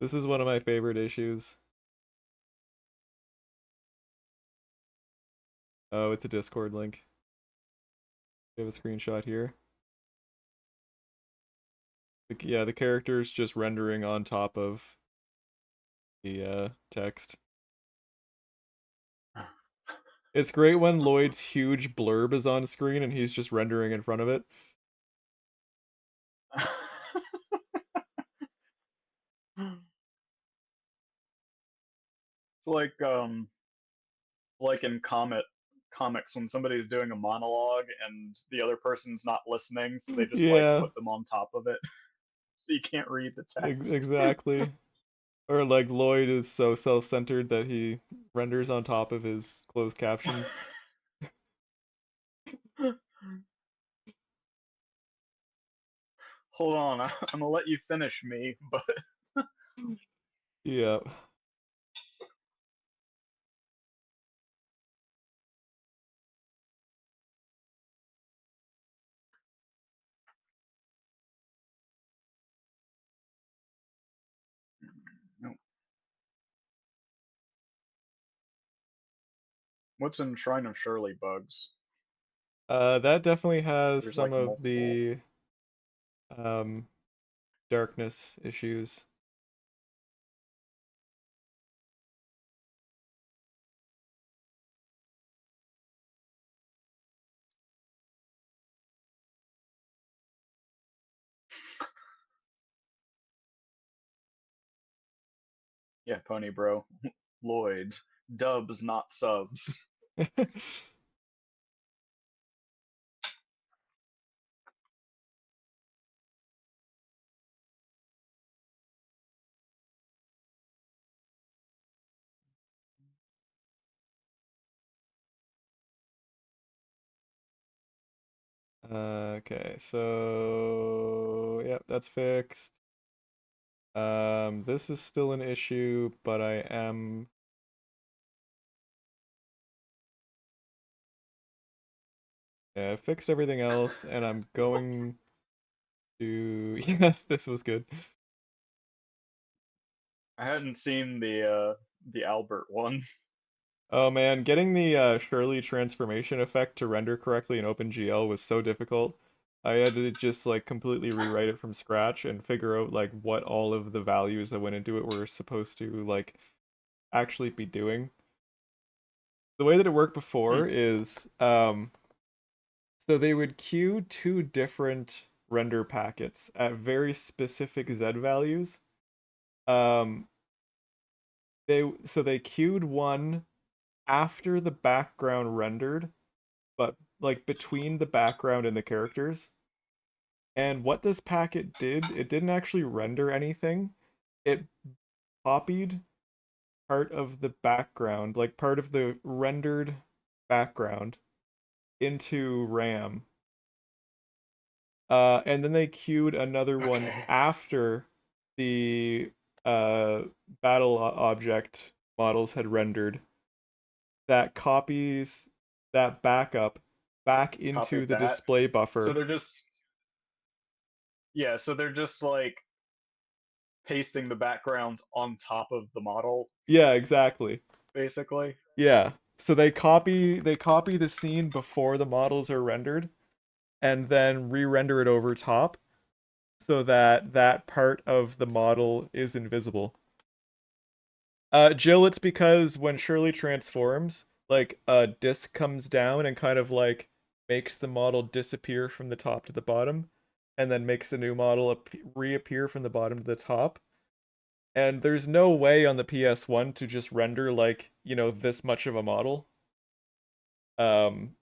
This is one of my favorite issues. Oh, with the Discord link. We have a screenshot here. Yeah, the character's just rendering on top of the text. It's great when Lloyd's huge blurb is on screen and he's just rendering in front of it. It's like in comics when somebody's doing a monologue and the other person's not listening, so they just like Yeah, put them on top of it. So you can't read the text. exactly. Or like Lloyd is so self-centered that he renders on top of his closed captions. Hold on, I'm gonna let you finish me, but Yeah. no. What's in Shrine of Shirley bugs? That definitely has There's some like of multiple. the darkness issues. Yeah, Pony Bro. Lloyd. Dubs, not subs. Okay, so yep, that's fixed. This is still an issue, but I am yeah, I fixed everything else, and I'm going to yes, this was good. I hadn't seen the Albert one. Oh man, getting the Shirley transformation effect to render correctly in OpenGL was so difficult. I had to just like completely rewrite it from scratch and figure out like what all of the values that went into it were supposed to like actually be doing. The way that it worked before is so they would queue two different render packets at very specific Z values. Um they queued one after the background rendered, but like between the background and the characters. And what this packet did, it didn't actually render anything. It copied part of the background, like part of the rendered background into RAM. And then they queued another one Okay. after the uh, battle object models had rendered that copies that backup back into Copied the that. display So buffer. they're just so they're just like pasting the background on top of the model, Yeah, exactly. basically. Yeah. So they copy the scene before the models are rendered and then re-render it over top so that that part of the model is invisible. Jill, it's because when Shirley transforms, like a disc comes down and kind of like makes the model disappear from the top to the bottom, and then makes a new model reappear from the bottom to the top. And there's no way on the PS1 to just render like, this much of a model. Um,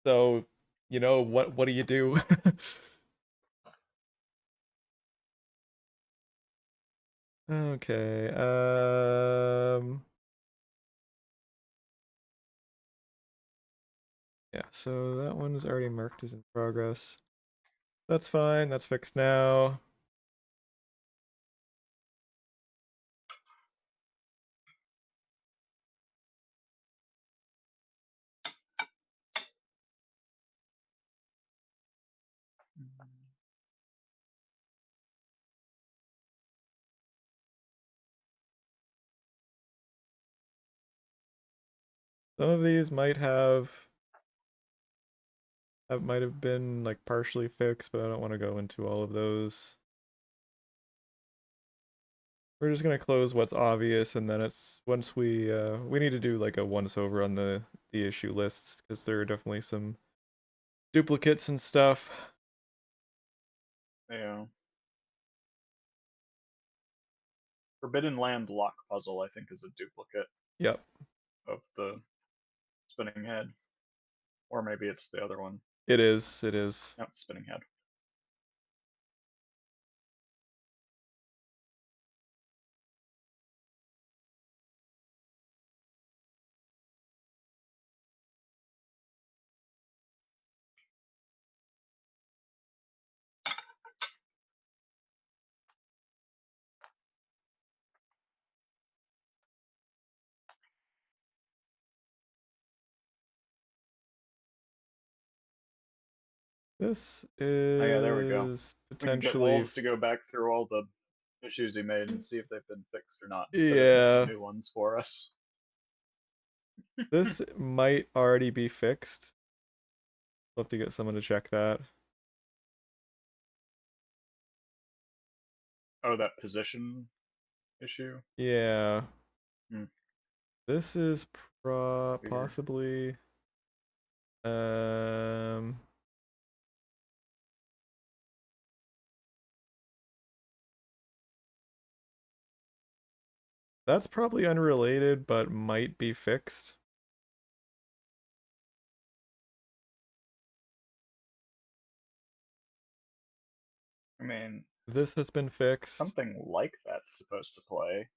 so, what do you do? Okay. Yeah, so that one's already marked as in progress. That's fine. That's fixed now. Some of these might have been like partially fixed, but I don't want to go into all of those. We're just gonna close what's obvious, and then it's once we need to do like a once over on the issue lists because there are definitely some duplicates and stuff. Yeah. Forbidden Land lock puzzle, I think, is a duplicate Yep, of the spinning head. Or maybe it's the other one. it is. It is. Nope, spinning head. This Oh, yeah, there we go. is We can get potentially Wolves to go back through all the issues he made and see if they've been fixed or not, instead of yeah. making new ones for us. This might already be fixed. We'll have to get someone to check that. Oh, that position issue? Yeah. Hmm. This is Weird. possibly that's probably unrelated, but might be fixed. I mean, This has been fixed. something like that's supposed to play.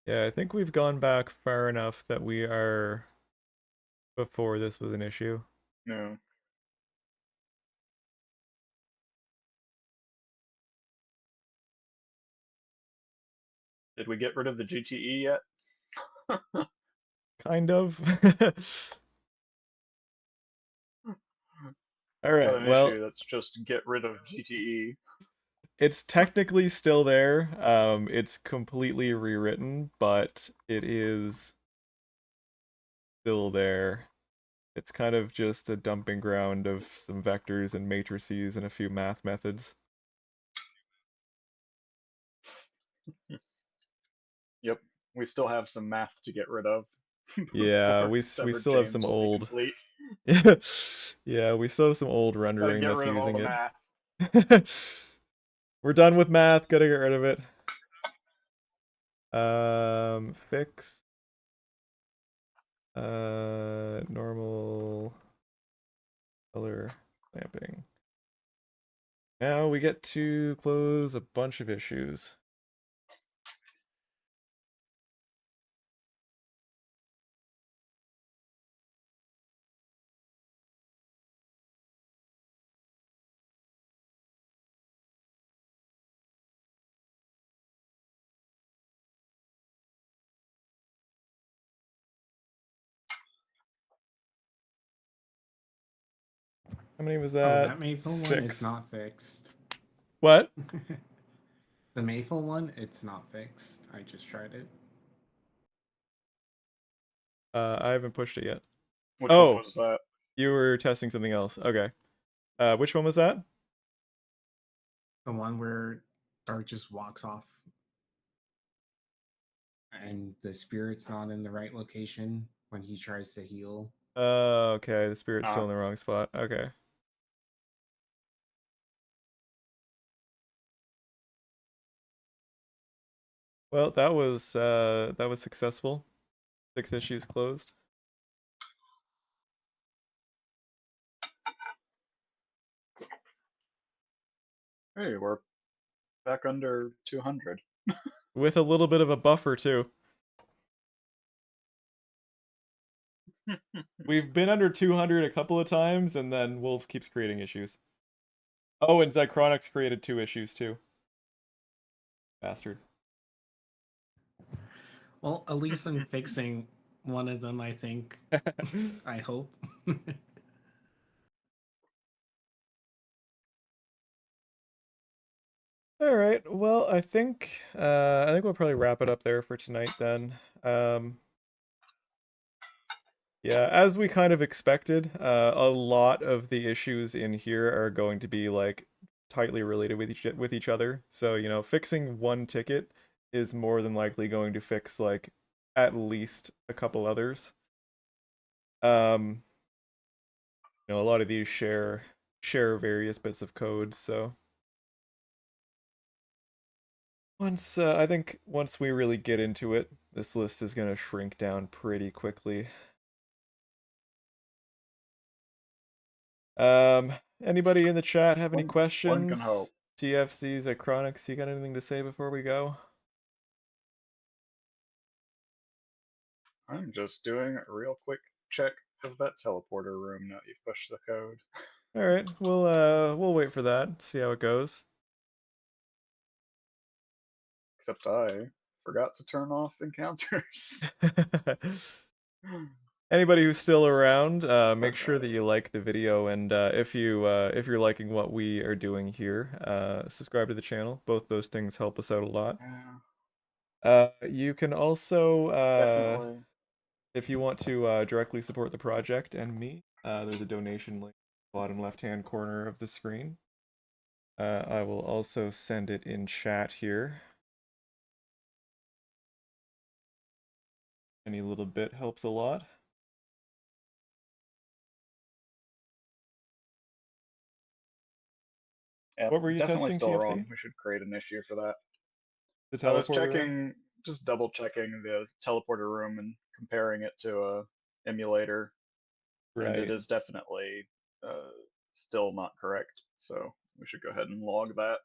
Yeah, I think we've gone back far enough that we are before this was an issue. No. Did we get rid of the GTE yet? Kind of. All Got right. an Well, issue that's just get rid of GTE. it's technically still there. It's completely rewritten, but it is still there. It's kind of just a dumping ground of some vectors and matrices and a few math methods. Yep, we still have some math to get rid of. Yeah, before we Severed still have Chains some will be old. complete. Yeah, we still have some old Gotta rendering get that's rid of all using the it. math. We're done with math. Gotta get rid of it. Fix. Normal color clamping. Now we get to close a bunch of issues. How many was Oh, that? that Mayfield one is 6. not fixed. What? The Mayfield one, it's not fixed. I just tried it. I haven't pushed it yet. Which Oh, one was that? you were testing something else. Okay. Which one was that? The one where Dark just walks off and the spirit's not in the right location when he tries to heal. Okay. The spirit's still in the wrong spot. Okay. Well, that was successful. 6 issues closed. Hey, we're back under 200. With a little bit of a buffer too. We've been under 200 a couple of times, and then Wolves keeps creating issues. Oh, and Zychronix created 2 issues too. Bastard. Well, at least I'm fixing one of them, I think. I hope. All right. Well, I think we'll probably wrap it up there for tonight then. Yeah, as we kind of expected, a lot of the issues in here are going to be like tightly related with each other. So, you know, fixing one ticket is more than likely going to fix like at least a couple others. You know, a lot of these share various bits of code, so Once I think once we really get into it, this list is gonna shrink down pretty quickly. Anybody in the chat have any One can questions? hope. TFCs at Chronics, you got anything to say before we go? I'm just doing a real quick check of that teleporter room now you've pushed the code. All right, we'll wait for that. See how it goes. Except I forgot to turn off encounters. Anybody who's still around, make sure that Okay. you like the video, and if you're liking what we are doing here, subscribe to the channel. Both those things help us out a lot. Yeah, You can also, definitely. if you want to directly support the project and me, there's a donation link in the bottom left-hand corner of the screen. I will also send it in chat here. Any little bit helps a lot. Yep, What were you definitely testing, still TFC? wrong. We should create an issue for that. The I was teleporter room? checking, just double checking the teleporter room and comparing it to a emulator, and it Right. is definitely still not correct. So we should go ahead and log that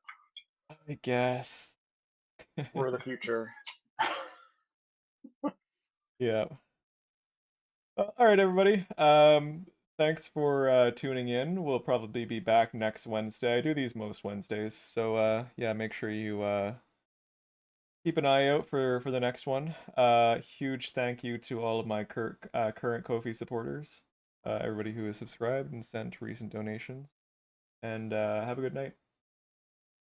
I guess. for the future. Yeah. All right, everybody. Thanks for tuning in. We'll probably be back next Wednesday. I do these most Wednesdays, so yeah, make sure you keep an eye out for the next one. Huge thank you to all of my current Ko-fi supporters, everybody who has subscribed and sent recent donations, and have a good night.